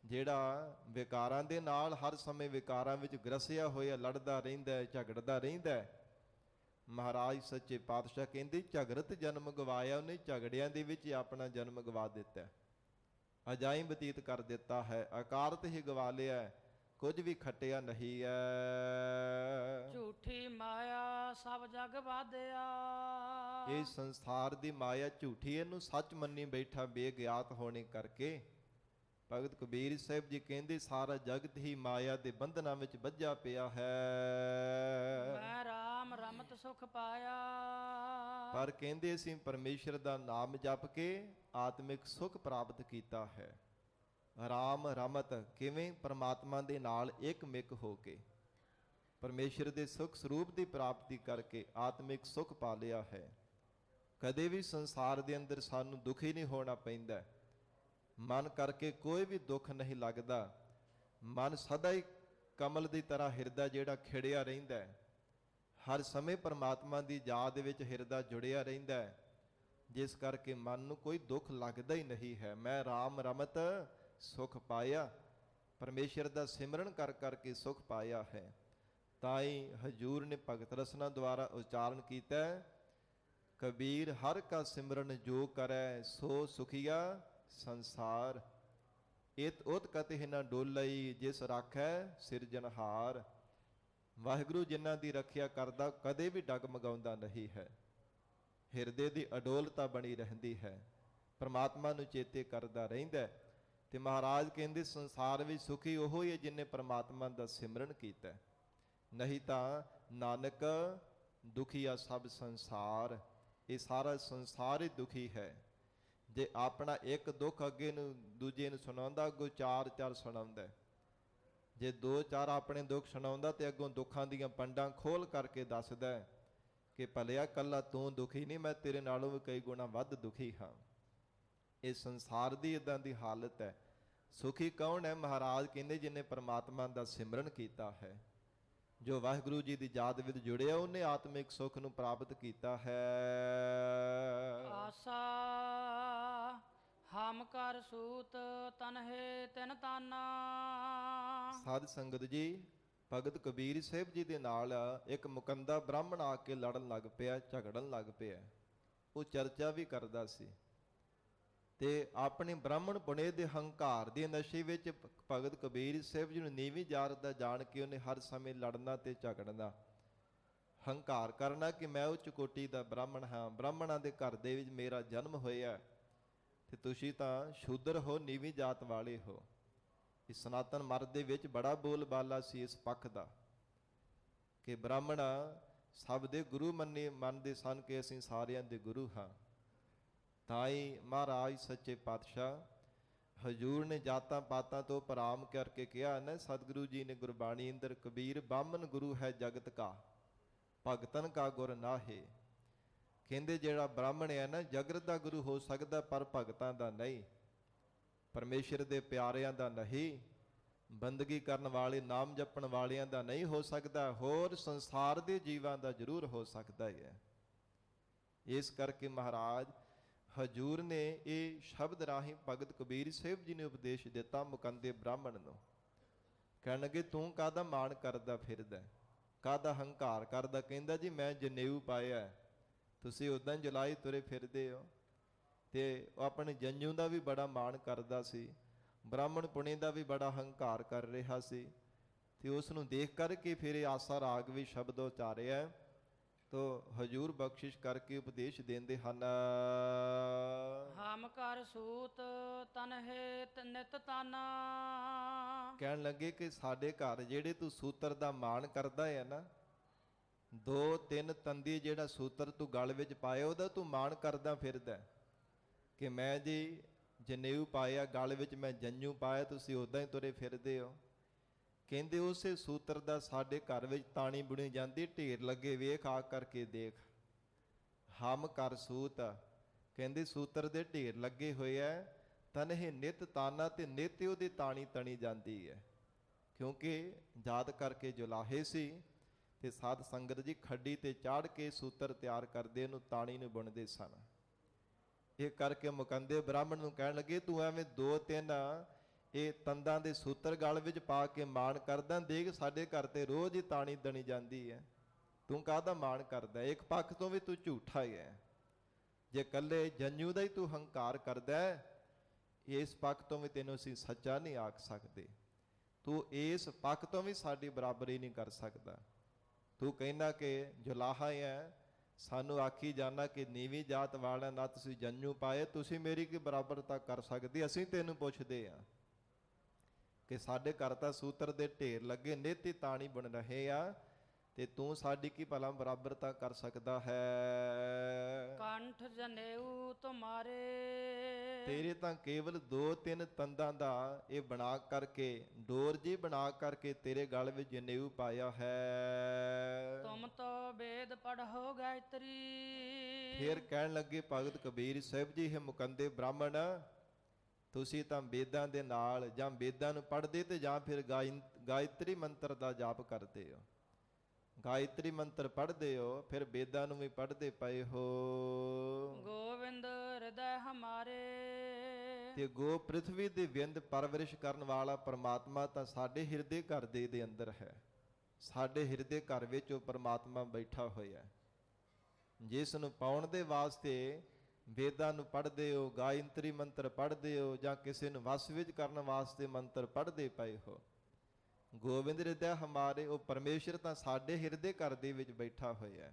ਜਿਹੜਾ ਵਿਕਾਰਾਂ ਦੇ ਨਾਲ ਹਰ ਸਮੇਂ ਵਿਕਾਰਾਂ ਵਿੱਚ ਗ੍ਰਸਿਆ ਹੋਇਆ ਲੜਦਾ ਰਹਿੰਦਾ ਹੈ, ਝਗੜਦਾ ਰਹਿੰਦਾ ਹੈ, ਮਹਾਰਾਜ ਸੱਚੇ ਪਾਤਸ਼ਾਹ ਕਹਿੰਦੇ ਝਗੜਤ ਜਨਮ ਗਵਾਇਆ। ਉਹਨੇ ਝਗੜਿਆਂ ਦੇ ਵਿੱਚ ਆਪਣਾ ਜਨਮ ਗਵਾ ਦਿੱਤਾ, ਅਜਾਈਂ ਬਤੀਤ ਕਰ ਦਿੱਤਾ ਹੈ, ਅਕਾਰਤ ਹੀ ਗਵਾ ਲਿਆ, ਕੁਝ ਵੀ ਖੱਟਿਆ ਨਹੀਂ ਹੈ। ਝੂਠੀ ਮਾਇਆ ਸਭ ਜਗ ਬਾਧਿਆ। ਇਹ ਸੰਸਾਰ ਦੀ ਮਾਇਆ ਝੂਠੀ, ਇਹਨੂੰ ਸੱਚ ਮੰਨੀ ਬੈਠਾ ਬੇਗਿਆਤ ਹੋਣੇ ਕਰਕੇ। ਭਗਤ ਕਬੀਰ ਸਾਹਿਬ ਜੀ ਕਹਿੰਦੇ ਸਾਰਾ ਜਗਤ ਹੀ ਮਾਇਆ ਦੇ ਬੰਧਨਾਂ ਵਿੱਚ ਬੱਝਾ ਪਿਆ ਹੈ। ਮੈਂ ਰਾਮ ਰਮਤ ਸੁਖ ਪਾਇਆ। ਪਰ ਕਹਿੰਦੇ ਅਸੀਂ ਪਰਮੇਸ਼ਰ ਦਾ ਨਾਮ ਜਪ ਕੇ ਆਤਮਿਕ ਸੁਖ ਪ੍ਰਾਪਤ ਕੀਤਾ ਹੈ। ਰਾਮ ਰਮਤ ਕਿਵੇਂ? ਪਰਮਾਤਮਾ ਦੇ ਨਾਲ ਇੱਕ ਮਿਕ ਹੋ ਕੇ ਪਰਮੇਸ਼ਰ ਦੇ ਸੁਖ ਸਰੂਪ ਦੀ ਪ੍ਰਾਪਤੀ ਕਰਕੇ ਆਤਮਿਕ ਸੁਖ ਪਾ ਲਿਆ ਹੈ। ਕਦੇ ਵੀ ਸੰਸਾਰ ਦੇ ਅੰਦਰ ਸਾਨੂੰ ਦੁਖੀ ਨਹੀਂ ਹੋਣਾ ਪੈਂਦਾ। ਮਨ ਕਰਕੇ ਕੋਈ ਵੀ ਦੁੱਖ ਨਹੀਂ ਲੱਗਦਾ। ਮਨ ਸਦਾ ਹੀ ਕਮਲ ਦੀ ਤਰ੍ਹਾਂ ਹਿਰਦਾ ਜਿਹੜਾ ਖਿੜਿਆ ਰਹਿੰਦਾ ਹੈ। ਹਰ ਸਮੇਂ ਪਰਮਾਤਮਾ ਦੀ ਯਾਦ ਵਿੱਚ ਹਿਰਦਾ ਜੁੜਿਆ ਰਹਿੰਦਾ ਹੈ, ਜਿਸ ਕਰਕੇ ਮਨ ਨੂੰ ਕੋਈ ਦੁੱਖ ਲੱਗਦਾ ਹੀ ਨਹੀਂ ਹੈ। ਮੈਂ ਰਾਮ ਰਮਤ ਸੁਖ ਪਾਇਆ, ਪਰਮੇਸ਼ਰ ਦਾ ਸਿਮਰਨ ਕਰ ਕਰਕੇ ਸੁਖ ਪਾਇਆ ਹੈ। ਤਾਂ ਹੀ ਹਜੂਰ ਨੇ ਭਗਤ ਰਸਨਾ ਦੁਆਰਾ ਉਚਾਰਨ ਕੀਤਾ, ਕਬੀਰ ਹਰ ਕਾ ਸਿਮਰਨ ਜੋ ਕਰੈ ਸੋ ਸੁਖੀਆ ਸੰਸਾਰ। ਇਤ ਉਤ ਕਤਿ ਨ ਡੋਲਈ ਜਿਸ ਰਾਖੈ ਸਿਰਜਨਹਾਰ। ਵਾਹਿਗੁਰੂ ਜਿਨ੍ਹਾਂ ਦੀ ਰੱਖਿਆ ਕਰਦਾ ਕਦੇ ਵੀ ਡਗਮਗਾਉਂਦਾ ਨਹੀਂ ਹੈ। ਹਿਰਦੇ ਦੀ ਅਡੋਲਤਾ ਬਣੀ ਰਹਿੰਦੀ ਹੈ, ਪਰਮਾਤਮਾ ਨੂੰ ਚੇਤੇ ਕਰਦਾ ਰਹਿੰਦਾ। ਤੇ ਮਹਾਰਾਜ ਕਹਿੰਦੇ ਸੰਸਾਰ ਵਿੱਚ ਸੁਖੀ ਉਹ ਹੀ ਹੈ ਜਿਹਨੇ ਪਰਮਾਤਮਾ ਦਾ ਸਿਮਰਨ ਕੀਤਾ, ਨਹੀਂ ਤਾਂ ਨਾਨਕ ਦੁਖੀਆ ਸਭ ਸੰਸਾਰ। ਇਹ ਸਾਰਾ ਸੰਸਾਰ ਹੀ ਦੁਖੀ ਹੈ। ਜੇ ਆਪਣਾ ਇੱਕ ਦੁੱਖ ਅੱਗੇ ਨੂੰ ਦੂਜੇ ਨੂੰ ਸੁਣਾਉਂਦਾ, ਅੱਗੋਂ ਚਾਰ ਚਾਰ ਸੁਣਾਉਂਦਾ। ਜੇ ਦੋ ਚਾਰ ਆਪਣੇ ਦੁੱਖ ਸੁਣਾਉਂਦਾ ਤੇ ਅੱਗੋਂ ਦੁੱਖਾਂ ਦੀਆਂ ਪੰਡਾਂ ਖੋਲ ਕਰਕੇ ਦੱਸਦਾ ਕਿ ਭਲਿਆ ਕੱਲਾ ਤੂੰ ਦੁਖੀ ਨਹੀਂ, ਮੈਂ ਤੇਰੇ ਨਾਲੋਂ ਵੀ ਕਈ ਗੁਣਾ ਵੱਧ ਦੁਖੀ ਹਾਂ। ਇਹ ਸੰਸਾਰ ਦੀ ਇਦਾਂ ਦੀ ਹਾਲਤ ਹੈ। ਸੁਖੀ ਕੌਣ ਹੈ? ਮਹਾਰਾਜ ਕਹਿੰਦੇ ਜਿਹਨੇ ਪਰਮਾਤਮਾ ਦਾ ਸਿਮਰਨ ਕੀਤਾ ਹੈ, ਜੋ ਵਾਹਿਗੁਰੂ ਜੀ ਦੀ ਯਾਦ ਵਿੱਚ ਜੁੜਿਆ, ਉਹਨੇ ਆਤਮਿਕ ਸੁੱਖ ਨੂੰ ਪ੍ਰਾਪਤ ਕੀਤਾ ਹੈ। ਆਸਾ ਹਮ ਕਰ ਸੂਤ ਤਨਹੇ ਤਿਨ ਤਾਨਾ। ਸਾਧ ਸੰਗਤ ਜੀ, ਭਗਤ ਕਬੀਰ ਸਾਹਿਬ ਜੀ ਦੇ ਨਾਲ ਇੱਕ ਮੁਕੰਦਾ ਬ੍ਰਾਹਮਣ ਆ ਕੇ ਲੜਨ ਲੱਗ ਪਿਆ, ਝਗੜਨ ਲੱਗ ਪਿਆ। ਉਹ ਚਰਚਾ ਵੀ ਕਰਦਾ ਸੀ। ਤੇ ਆਪਣੇ ਬ੍ਰਾਹਮਣ ਪੁਣੇ ਦੇ ਹੰਕਾਰ ਦੇ ਨਸ਼ੇ ਵਿੱਚ ਭਗਤ ਕਬੀਰ ਸਾਹਿਬ ਜੀ ਨੂੰ ਨੀਵੀਂ ਜਾਤ ਦਾ ਜਾਣ ਕੇ ਉਹਨੇ ਹਰ ਸਮੇਂ ਲੜਨਾ ਤੇ ਝਗੜਨਾ, ਹੰਕਾਰ ਕਰਨਾ ਕਿ ਮੈਂ ਉੱਚ ਕੋਟੀ ਦਾ ਬ੍ਰਾਹਮਣ ਹਾਂ, ਬ੍ਰਾਹਮਣਾਂ ਦੇ ਘਰ ਦੇ ਵਿੱਚ ਮੇਰਾ ਜਨਮ ਹੋਇਆ ਤੇ ਤੁਸੀਂ ਤਾਂ ਸ਼ੂਦਰ ਹੋ, ਨੀਵੀਂ ਜਾਤ ਵਾਲੇ ਹੋ। ਇਸ ਸਨਾਤਨ ਮਰਦ ਦੇ ਵਿੱਚ ਬੜਾ ਬੋਲਬਾਲਾ ਸੀ ਇਸ ਪੱਖ ਦਾ ਕਿ ਬ੍ਰਾਹਮਣ ਸਭ ਦੇ ਗੁਰੂ ਮੰਨਦੇ ਸਨ ਕਿ ਅਸੀਂ ਸਾਰਿਆਂ ਦੇ ਗੁਰੂ ਹਾਂ। ਤਾਂ ਹੀ ਮਹਾਰਾਜ ਸੱਚੇ ਪਾਤਸ਼ਾਹ ਹਜੂਰ ਨੇ ਜਾਤਾਂ ਪਾਤਾਂ ਤੋਂ ਪਰਾਮ ਕਰਕੇ ਕਿਹਾ ਨਾ, ਸਤਿਗੁਰੂ ਜੀ ਨੇ ਗੁਰਬਾਣੀ ਅੰਦਰ, ਕਬੀਰ ਬਾਮਨ ਗੁਰੂ ਹੈ ਜਗਤ ਕਾ, ਭਗਤਨ ਕਾ ਗੁਰ ਨਾਹੇ। ਕਹਿੰਦੇ ਜਿਹੜਾ ਬ੍ਰਾਹਮਣ ਹੈ ਨਾ, ਜਗਤ ਦਾ ਗੁਰੂ ਹੋ ਸਕਦਾ ਪਰ ਭਗਤਾਂ ਦਾ ਨਹੀਂ, ਪਰਮੇਸ਼ਰ ਦੇ ਪਿਆਰਿਆਂ ਦਾ ਨਹੀਂ, ਬੰਦਗੀ ਕਰਨ ਵਾਲੇ ਨਾਮ ਜਪਣ ਵਾਲਿਆਂ ਦਾ ਨਹੀਂ ਹੋ ਸਕਦਾ, ਹੋਰ ਸੰਸਾਰ ਦੇ ਜੀਵਾਂ ਦਾ ਜ਼ਰੂਰ ਹੋ ਸਕਦਾ ਹੈ। ਇਸ ਕਰਕੇ ਮਹਾਰਾਜ ਹਜੂਰ ਨੇ ਇਹ ਸ਼ਬਦ ਰਾਹੀਂ ਭਗਤ ਕਬੀਰ ਸਾਹਿਬ ਜੀ ਨੇ ਉਪਦੇਸ਼ ਦਿੱਤਾ ਮੁਕੰਦੇ ਬ੍ਰਾਹਮਣ ਨੂੰ। ਕਹਿਣ ਲੱਗੇ ਤੂੰ ਕਾਹਦਾ ਮਾਣ ਕਰਦਾ ਫਿਰਦਾ, ਕਾਹਦਾ ਹੰਕਾਰ ਕਰਦਾ? ਕਹਿੰਦਾ ਜੀ ਮੈਂ ਜਨੇਊ ਪਾਇਆ, ਤੁਸੀਂ ਉਦਾਂ ਜਲਾਈ ਤੁਰੇ ਫਿਰਦੇ ਹੋ। ਤੇ ਉਹ ਆਪਣੇ ਜੰਜੂ ਦਾ ਵੀ ਬੜਾ ਮਾਣ ਕਰਦਾ ਸੀ, ਬ੍ਰਾਹਮਣ ਪੁਣੇ ਦਾ ਵੀ ਬੜਾ ਹੰਕਾਰ ਕਰ ਰਿਹਾ ਸੀ। ਤੇ ਉਸ ਨੂੰ ਦੇਖ ਕਰਕੇ ਫਿਰ ਇਹ ਆਸਾ ਰਾਗ ਵੀ ਸ਼ਬਦ ਉਚਾਰਿਆ ਤੋ ਹਜੂਰ ਬਖਸ਼ਿਸ਼ ਕਰਕੇ ਉਪਦੇਸ਼ ਦਿੰਦੇ ਹਨ। ਹਮ ਕਰ ਸੂਤ ਤਨ ਹੇਤ ਨਿਤ ਤਾਨਾ। ਕਹਿਣ ਲੱਗੇ ਕਿ ਸਾਡੇ ਘਰ ਜਿਹੜੇ ਤੂੰ ਸੂਤਰ ਦਾ ਮਾਣ ਕਰਦਾ ਹੈ ਨਾ, 2-3 ਤੰਦੀ ਜਿਹੜਾ ਸੂਤਰ ਤੂੰ ਗਲ ਵਿੱਚ ਪਾਇਆ ਉਹਦਾ ਤੂੰ ਮਾਣ ਕਰਦਾ ਫਿਰਦਾ ਕਿ ਮੈਂ ਜੀ ਜਨੇਊ ਪਾਇਆ, ਗਲ ਵਿੱਚ ਮੈਂ ਜੰਜੂ ਪਾਇਆ, ਤੁਸੀਂ ਉੱਦਾਂ ਹੀ ਤੁਰੇ ਫਿਰਦੇ ਹੋ। ਕਹਿੰਦੇ ਉਸੇ ਸੂਤਰ ਦਾ ਸਾਡੇ ਘਰ ਵਿੱਚ ਤਾਣੀ ਬੁਣੀ ਜਾਂਦੀ, ਢੇਰ ਲੱਗੇ ਵੇਖ ਆ ਕਰਕੇ ਦੇਖ। ਹਮ ਕਰ ਸੂਤ, ਕਹਿੰਦੇ ਸੂਤਰ ਦੇ ਢੇਰ ਲੱਗੇ ਹੋਏ ਐ, ਤਨਹਿ ਨਿਤ ਤਾਨਾ, ਤੇ ਨਿਤ ਉਹਦੀ ਤਾਣੀ ਤਣੀ ਜਾਂਦੀ ਹੈ। ਕਿਉਂਕਿ ਯਾਦ ਕਰਕੇ ਜੁਲਾਹੇ ਸੀ ਤੇ ਸਾਧ ਸੰਗਤ ਜੀ ਖੱਡੀ ਤੇ ਚਾੜ ਕੇ ਸੂਤਰ ਤਿਆਰ ਕਰਦੇ, ਇਹਨੂੰ ਤਾਣੀ ਨੂੰ ਬੁਣਦੇ ਸਨ। ਇਹ ਕਰਕੇ ਮੁਕੰਦੇ ਬ੍ਰਾਹਮਣ ਨੂੰ ਕਹਿਣ ਲੱਗੇ ਤੂੰ ਐਵੇਂ 2-3 ਇਹ ਤੰਦਾਂ ਦੇ ਸੂਤਰ ਗਲ ਵਿੱਚ ਪਾ ਕੇ ਮਾਣ ਕਰਦਾ, ਦੇਖ ਸਾਡੇ ਘਰ ਤੇ ਰੋਜ਼ ਹੀ ਤਾਣੀ ਦਣੀ ਜਾਂਦੀ ਹੈ, ਤੂੰ ਕਾਹਦਾ ਮਾਣ ਕਰਦਾ? ਇੱਕ ਪੱਖ ਤੋਂ ਵੀ ਤੂੰ ਝੂਠਾ ਹੀ ਹੈ। ਜੇ ਕੱਲੇ ਜੰਜੂ ਦਾ ਹੀ ਤੂੰ ਹੰਕਾਰ ਕਰਦਾ, ਇਸ ਪੱਖ ਤੋਂ ਵੀ ਤੈਨੂੰ ਅਸੀਂ ਸੱਚਾ ਨਹੀਂ ਆਖ ਸਕਦੇ, ਤੂੰ ਇਸ ਪੱਖ ਤੋਂ ਵੀ ਸਾਡੀ ਬਰਾਬਰੀ ਨਹੀਂ ਕਰ ਸਕਦਾ। ਤੂੰ ਕਹਿੰਦਾ ਕਿ ਜੁਲਾਹਾ ਹੈ, ਸਾਨੂੰ ਆਖੀ ਜਾਣਾ ਕਿ ਨੀਵੀਂ ਜਾਤ ਵਾਲਿਆਂ ਨਾ ਤੁਸੀਂ ਜੰਜੂ ਪਾਏ, ਤੁਸੀਂ ਮੇਰੀ ਕੀ ਬਰਾਬਰਤਾ ਕਰ ਸਕਦੇ? ਅਸੀਂ ਤੈਨੂੰ ਪੁੱਛਦੇ ਹਾਂ ਕਿ ਸਾਡੇ ਘਰ ਤਾਂ ਸੂਤਰ ਦੇ ਢੇਰ ਲੱਗੇ, ਨਿੱਤ ਹੀ ਤਾਣੀ ਬਣ ਰਹੇ ਆ, ਤੇ ਤੂੰ ਸਾਡੀ ਕੀ ਭਲਾ ਬਰਾਬਰਤਾ ਕਰ ਸਕਦਾ ਹੈ? ਕੰਠ ਜਨੇਊ ਤੁਮਾਰੇ। ਤੇਰੇ ਤਾਂ ਕੇਵਲ 2-3 ਤੰਦਾਂ ਦਾ ਇਹ ਬਣਾ ਕਰਕੇ, ਡੋਰ ਜੀ ਬਣਾ ਕਰਕੇ ਤੇਰੇ ਗਲ ਵਿੱਚ ਜਨੇਊ ਪਾਇਆ ਹੈ। ਤੁਮ ਤੋ ਵੇਦ ਪੜ੍ਹੋ ਗਾਇਤਰੀ। ਫਿਰ ਕਹਿਣ ਲੱਗੇ ਭਗਤ ਕਬੀਰ ਸਾਹਿਬ ਜੀ, ਇਹ ਮੁਕੰਦੇ ਬ੍ਰਾਹਮਣ, ਤੁਸੀਂ ਤਾਂ ਵੇਦਾਂ ਦੇ ਨਾਲ ਜਾਂ ਵੇਦਾਂ ਨੂੰ ਪੜ੍ਹਦੇ ਤੇ ਜਾਂ ਫਿਰ ਗਾਇਤਰੀ ਮੰਤਰ ਦਾ ਜਾਪ ਕਰਦੇ ਹੋ। ਗਾਇਤਰੀ ਮੰਤਰ ਪੜ੍ਹਦੇ ਹੋ, ਫਿਰ ਵੇਦਾਂ ਨੂੰ ਵੀ ਪੜ੍ਹਦੇ ਪਏ ਹੋ। ਗੋਵਿੰਦ ਹਿਰਦੈ ਹਮਾਰੇ। ਤੇ ਗੋ ਪ੍ਰਿਥਵੀ ਦੇ ਵਿੰਦ ਪਰਵਰਿਸ਼ ਕਰਨ ਵਾਲਾ ਪਰਮਾਤਮਾ ਤਾਂ ਸਾਡੇ ਹਿਰਦੇ ਘਰ ਦੇ ਅੰਦਰ ਹੈ। ਸਾਡੇ ਹਿਰਦੇ ਘਰ ਵਿੱਚ ਉਹ ਪਰਮਾਤਮਾ ਬੈਠਾ ਹੋਇਆ, ਜਿਸ ਨੂੰ ਪਾਉਣ ਦੇ ਵਾਸਤੇ ਵੇਦਾਂ ਨੂੰ ਪੜ੍ਹਦੇ ਹੋ, ਗਾਇਤਰੀ ਮੰਤਰ ਪੜ੍ਹਦੇ ਹੋ, ਜਾਂ ਕਿਸੇ ਨੂੰ ਵਸ ਵਿੱਚ ਕਰਨ ਵਾਸਤੇ ਮੰਤਰ ਪੜ੍ਹਦੇ ਪਏ ਹੋ। ਗੋਬਿੰਦ ਹਿਰਦੈ ਹਮਾਰੇ, ਉਹ ਪਰਮੇਸ਼ਰ ਤਾਂ ਸਾਡੇ ਹਿਰਦੇ ਘਰ ਦੇ ਵਿੱਚ ਬੈਠਾ ਹੋਇਆ।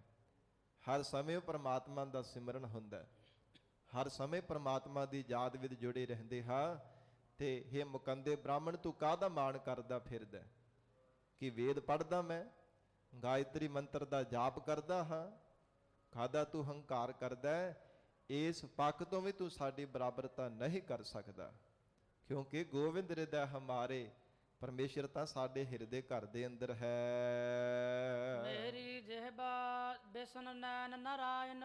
ਹਰ ਸਮੇਂ ਉਹ ਪਰਮਾਤਮਾ ਦਾ ਸਿਮਰਨ ਹੁੰਦਾ, ਹਰ ਸਮੇਂ ਪਰਮਾਤਮਾ ਦੀ ਯਾਦ ਵਿੱਚ ਜੁੜੇ ਰਹਿੰਦੇ ਹਾਂ। ਤੇ ਇਹ ਮੁਕੰਦੇ ਬ੍ਰਾਹਮਣ, ਤੂੰ ਕਾਹਦਾ ਮਾਣ ਕਰਦਾ ਫਿਰਦਾ ਕਿ ਵੇਦ ਪੜ੍ਹਦਾ ਮੈਂ, ਗਾਇਤਰੀ ਮੰਤਰ ਦਾ ਜਾਪ ਕਰਦਾ ਹਾਂ, ਕਾਹਦਾ ਤੂੰ ਹੰਕਾਰ ਕਰਦਾ? ਇਸ ਪੱਖ ਤੋਂ ਵੀ ਤੂੰ ਸਾਡੀ ਬਰਾਬਰਤਾ ਨਹੀਂ ਕਰ ਸਕਦਾ, ਕਿਉਂਕਿ ਗੋਬਿੰਦ ਹਿਰਦੈ ਹਮਾਰੇ, ਪਰਮੇਸ਼ਰ ਤਾਂ ਸਾਡੇ ਹਿਰਦੇ ਘਰ ਦੇ ਅੰਦਰ ਹੈ। ਮੇਰੀ ਜਿਹਬਾ ਬਿਸ਼ਨ ਨੈਣ ਨਾਰਾਇਣ।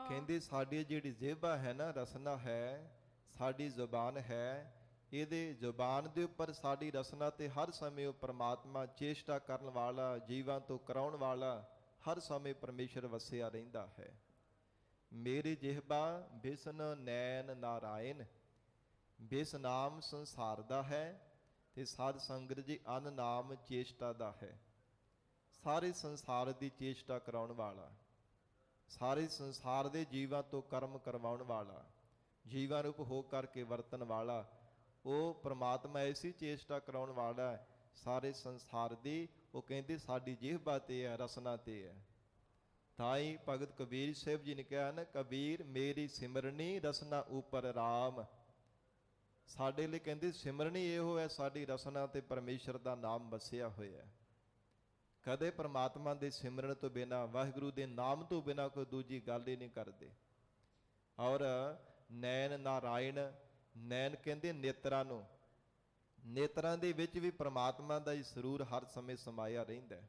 ਕਹਿੰਦੇ ਸਾਡੀ ਜਿਹੜੀ ਜਿਹਬਾ ਹੈ ਨਾ, ਰਸਨਾ ਹੈ, ਸਾਡੀ ਜ਼ੁਬਾਨ ਹੈ, ਇਹਦੇ ਜ਼ੁਬਾਨ ਦੇ ਉੱਪਰ ਸਾਡੀ ਰਸਨਾ ਤੇ ਹਰ ਸਮੇਂ ਉਹ ਪਰਮਾਤਮਾ ਚੇਸ਼ਟਾ ਕਰਨ ਵਾਲਾ, ਜੀਵਾਂ ਤੋਂ ਕਰਾਉਣ ਵਾਲਾ, ਹਰ ਸਮੇਂ ਪਰਮੇਸ਼ਰ ਵਸਿਆ ਰਹਿੰਦਾ ਹੈ। ਮੇਰੀ ਜਿਹਬਾ ਬਿਸ਼ਨ ਨੈਣ ਨਾਰਾਇਣ। ਬਿਸ ਨਾਮ ਸੰਸਾਰ ਦਾ ਹੈ ਤੇ ਸਾਧ ਸੰਗਤ ਜੀ ਅਨ ਨਾਮ ਚੇਸ਼ਟਾ ਦਾ ਹੈ। ਸਾਰੇ ਸੰਸਾਰ ਦੀ ਚੇਸ਼ਟਾ ਕਰਾਉਣ ਵਾਲਾ, ਸਾਰੇ ਸੰਸਾਰ ਦੇ ਜੀਵਾਂ ਤੋਂ ਕਰਮ ਕਰਵਾਉਣ ਵਾਲਾ, ਜੀਵਾਂ ਰੂਪ ਹੋ ਕਰਕੇ ਵਰਤਣ ਵਾਲਾ ਉਹ ਪ੍ਰਮਾਤਮਾ ਐਸੀ ਚੇਸ਼ਟਾ ਕਰਾਉਣ ਵਾਲਾ ਹੈ ਸਾਰੇ ਸੰਸਾਰ ਦੀ। ਉਹ ਕਹਿੰਦੇ ਸਾਡੀ ਜਿਹਬਾ ਤੇ ਹੈ, ਰਸਨਾ ਤੇ ਹੈ। ਤਾਂ ਹੀ ਭਗਤ ਕਬੀਰ ਸਾਹਿਬ ਜੀ ਨੇ ਕਿਹਾ ਨਾ, ਕਬੀਰ ਮੇਰੀ ਸਿਮਰਨੀ ਰਸਨਾ ਉਪਰ ਰਾਮ। ਸਾਡੇ ਲਈ ਕਹਿੰਦੇ ਸਿਮਰਨੀ ਇਹੋ ਹੈ, ਸਾਡੀ ਰਸਨਾ ਤੇ ਪਰਮੇਸ਼ਰ ਦਾ ਨਾਮ ਵਸਿਆ ਹੋਇਆ। ਕਦੇ ਪਰਮਾਤਮਾ ਦੇ ਸਿਮਰਨ ਤੋਂ ਬਿਨਾਂ, ਵਾਹਿਗੁਰੂ ਦੇ ਨਾਮ ਤੋਂ ਬਿਨਾਂ ਕੋਈ ਦੂਜੀ ਗੱਲ ਹੀ ਨਹੀਂ ਕਰਦੇ। ਔਰ ਨੈਣ ਨਾਰਾਇਣ, ਨੈਣ ਕਹਿੰਦੇ ਨੇਤਰਾਂ ਨੂੰ, ਨੇਤਰਾਂ ਦੇ ਵਿੱਚ ਵੀ ਪ੍ਰਮਾਤਮਾ ਦਾ ਹੀ ਸਰੂਰ ਹਰ ਸਮੇਂ ਸਮਾਇਆ ਰਹਿੰਦਾ ਹੈ।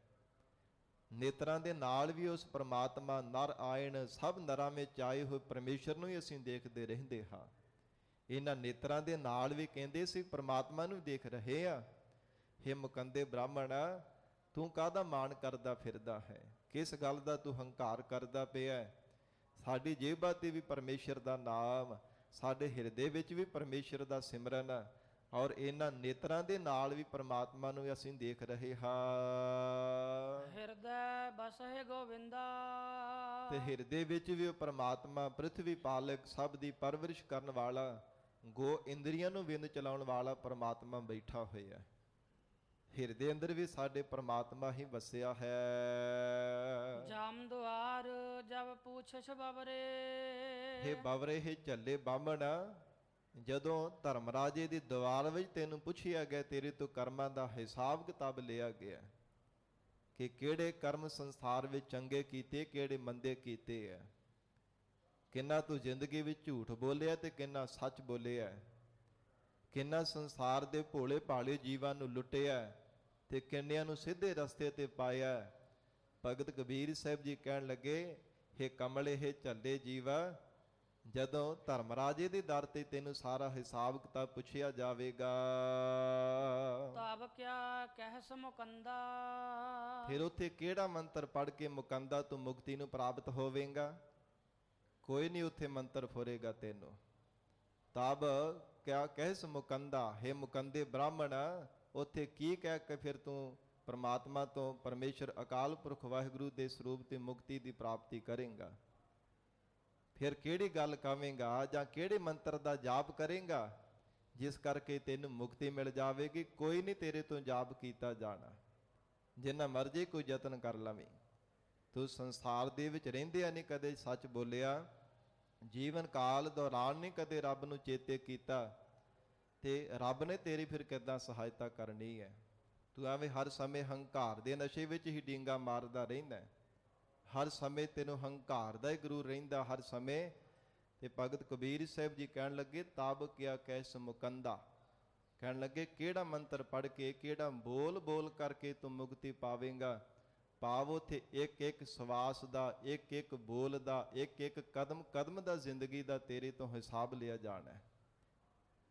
ਨੇਤਰਾਂ ਦੇ ਨਾਲ ਵੀ ਉਸ ਪ੍ਰਮਾਤਮਾ ਨਰ ਆਇਣ ਸਭ ਨਰਾਂ ਵਿੱਚ ਆਏ ਹੋਏ ਪਰਮੇਸ਼ਰ ਨੂੰ ਹੀ ਅਸੀਂ ਦੇਖਦੇ ਰਹਿੰਦੇ ਹਾਂ। ਇਹਨਾਂ ਨੇਤਰਾਂ ਦੇ ਨਾਲ ਵੀ ਕਹਿੰਦੇ ਸੀ ਪ੍ਰਮਾਤਮਾ ਨੂੰ ਦੇਖ ਰਹੇ ਆ। ਹੇ ਮੁਕੰਦੇ ਬ੍ਰਾਹਮਣ, ਤੂੰ ਕਾਹਦਾ ਮਾਣ ਕਰਦਾ ਫਿਰਦਾ ਹੈ? ਕਿਸ ਗੱਲ ਦਾ ਤੂੰ ਹੰਕਾਰ ਕਰਦਾ ਪਿਆ? ਸਾਡੀ ਜੇਬਾਂ ਤੇ ਵੀ ਪਰਮੇਸ਼ਰ ਦਾ ਨਾਮ, ਸਾਡੇ ਹਿਰਦੇ ਵਿੱਚ ਵੀ ਪਰਮੇਸ਼ਰ ਦਾ ਸਿਮਰਨ, ਔਰ ਇਹਨਾਂ ਨੇਤਰਾਂ ਦੇ ਨਾਲ ਵੀ ਪਰਮਾਤਮਾ ਨੂੰ ਅਸੀਂ ਦੇਖ ਰਹੇ ਹਾਂ। ਹਿਰਦੈ ਬਸਹਿ ਗੋਵਿੰਦਾ। ਤੇ ਹਿਰਦੇ ਵਿੱਚ ਵੀ ਉਹ ਪਰਮਾਤਮਾ ਪ੍ਰਿਥਵੀ ਪਾਲਕ, ਸਭ ਦੀ ਪਰਵਰਿਸ਼ ਕਰਨ ਵਾਲਾ, ਗੋ ਇੰਦਰੀਆਂ ਨੂੰ ਵਿੰਦ ਚਲਾਉਣ ਵਾਲਾ ਪਰਮਾਤਮਾ ਬੈਠਾ ਹੋਇਆ। ਹਿਰਦੇ ਅੰਦਰ ਵੀ ਸਾਡੇ ਪਰਮਾਤਮਾ ਹੀ ਵਸਿਆ ਹੈ। ਜਾਮ ਦੁਆਰ ਜਬ ਪੂਛਛ ਬਵਰੇ। ਹੇ ਬਵਰੇ, ਹੇ ਝੱਲੇ ਬਾਹਮਣ, ਜਦੋਂ ਧਰਮ ਰਾਜੇ ਦੀ ਦੀਵਾਰ ਵਿੱਚ ਤੈਨੂੰ ਪੁੱਛਿਆ ਗਿਆ, ਤੇਰੇ ਤੋਂ ਕਰਮਾਂ ਦਾ ਹਿਸਾਬ ਕਿਤਾਬ ਲਿਆ ਗਿਆ ਕਿ ਕਿਹੜੇ ਕਰਮ ਸੰਸਾਰ ਵਿੱਚ ਚੰਗੇ ਕੀਤੇ, ਕਿਹੜੇ ਮੰਦੇ ਕੀਤੇ ਹੈ, ਕਿੰਨਾ ਤੂੰ ਜ਼ਿੰਦਗੀ ਵਿੱਚ ਝੂਠ ਬੋਲਿਆ ਤੇ ਕਿੰਨਾ ਸੱਚ ਬੋਲਿਆ, ਕਿੰਨਾ ਸੰਸਾਰ ਦੇ ਭੋਲੇ ਭਾਲੇ ਜੀਵਾਂ ਨੂੰ ਲੁੱਟਿਆ ਤੇ ਕਿੰਨਿਆਂ ਨੂੰ ਸਿੱਧੇ ਰਸਤੇ ਤੇ ਪਾਇਆ। ਭਗਤ ਕਬੀਰ ਸਾਹਿਬ ਜੀ ਕਹਿਣ ਲੱਗੇ, ਹੇ ਕਮਲੇ, ਹੇ ਝੱਲੇ ਜੀਵਾ, ਜਦੋਂ ਧਰਮਰਾਜੇ ਦੇ ਦਰ ਤੇ ਤੈਨੂੰ ਸਾਰਾ ਹਿਸਾਬ ਕਿਤਾਬ ਪੁੱਛਿਆ ਜਾਵੇਗਾ, ਤਬ ਕਿਆ ਕਹਿਸ ਮੁਕੰਦਾ। ਫਿਰ ਉੱਥੇ ਕਿਹੜਾ ਮੰਤਰ ਪੜ੍ਹ ਕੇ ਮੁਕੰਦਾ ਤੂੰ ਮੁਕਤੀ ਨੂੰ ਪ੍ਰਾਪਤ ਹੋਵੇਂਗਾ? ਕੋਈ ਨਹੀਂ ਉੱਥੇ ਮੰਤਰ ਫੁਰੇਗਾ ਤੈਨੂੰ। ਤਬ ਕਿਆ ਕਹਿਸ ਮੁਕੰਦਾ, ਹੇ ਮੁਕੰਦੇ ਬ੍ਰਾਹਮਣ, ਉੱਥੇ ਕੀ ਕਹਿ ਕੇ ਫਿਰ ਤੂੰ ਪਰਮਾਤਮਾ ਤੋਂ, ਪਰਮੇਸ਼ਰ ਅਕਾਲ ਪੁਰਖ ਵਾਹਿਗੁਰੂ ਦੇ ਸਰੂਪ ਤੇ ਮੁਕਤੀ ਦੀ ਪ੍ਰਾਪਤੀ ਕਰੇਂਗਾ? ਫਿਰ ਕਿਹੜੀ ਗੱਲ ਕਹੇਂਗਾ ਜਾਂ ਕਿਹੜੇ ਮੰਤਰ ਦਾ ਜਾਪ ਕਰੇਂਗਾ ਜਿਸ ਕਰਕੇ ਤੈਨੂੰ ਮੁਕਤੀ ਮਿਲ ਜਾਵੇਗੀ? ਕੋਈ ਨਹੀਂ ਤੇਰੇ ਤੋਂ ਜਾਪ ਕੀਤਾ ਜਾਣਾ, ਜਿੰਨਾ ਮਰਜ਼ੀ ਕੋਈ ਯਤਨ ਕਰ ਲਵੇਂ। ਤੂੰ ਸੰਸਾਰ ਦੇ ਵਿੱਚ ਰਹਿੰਦਿਆਂ ਨਹੀਂ ਕਦੇ ਸੱਚ ਬੋਲਿਆ, ਜੀਵਨ ਕਾਲ ਦੌਰਾਨ ਨਹੀਂ ਕਦੇ ਰੱਬ ਨੂੰ ਚੇਤੇ ਕੀਤਾ, ਤੇ ਰੱਬ ਨੇ ਤੇਰੀ ਫਿਰ ਕਿੱਦਾਂ ਸਹਾਇਤਾ ਕਰਨੀ ਹੈ? ਤੂੰ ਐਵੇਂ ਹਰ ਸਮੇਂ ਹੰਕਾਰ ਦੇ ਨਸ਼ੇ ਵਿੱਚ ਹੀ ਡੀਂਗਾ ਮਾਰਦਾ ਰਹਿੰਦਾ, ਹਰ ਸਮੇਂ ਤੈਨੂੰ ਹੰਕਾਰ ਦਾ ਹੀ ਗੁਰੂ ਰਹਿੰਦਾ ਹਰ ਸਮੇਂ। ਤੇ ਭਗਤ ਕਬੀਰ ਸਾਹਿਬ ਜੀ ਕਹਿਣ ਲੱਗੇ, ਤਬ ਕਿਆ ਕਹਿਸ ਮੁਕੰਦਾ, ਕਹਿਣ ਲੱਗੇ ਕਿਹੜਾ ਮੰਤਰ ਪੜ੍ਹ ਕੇ, ਕਿਹੜਾ ਬੋਲ ਬੋਲ ਕਰਕੇ ਤੂੰ ਮੁਕਤੀ ਪਾਵੇਂਗਾ? ਭਾਵ ਉੱਥੇ ਇੱਕ ਇੱਕ ਸਵਾਸ ਦਾ, ਇੱਕ ਇੱਕ ਬੋਲ ਦਾ, ਇੱਕ ਇੱਕ ਕਦਮ ਕਦਮ ਦਾ ਜ਼ਿੰਦਗੀ ਦਾ ਤੇਰੇ ਤੋਂ ਹਿਸਾਬ ਲਿਆ ਜਾਣਾ।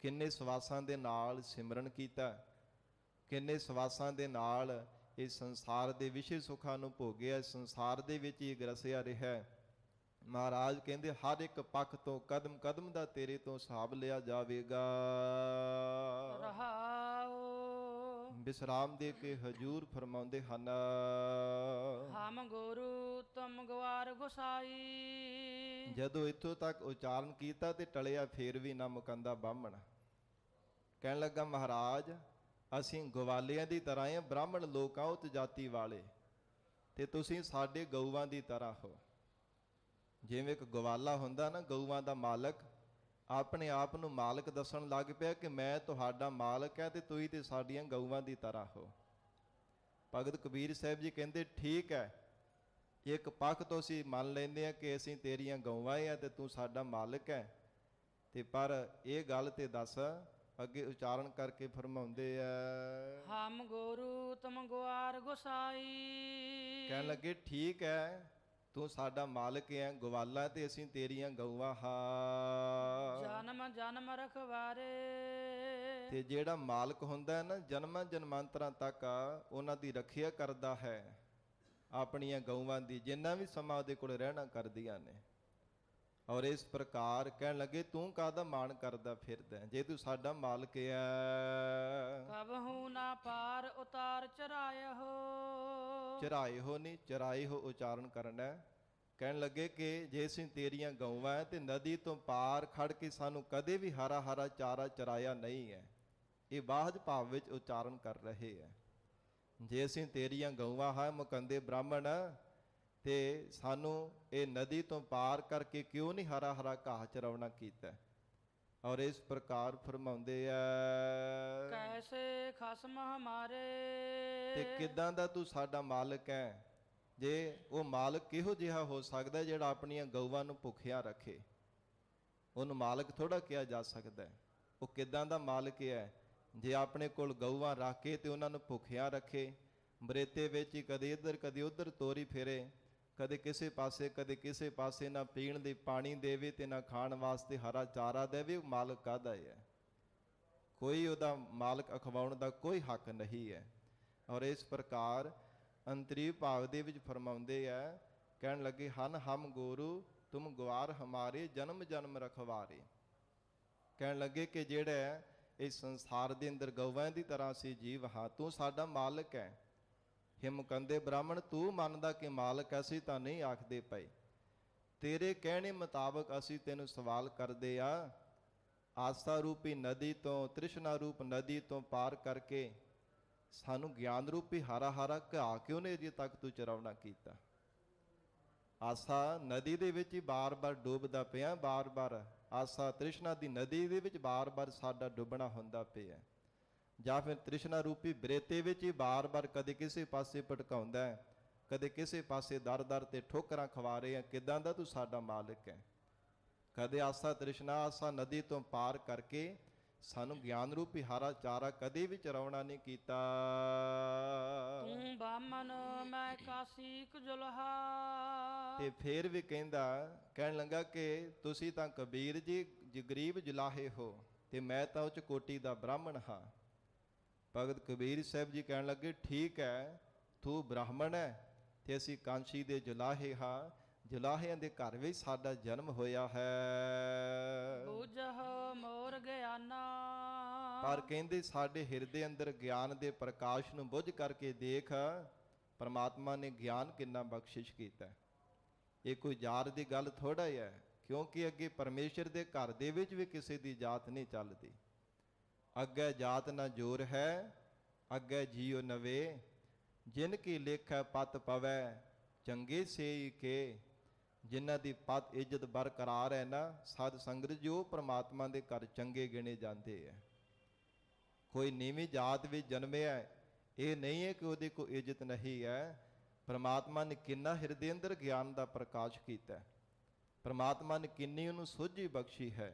ਕਿੰਨੇ ਸਵਾਸਾਂ ਦੇ ਨਾਲ ਸਿਮਰਨ ਕੀਤਾ, ਕਿੰਨੇ ਸਵਾਸਾਂ ਦੇ ਨਾਲ ਇਸ ਸੰਸਾਰ ਦੇ ਵਿਸ਼ੇ ਸੁੱਖਾਂ ਨੂੰ ਭੋਗਿਆ, ਸੰਸਾਰ ਦੇ ਵਿੱਚ ਹੀ ਗਰਸਿਆ ਰਿਹਾ। ਮਹਾਰਾਜ ਕਹਿੰਦੇ ਹਰ ਇੱਕ ਪੱਖ ਤੋਂ ਕਦਮ ਕਦਮ ਦਾ ਤੇਰੇ ਤੋਂ ਹਿਸਾਬ ਲਿਆ ਜਾਵੇਗਾ। ਰਹਾਉ ਵਿਸਰਾਮ ਦੇ ਕੇ ਹਜੂਰ ਫਰਮਾਉਂਦੇ ਹਨ, ਹਮ ਗੁਰੂ ਤੁਮ ਗਵਾਰ ਗੁਸਾਈ। ਜਦੋਂ ਇੱਥੋਂ ਤੱਕ ਉਚਾਰਨ ਕੀਤਾ ਤੇ ਟਲਿਆ ਫੇਰ ਵੀ ਨਾ ਮੁਕੰਦਾ ਬਾਹਮਣ। ਕਹਿਣ ਲੱਗਾ, ਮਹਾਰਾਜ ਅਸੀਂ ਗਵਾਲਿਆਂ ਦੀ ਤਰ੍ਹਾਂ ਹਾਂ, ਬ੍ਰਾਹਮਣ ਲੋਕ ਆ, ਉੱਚ ਜਾਤੀ ਵਾਲੇ, ਤੇ ਤੁਸੀਂ ਸਾਡੇ ਗਊਆਂ ਦੀ ਤਰ੍ਹਾਂ ਹੋ। ਜਿਵੇਂ ਇੱਕ ਗਵਾਲਾ ਹੁੰਦਾ ਨਾ, ਗਊਆਂ ਦਾ ਮਾਲਕ, ਆਪਣੇ ਆਪ ਨੂੰ ਮਾਲਕ ਦੱਸਣ ਲੱਗ ਪਿਆ ਕਿ ਮੈਂ ਤੁਹਾਡਾ ਮਾਲਕ ਹੈ ਤੇ ਤੁਸੀਂ ਤੇ ਸਾਡੀਆਂ ਗਊਆਂ ਦੀ ਤਰ੍ਹਾਂ ਹੋ। ਭਗਤ ਕਬੀਰ ਸਾਹਿਬ ਜੀ ਕਹਿੰਦੇ, ਠੀਕ ਹੈ, ਇੱਕ ਪੱਖ ਤੋਂ ਅਸੀਂ ਮੰਨ ਲੈਂਦੇ ਹਾਂ ਕਿ ਅਸੀਂ ਤੇਰੀਆਂ ਗਊਆਂ ਆ ਤੇ ਤੂੰ ਸਾਡਾ ਮਾਲਕ ਹੈ, ਤੇ ਪਰ ਇਹ ਗੱਲ ਤੇ ਦੱਸ। ਅੱਗੇ ਉਚਾਰਨ ਕਰਕੇ ਫਰਮਾਉਂਦੇ ਆ, ਹਮ ਗੁਰੂ ਤੁਮ ਗਵਾਰ ਗੁਸਾਈ। ਕਹਿਣ ਲੱਗੇ, ਠੀਕ ਹੈ, ਤੂੰ ਸਾਡਾ ਮਾਲਕ ਹੈ, ਗਵਾਲਾ, ਤੇ ਅਸੀਂ ਤੇਰੀਆਂ ਗਊਆਂ ਹਾਂ। ਜਨਮ ਜਨਮ ਰਖਵਾਰੇ। ਤੇ ਜਿਹੜਾ ਮਾਲਕ ਹੁੰਦਾ ਹੈ ਨਾ, ਜਨਮਾਂ ਜਨਮਾਂਤਰਾਂ ਤੱਕ ਉਹਨਾਂ ਦੀ ਰੱਖਿਆ ਕਰਦਾ ਹੈ, ਆਪਣੀਆਂ ਗਊਆਂ ਦੀ, ਜਿੰਨਾ ਵੀ ਸਮਾਂ ਉਹਦੇ ਕੋਲ ਰਹਿਣਾ ਕਰਦੀਆਂ ਨੇ। ਔਰ ਇਸ ਪ੍ਰਕਾਰ ਕਹਿਣ ਲੱਗੇ, ਤੂੰ ਕਾਹਦਾ ਮਾਣ ਕਰਦਾ ਫਿਰਦਾ ਜੇ ਤੂੰ ਸਾਡਾ ਮਾਲਕ ਹੈ? ਕਬਹੂ ਨਾ ਪਾਰ ਉਤਾਰ ਚਰਾਏ ਹੋ। ਚਰਾਏ ਹੋ ਨਹੀਂ, ਚਰਾਏ ਹੋ ਉਚਾਰਨ ਕਰਨਾ। ਕਹਿਣ ਲੱਗੇ ਕਿ ਜੇ ਅਸੀਂ ਤੇਰੀਆਂ ਗਊਆਂ ਹੈ ਤੇ ਨਦੀ ਤੋਂ ਪਾਰ ਖੜ ਕੇ ਸਾਨੂੰ ਕਦੇ ਵੀ ਹਰਾ ਹਰਾ ਚਾਰਾ ਚਰਾਇਆ ਨਹੀਂ ਹੈ। ਇਹ ਬਾਹਜ ਭਾਵ ਵਿੱਚ ਉਚਾਰਨ ਕਰ ਰਹੇ ਹੈ। ਜੇ ਅਸੀਂ ਤੇਰੀਆਂ ਗਊਆਂ ਹਾਂ ਮੁਕੰਦੇ ਬ੍ਰਾਹਮਣ, ਤੇ ਸਾਨੂੰ ਇਹ ਨਦੀ ਤੋਂ ਪਾਰ ਕਰਕੇ ਕਿਉਂ ਨਹੀਂ ਹਰਾ ਹਰਾ ਘਾਹ ਚਰਾਉਣਾ ਕੀਤਾ। ਔਰ ਇਸ ਪ੍ਰਕਾਰ ਫਰਮਾਉਂਦੇ ਆ, ਕੈਸੇ ਖਸਮ ਹਮਾਰੇ। ਤੇ ਕਿੱਦਾਂ ਦਾ ਤੂੰ ਸਾਡਾ ਮਾਲਕ ਹੈ। ਜੇ ਉਹ ਮਾਲਕ ਕਿਹੋ ਜਿਹਾ ਹੋ ਸਕਦਾ ਜਿਹੜਾ ਆਪਣੀਆਂ ਗਊਆਂ ਨੂੰ ਭੁੱਖਿਆ ਰੱਖੇ। ਉਹਨੂੰ ਮਾਲਕ ਥੋੜਾ ਕਿਹਾ ਜਾ ਸਕਦਾ। ਉਹ ਕਿੱਦਾਂ ਦਾ ਮਾਲਕ ਹੈ ਜੇ ਆਪਣੇ ਕੋਲ ਗਊਆਂ ਰੱਖ ਕੇ ਤੇ ਉਹਨਾਂ ਨੂੰ ਭੁੱਖਿਆ ਰੱਖੇ। ਬਰੇਤੇ ਵਿੱਚ ਹੀ ਕਦੇ ਇੱਧਰ ਕਦੇ ਉੱਧਰ ਤੋਰੀ ਫੇਰੇ, ਕਦੇ ਕਿਸੇ ਪਾਸੇ ਕਦੇ ਕਿਸੇ ਪਾਸੇ, ਨਾ ਪੀਣ ਲਈ ਪਾਣੀ ਦੇਵੇ ਤੇ ਨਾ ਖਾਣ ਵਾਸਤੇ ਹਰਾ ਚਾਰਾ ਦੇਵੇ। ਉਹ ਮਾਲਕ ਕਾਹਦਾ ਹੈ? ਕੋਈ ਉਹਦਾ ਮਾਲਕ ਅਖਵਾਉਣ ਦਾ ਕੋਈ ਹੱਕ ਨਹੀਂ ਹੈ। ਔਰ ਇਸ ਪ੍ਰਕਾਰ ਅੰਤਰੀ ਭਾਵ ਦੇ ਵਿੱਚ ਫਰਮਾਉਂਦੇ ਆ, ਕਹਿਣ ਲੱਗੇ ਹਨ ਹਮ ਗੁਰੂ ਤੁਮ ਗਵਾਰ ਹਮਾਰੇ ਜਨਮ ਜਨਮ ਰਖਵਾਰੇ। ਕਹਿਣ ਲੱਗੇ ਕਿ ਜਿਹੜਾ ਇਸ ਸੰਸਾਰ ਦੇ ਅੰਦਰ ਗਊਆਂ ਦੀ ਤਰ੍ਹਾਂ ਅਸੀਂ ਜੀਵ ਹਾਂ, ਤੂੰ ਸਾਡਾ ਮਾਲਕ ਹੈ। ਹੇ ਮੁਕੰਦੇ ਬ੍ਰਾਹਮਣ, ਤੂੰ ਮੰਨਦਾ ਕਿ ਮਾਲਕ ਅਸੀਂ ਤਾਂ ਨਹੀਂ ਆਖਦੇ ਪਏ। ਤੇਰੇ ਕਹਿਣੇ ਮੁਤਾਬਕ ਅਸੀਂ ਤੈਨੂੰ ਸਵਾਲ ਕਰਦੇ ਆ, ਆਸਾ ਰੂਪੀ ਨਦੀ ਤੋਂ, ਤ੍ਰਿਸ਼ਨਾ ਰੂਪ ਨਦੀ ਤੋਂ ਪਾਰ ਕਰਕੇ ਸਾਨੂੰ ਗਿਆਨ ਰੂਪੀ ਹਰਾ ਹਰਾ ਘਾਹ ਕਿਉਂ ਨਹੀਂ ਅਜੇ ਤੱਕ ਤੂੰ ਚਰਾਉਣਾ ਕੀਤਾ। ਆਸਾ ਨਦੀ ਦੇ ਵਿੱਚ ਹੀ ਬਾਰ-ਬਾਰ ਡੁੱਬਦਾ ਪਿਆ, ਬਾਰ-ਬਾਰ ਆਸਾ ਤ੍ਰਿਸ਼ਨਾ ਦੀ ਨਦੀ ਦੇ ਵਿੱਚ ਬਾਰ-ਬਾਰ ਸਾਡਾ ਡੁੱਬਣਾ ਹੁੰਦਾ ਪਿਆ। ਜਾਂ ਫਿਰ ਤ੍ਰਿਸ਼ਨਾ ਰੂਪੀ ਬਰੇਤੇ ਵਿੱਚ ਹੀ ਬਾਰ-ਬਾਰ ਕਦੇ ਕਿਸੇ ਪਾਸੇ ਭਟਕਾਉਂਦਾ ਹੈ, ਕਦੇ ਕਿਸੇ ਪਾਸੇ ਦਰ-ਦਰ ਤੇ ਠੋਕਰਾਂ ਖਵਾ ਰਹੇ ਆ। ਕਿੱਦਾਂ ਦਾ ਤੂੰ ਸਾਡਾ ਮਾਲਕ ਹੈ। ਕਦੇ ਆਸਾ ਤ੍ਰਿਸ਼ਨਾ ਆਸਾ ਨਦੀ ਤੋਂ ਪਾਰ ਕਰਕੇ ਸਾਨੂੰ ਗਿਆਨ ਰੂਪੀ ਹਰਾ ਚਾਰਾ ਕਦੇ ਵੀ ਚਰਾਉਣਾ ਨਹੀਂ ਕੀਤਾ। ਤੂੰ ਬਾਮਨ ਮੈਂ ਕਾਸੀਕ ਜੁਲਹਾ। ਤੇ ਫੇਰ ਵੀ ਕਹਿੰਦਾ, ਕਹਿਣ ਲੱਗਾ ਕਿ ਤੁਸੀਂ ਤਾਂ ਕਬੀਰ ਜੀ ਗਰੀਬ ਜੁਲਾਹੇ ਹੋ ਤੇ ਮੈਂ ਤਾਂ ਉੱਚ ਕੋਟੀ ਦਾ ਬ੍ਰਾਹਮਣ ਹਾਂ। ਭਗਤ ਕਬੀਰ ਸਾਹਿਬ ਜੀ ਕਹਿਣ ਲੱਗੇ, ਠੀਕ ਹੈ ਤੂੰ ਬ੍ਰਾਹਮਣ ਹੈ ਤੇ ਅਸੀਂ ਕਾਂਸ਼ੀ ਦੇ ਜੁਲਾਹੇ ਹਾਂ। ਜੁਲਾਹਿਆਂ ਦੇ ਘਰ ਵਿੱਚ ਸਾਡਾ ਜਨਮ ਹੋਇਆ ਹੈ। ਬੁਝਹ ਮੋਰ ਗਿਆਨਾ। ਪਰ ਕਹਿੰਦੇ ਸਾਡੇ ਹਿਰਦੇ ਅੰਦਰ ਗਿਆਨ ਦੇ ਪ੍ਰਕਾਸ਼ ਨੂੰ ਬੁੱਝ ਕਰਕੇ ਦੇਖ, ਪਰਮਾਤਮਾ ਨੇ ਗਿਆਨ ਕਿੰਨਾ ਬਖਸ਼ਿਸ਼ ਕੀਤਾ। ਇਹ ਕੋਈ ਜਾਤ ਦੀ ਗੱਲ ਥੋੜਾ ਹੀ ਹੈ, ਕਿਉਂਕਿ ਅੱਗੇ ਪਰਮੇਸ਼ਰ ਦੇ ਘਰ ਦੇ ਵਿੱਚ ਵੀ ਕਿਸੇ ਦੀ ਜਾਤ ਨਹੀਂ ਚੱਲਦੀ। ਅੱਗੇ ਜਾਤ ਨਾ ਜੋਰ ਹੈ, ਅੱਗੇ ਜੀਉ ਨਵੇ, ਜਿਨ ਕੀ ਲੇਖੈ ਪਤ ਪਵੈ ਚੰਗੇ ਸੇਈ ਕੇ। ਜਿਨ੍ਹਾਂ ਦੀ ਪਤ ਇੱਜ਼ਤ ਬਰਕਰਾਰ ਹੈ ਨਾ, ਸਾਧ ਸੰਗਤ ਜੋ ਪ੍ਰਮਾਤਮਾ ਦੇ ਘਰ ਚੰਗੇ ਗਿਣੇ ਜਾਂਦੇ ਹੈ। ਕੋਈ ਨੀਵੀਂ ਜਾਤ ਵਿੱਚ ਜਨਮਿਆ, ਇਹ ਨਹੀਂ ਹੈ ਕਿ ਉਹਦੀ ਕੋਈ ਇੱਜ਼ਤ ਨਹੀਂ ਹੈ। ਪ੍ਰਮਾਤਮਾ ਨੇ ਕਿੰਨਾ ਹਿਰਦੇ ਅੰਦਰ ਗਿਆਨ ਦਾ ਪ੍ਰਕਾਸ਼ ਕੀਤਾ। ਪ੍ਰਮਾਤਮਾ ਨੇ ਕਿੰਨੀ ਉਹਨੂੰ ਸੋਝੀ ਬਖਸ਼ੀ ਹੈ,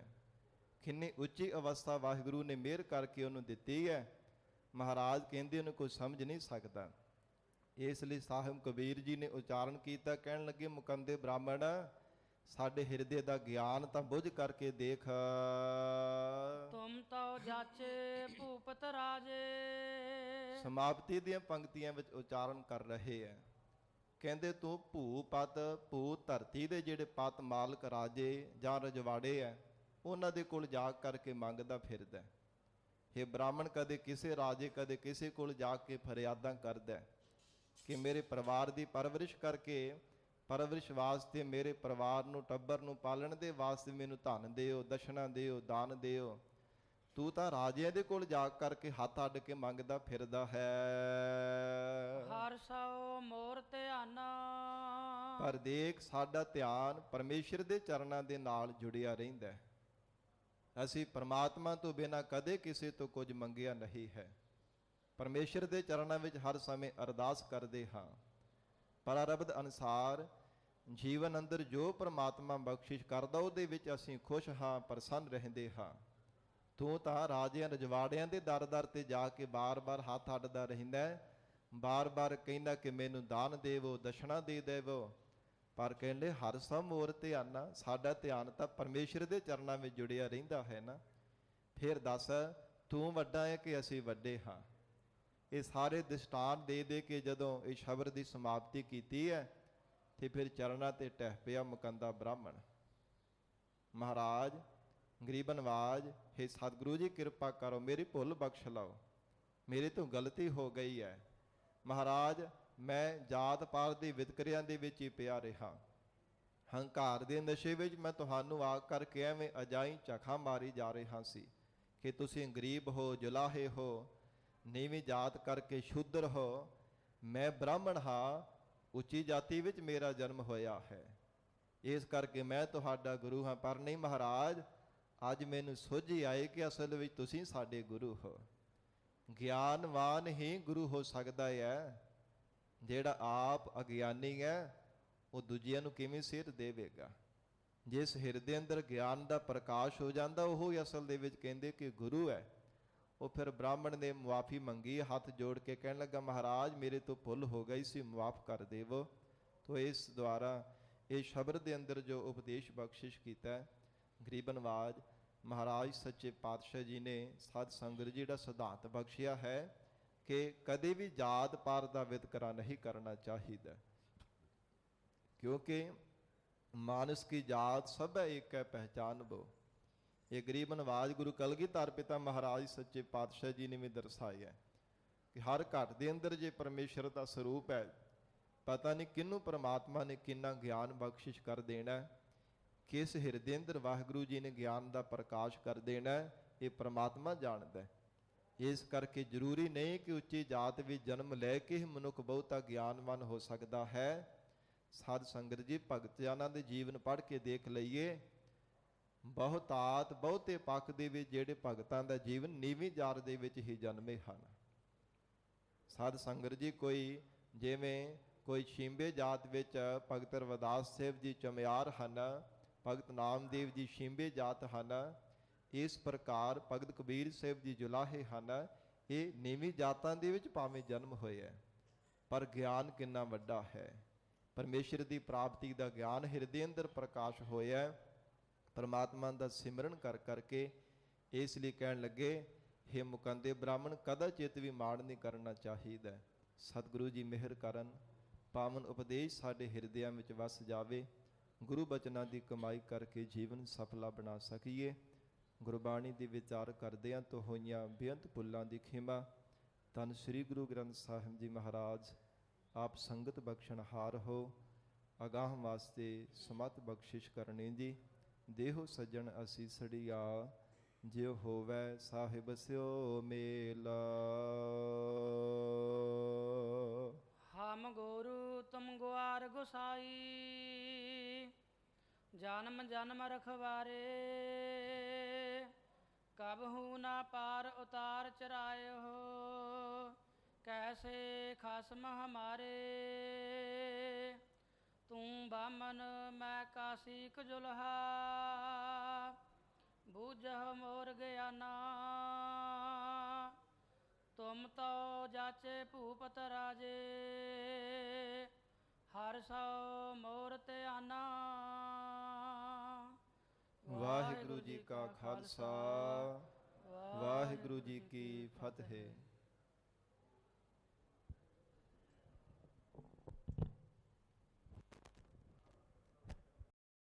ਕਿੰਨੀ ਉੱਚੀ ਅਵਸਥਾ ਵਾਹਿਗੁਰੂ ਨੇ ਮਿਹਰ ਕਰਕੇ ਉਹਨੂੰ ਦਿੱਤੀ ਹੈ। ਮਹਾਰਾਜ ਕਹਿੰਦੇ ਉਹਨੂੰ ਕੋਈ ਸਮਝ ਨਹੀਂ ਸਕਦਾ। ਇਸ ਲਈ ਸਾਹਿਬ ਕਬੀਰ ਜੀ ਨੇ ਉਚਾਰਨ ਕੀਤਾ, ਕਹਿਣ ਲੱਗੇ ਮੁਕੰਦੇ ਬ੍ਰਾਹਮਣ, ਸਾਡੇ ਹਿਰਦੇ ਦਾ ਗਿਆਨ ਤਾਂ ਬੁੱਝ ਕਰਕੇ ਦੇਖ। ਤੁਮ ਤਉ ਜਾਚੇ ਭੂਪਤ ਰਾਜੇ। ਸਮਾਪਤੀ ਦੀਆਂ ਪੰਕਤੀਆਂ ਵਿੱਚ ਉਚਾਰਨ ਕਰ ਰਹੇ ਹੈ। ਕਹਿੰਦੇ ਤੂੰ ਭੂਪਤ, ਭੂ ਧਰਤੀ ਦੇ ਜਿਹੜੇ ਪਤ ਮਾਲਕ ਰਾਜੇ ਜਾਂ ਰਜਵਾੜੇ ਹੈ, ਉਹਨਾਂ ਦੇ ਕੋਲ ਜਾ ਕਰਕੇ ਮੰਗਦਾ ਫਿਰਦਾ। ਇਹ ਬ੍ਰਾਹਮਣ ਕਦੇ ਕਿਸੇ ਰਾਜੇ ਕਦੇ ਕਿਸੇ ਕੋਲ ਜਾ ਕੇ ਫਰਿਆਦਾਂ ਕਰਦਾ ਕਿ ਮੇਰੇ ਪਰਿਵਾਰ ਦੀ ਪਰਵਰਿਸ਼ ਕਰਕੇ, ਪਰਵਰਿਸ਼ ਵਾਸਤੇ, ਮੇਰੇ ਪਰਿਵਾਰ ਨੂੰ ਟੱਬਰ ਨੂੰ ਪਾਲਣ ਦੇ ਵਾਸਤੇ ਮੈਨੂੰ ਧਨ ਦਿਓ, ਦਸ਼ਨਾ ਦਿਓ, ਦਾਨ ਦਿਓ। ਤੂੰ ਤਾਂ ਰਾਜਿਆਂ ਦੇ ਕੋਲ ਜਾ ਕਰਕੇ ਹੱਥ ਅੱਡ ਕੇ ਮੰਗਦਾ ਫਿਰਦਾ ਹੈ। ਹਰ ਸੋ ਮੋਰ ਧਿਆਨਾ। ਪਰ ਦੇਖ ਸਾਡਾ ਧਿਆਨ ਪਰਮੇਸ਼ਰ ਦੇ ਚਰਨਾਂ ਦੇ ਨਾਲ ਜੁੜਿਆ ਰਹਿੰਦਾ ਹੈ। ਅਸੀਂ ਪਰਮਾਤਮਾ ਤੋਂ ਬਿਨਾਂ ਕਦੇ ਕਿਸੇ ਤੋਂ ਕੁਝ ਮੰਗਿਆ ਨਹੀਂ ਹੈ। ਪਰਮੇਸ਼ਰ ਦੇ ਚਰਨਾਂ ਵਿੱਚ ਹਰ ਸਮੇਂ ਅਰਦਾਸ ਕਰਦੇ ਹਾਂ। ਪਰਾਰਬਧ ਅਨੁਸਾਰ ਜੀਵਨ ਅੰਦਰ ਜੋ ਪਰਮਾਤਮਾ ਬਖਸ਼ਿਸ਼ ਕਰਦਾ ਉਹਦੇ ਵਿੱਚ ਅਸੀਂ ਖੁਸ਼ ਹਾਂ, ਪ੍ਰਸੰਨ ਰਹਿੰਦੇ ਹਾਂ। ਤੂੰ ਤਾਂ ਰਾਜਿਆਂ ਰਜਵਾੜਿਆਂ ਦੇ ਦਰ ਦਰ ਤੇ ਜਾ ਕੇ ਬਾਰ-ਬਾਰ ਹੱਥ ਅੱਡਦਾ ਰਹਿੰਦਾ, ਬਾਰ-ਬਾਰ ਕਹਿੰਦਾ ਕਿ ਮੈਨੂੰ ਦਾਨ ਦੇਵੋ, ਦਸ਼ਨਾ ਦੇ ਦੇਵੋ। ਪਰ ਕਹਿੰਦੇ ਹਰ ਸਭ ਮੋਰ ਧਿਆਨਾ, ਸਾਡਾ ਧਿਆਨ ਤਾਂ ਪਰਮੇਸ਼ਰ ਦੇ ਚਰਨਾਂ ਵਿੱਚ ਜੁੜਿਆ ਰਹਿੰਦਾ ਹੈ ਨਾ। ਫਿਰ ਦੱਸ ਤੂੰ ਵੱਡਾ ਹੈ ਕਿ ਅਸੀਂ ਵੱਡੇ ਹਾਂ। ਇਹ ਸਾਰੇ ਦ੍ਰਿਸ਼ਟਾਂਤ ਦੇ ਦੇ ਕੇ ਜਦੋਂ ਇਹ ਸ਼ਬਦ ਦੀ ਸਮਾਪਤੀ ਕੀਤੀ ਹੈ ਤੇ ਫਿਰ ਚਰਨਾਂ ਤੇ ਟਹਿ ਪਿਆ ਮੁਕੰਦਾ ਬ੍ਰਾਹਮਣ। ਮਹਾਰਾਜ ਗਰੀਬ ਨਵਾਜ, ਹੇ ਸਤਿਗੁਰੂ ਜੀ ਕਿਰਪਾ ਕਰੋ, ਮੇਰੀ ਭੁੱਲ ਬਖਸ਼ ਲਓ, ਮੇਰੇ ਤੋਂ ਗਲਤੀ ਹੋ ਗਈ ਹੈ। ਮਹਾਰਾਜ ਮੈਂ ਜਾਤ ਪਾਤ ਦੇ ਵਿਤਕਰਿਆਂ ਦੇ ਵਿੱਚ ਹੀ ਪਿਆ ਰਿਹਾ, ਹੰਕਾਰ ਦੇ ਨਸ਼ੇ ਵਿੱਚ ਮੈਂ ਤੁਹਾਨੂੰ ਆ ਕਰਕੇ ਐਵੇਂ ਅਜਾਈ ਝਖਾ ਮਾਰੀ ਜਾ ਰਿਹਾ ਸੀ ਕਿ ਤੁਸੀਂ ਗਰੀਬ ਹੋ, ਜੁਲਾਹੇ ਹੋ, ਨੀਵੀਂ ਜਾਤ ਕਰਕੇ ਸ਼ੂਦਰ ਹੋ। ਮੈਂ ਬ੍ਰਾਹਮਣ ਹਾਂ, ਉੱਚੀ ਜਾਤੀ ਵਿੱਚ ਮੇਰਾ ਜਨਮ ਹੋਇਆ ਹੈ, ਇਸ ਕਰਕੇ ਮੈਂ ਤੁਹਾਡਾ ਗੁਰੂ ਹਾਂ। ਪਰ ਨਹੀਂ ਮਹਾਰਾਜ, ਅੱਜ ਮੈਨੂੰ ਸੋਝੀ ਆਈ ਕਿ ਅਸਲ ਵਿੱਚ ਤੁਸੀਂ ਸਾਡੇ ਗੁਰੂ ਹੋ। ਗਿਆਨਵਾਨ ਹੀ ਗੁਰੂ ਹੋ ਸਕਦਾ ਹੈ, ਜਿਹੜਾ ਆਪ ਅਗਿਆਨੀ ਹੈ ਉਹ ਦੂਜਿਆਂ ਨੂੰ ਕਿਵੇਂ ਸੇਧ ਦੇਵੇਗਾ। ਜਿਸ ਹਿਰਦੇ ਅੰਦਰ ਗਿਆਨ ਦਾ ਪ੍ਰਕਾਸ਼ ਹੋ ਜਾਂਦਾ, ਉਹ ਹੀ ਅਸਲ ਦੇ ਵਿੱਚ ਕਹਿੰਦੇ ਕਿ ਗੁਰੂ ਹੈ। ਉਹ ਫਿਰ ਬ੍ਰਾਹਮਣ ਨੇ ਮੁਆਫੀ ਮੰਗੀ, ਹੱਥ ਜੋੜ ਕੇ ਕਹਿਣ ਲੱਗਾ, ਮਹਾਰਾਜ ਮੇਰੇ ਤੋਂ ਭੁੱਲ ਹੋ ਗਈ ਸੀ, ਮੁਆਫ ਕਰ ਦੇਵੋ। ਤੋ ਇਸ ਦੁਆਰਾ ਇਹ ਸ਼ਬਦ ਦੇ ਅੰਦਰ ਜੋ ਉਪਦੇਸ਼ ਬਖਸ਼ਿਸ਼ ਕੀਤਾ ਗਰੀਬਨਵਾਜ ਮਹਾਰਾਜ ਸੱਚੇ ਪਾਤਸ਼ਾਹ ਜੀ ਨੇ ਸਾਧ ਸੰਗਤ ਜੀ ਜਿਹੜਾ ਸਿਧਾਂਤ ਬਖਸ਼ਿਆ ਹੈ ਕਿ ਕਦੇ ਵੀ ਜਾਤ ਪਾਤ ਦਾ ਵਿਤਕਰਾ ਨਹੀਂ ਕਰਨਾ ਚਾਹੀਦਾ, ਕਿਉਂਕਿ ਮਾਨਸ ਕੀ ਜਾਤ ਸਭ ਹੈ ਏਕ ਹੈ ਪਹਿਚਾਨ ਬੋ। ਇਹ ਗਰੀਬ ਨਵਾਜ ਗੁਰੂ ਕਲਗੀਧਰ ਪਿਤਾ ਮਹਾਰਾਜ ਸੱਚੇ ਪਾਤਸ਼ਾਹ ਜੀ ਨੇ ਵੀ ਦਰਸਾਇਆ ਕਿ ਹਰ ਘਟ ਦੇ ਅੰਦਰ ਜੇ ਪਰਮੇਸ਼ਰ ਦਾ ਸਰੂਪ ਹੈ, ਪਤਾ ਨਹੀਂ ਕਿਹਨੂੰ ਪਰਮਾਤਮਾ ਨੇ ਕਿੰਨਾ ਗਿਆਨ ਬਖਸ਼ਿਸ਼ ਕਰ ਦੇਣਾ, ਕਿਸ ਹਿਰਦੇ ਅੰਦਰ ਵਾਹਿਗੁਰੂ ਜੀ ਨੇ ਗਿਆਨ ਦਾ ਪ੍ਰਕਾਸ਼ ਕਰ ਦੇਣਾ, ਇਹ ਪਰਮਾਤਮਾ ਜਾਣਦਾ। ਇਸ ਕਰਕੇ ਜ਼ਰੂਰੀ ਨਹੀਂ ਕਿ ਉੱਚੀ ਜਾਤ ਵਿੱਚ ਜਨਮ ਲੈ ਕੇ ਹੀ ਮਨੁੱਖ ਬਹੁਤਾ ਗਿਆਨਵਾਨ ਹੋ ਸਕਦਾ ਹੈ। ਸਾਧ ਸੰਗਤ ਜੀ, ਭਗਤ ਜਨਾਂ ਦੇ ਜੀਵਨ ਪੜ੍ਹ ਕੇ ਦੇਖ ਲਈਏ, ਬਹੁਤੇ ਪੱਖ ਦੇ ਵਿੱਚ ਜਿਹੜੇ ਭਗਤਾਂ ਦਾ ਜੀਵਨ ਨੀਵੀਂ ਜਾਤ ਦੇ ਵਿੱਚ ਹੀ ਜਨਮੇ ਹਨ। ਸਾਧ ਸੰਗਤ ਜੀ, ਕੋਈ ਸ਼ਿੰਬੇ ਜਾਤ ਵਿੱਚ ਭਗਤ ਰਵਿਦਾਸ ਸਾਹਿਬ ਜੀ ਚਮਿਆਰ ਹਨ, ਭਗਤ ਨਾਮਦੇਵ ਜੀ ਸ਼ਿੰਬੇ ਜਾਤ ਹਨ, ਇਸ ਪ੍ਰਕਾਰ ਭਗਤ ਕਬੀਰ ਸਾਹਿਬ ਜੀ ਜੁਲਾਹੇ ਹਨ। ਇਹ ਨੀਵੀਂ ਜਾਤਾਂ ਦੇ ਵਿੱਚ ਭਾਵੇਂ ਜਨਮ ਹੋਇਆ, ਪਰ ਗਿਆਨ ਕਿੰਨਾ ਵੱਡਾ ਹੈ। ਪਰਮੇਸ਼ਰ ਦੀ ਪ੍ਰਾਪਤੀ ਦਾ ਗਿਆਨ ਹਿਰਦੇ ਅੰਦਰ ਪ੍ਰਕਾਸ਼ ਹੋਇਆ ਪਰਮਾਤਮਾ ਦਾ ਸਿਮਰਨ ਕਰ ਕਰਕੇ। ਇਸ ਲਈ ਕਹਿਣ ਲੱਗੇ, ਹੇ ਮੁਕੰਦੇ ਬ੍ਰਾਹਮਣ, ਕਦਾਚਿਤ ਵੀ ਮਾੜ ਨਹੀਂ ਕਰਨਾ ਚਾਹੀਦਾ। ਸਤਿਗੁਰੂ ਜੀ ਮਿਹਰ ਕਰਨ, ਪਾਵਨ ਉਪਦੇਸ਼ ਸਾਡੇ ਹਿਰਦਿਆਂ ਵਿੱਚ ਵਸ ਜਾਵੇ, ਗੁਰੂ ਬਚਨਾਂ ਦੀ ਕਮਾਈ ਕਰਕੇ ਜੀਵਨ ਸਫਲਾ ਬਣਾ ਸਕੀਏ। ਗੁਰਬਾਣੀ ਦੇ ਵਿਚਾਰ ਕਰਦਿਆਂ ਤੋਂ ਹੋਈਆਂ ਬੇਅੰਤ ਭੁੱਲਾਂ ਦੀ ਖਿਮਾ। ਧੰਨ ਸ੍ਰੀ ਗੁਰੂ ਗ੍ਰੰਥ ਸਾਹਿਬ ਜੀ ਮਹਾਰਾਜ ਆਪ ਸੰਗਤ ਬਖਸ਼ਣਹਾਰ ਹੋ, ਅਗਾਹ ਵਾਸਤੇ ਸਮਤ ਬਖਸ਼ਿਸ਼ ਕਰਨੀ ਜੀ। ਦੇਹੋ ਸੱਜਣ ਅਸੀਸੜੀਆ, ਜਿਉ ਹੋਵੈ ਸਾਹਿਬ ਸਿਓ ਮੇਲਾ। ਹਮ ਗੁਰੂ ਤੁਮ ਗੁਆਰ ਗੁਸਾਈ, ਜਨਮ ਜਨਮ ਰਖਵਾਰੇ, ਕਬਹੂ ਨਾ ਪਾਰ ਉਤਾਰ ਚਰਾਏ ਹੋ, ਕੈਸੇ ਖਸਮ ਹਮਾਰੇ। ਤੂੰ ਬਾਮਨ ਮੈਂ ਕਾਸੀ ਕਜੁਲਹਾ, ਬੂਝਹ ਮੋਰ ਗਿਆਨਾ। ਤੁਮ ਤੋ ਜਾਚੇ ਭੂਪਤ ਰਾਜੇ, ਹਰ ਸੋ ਮੋਰ ਧਿਆਨਾ। ਵਾਹਿਗੁਰੂ ਜੀ ਕਾ ਖਾਲਸਾ, ਵਾਹਿਗੁਰੂ ਜੀ ਕੀ ਫਤਿਹ।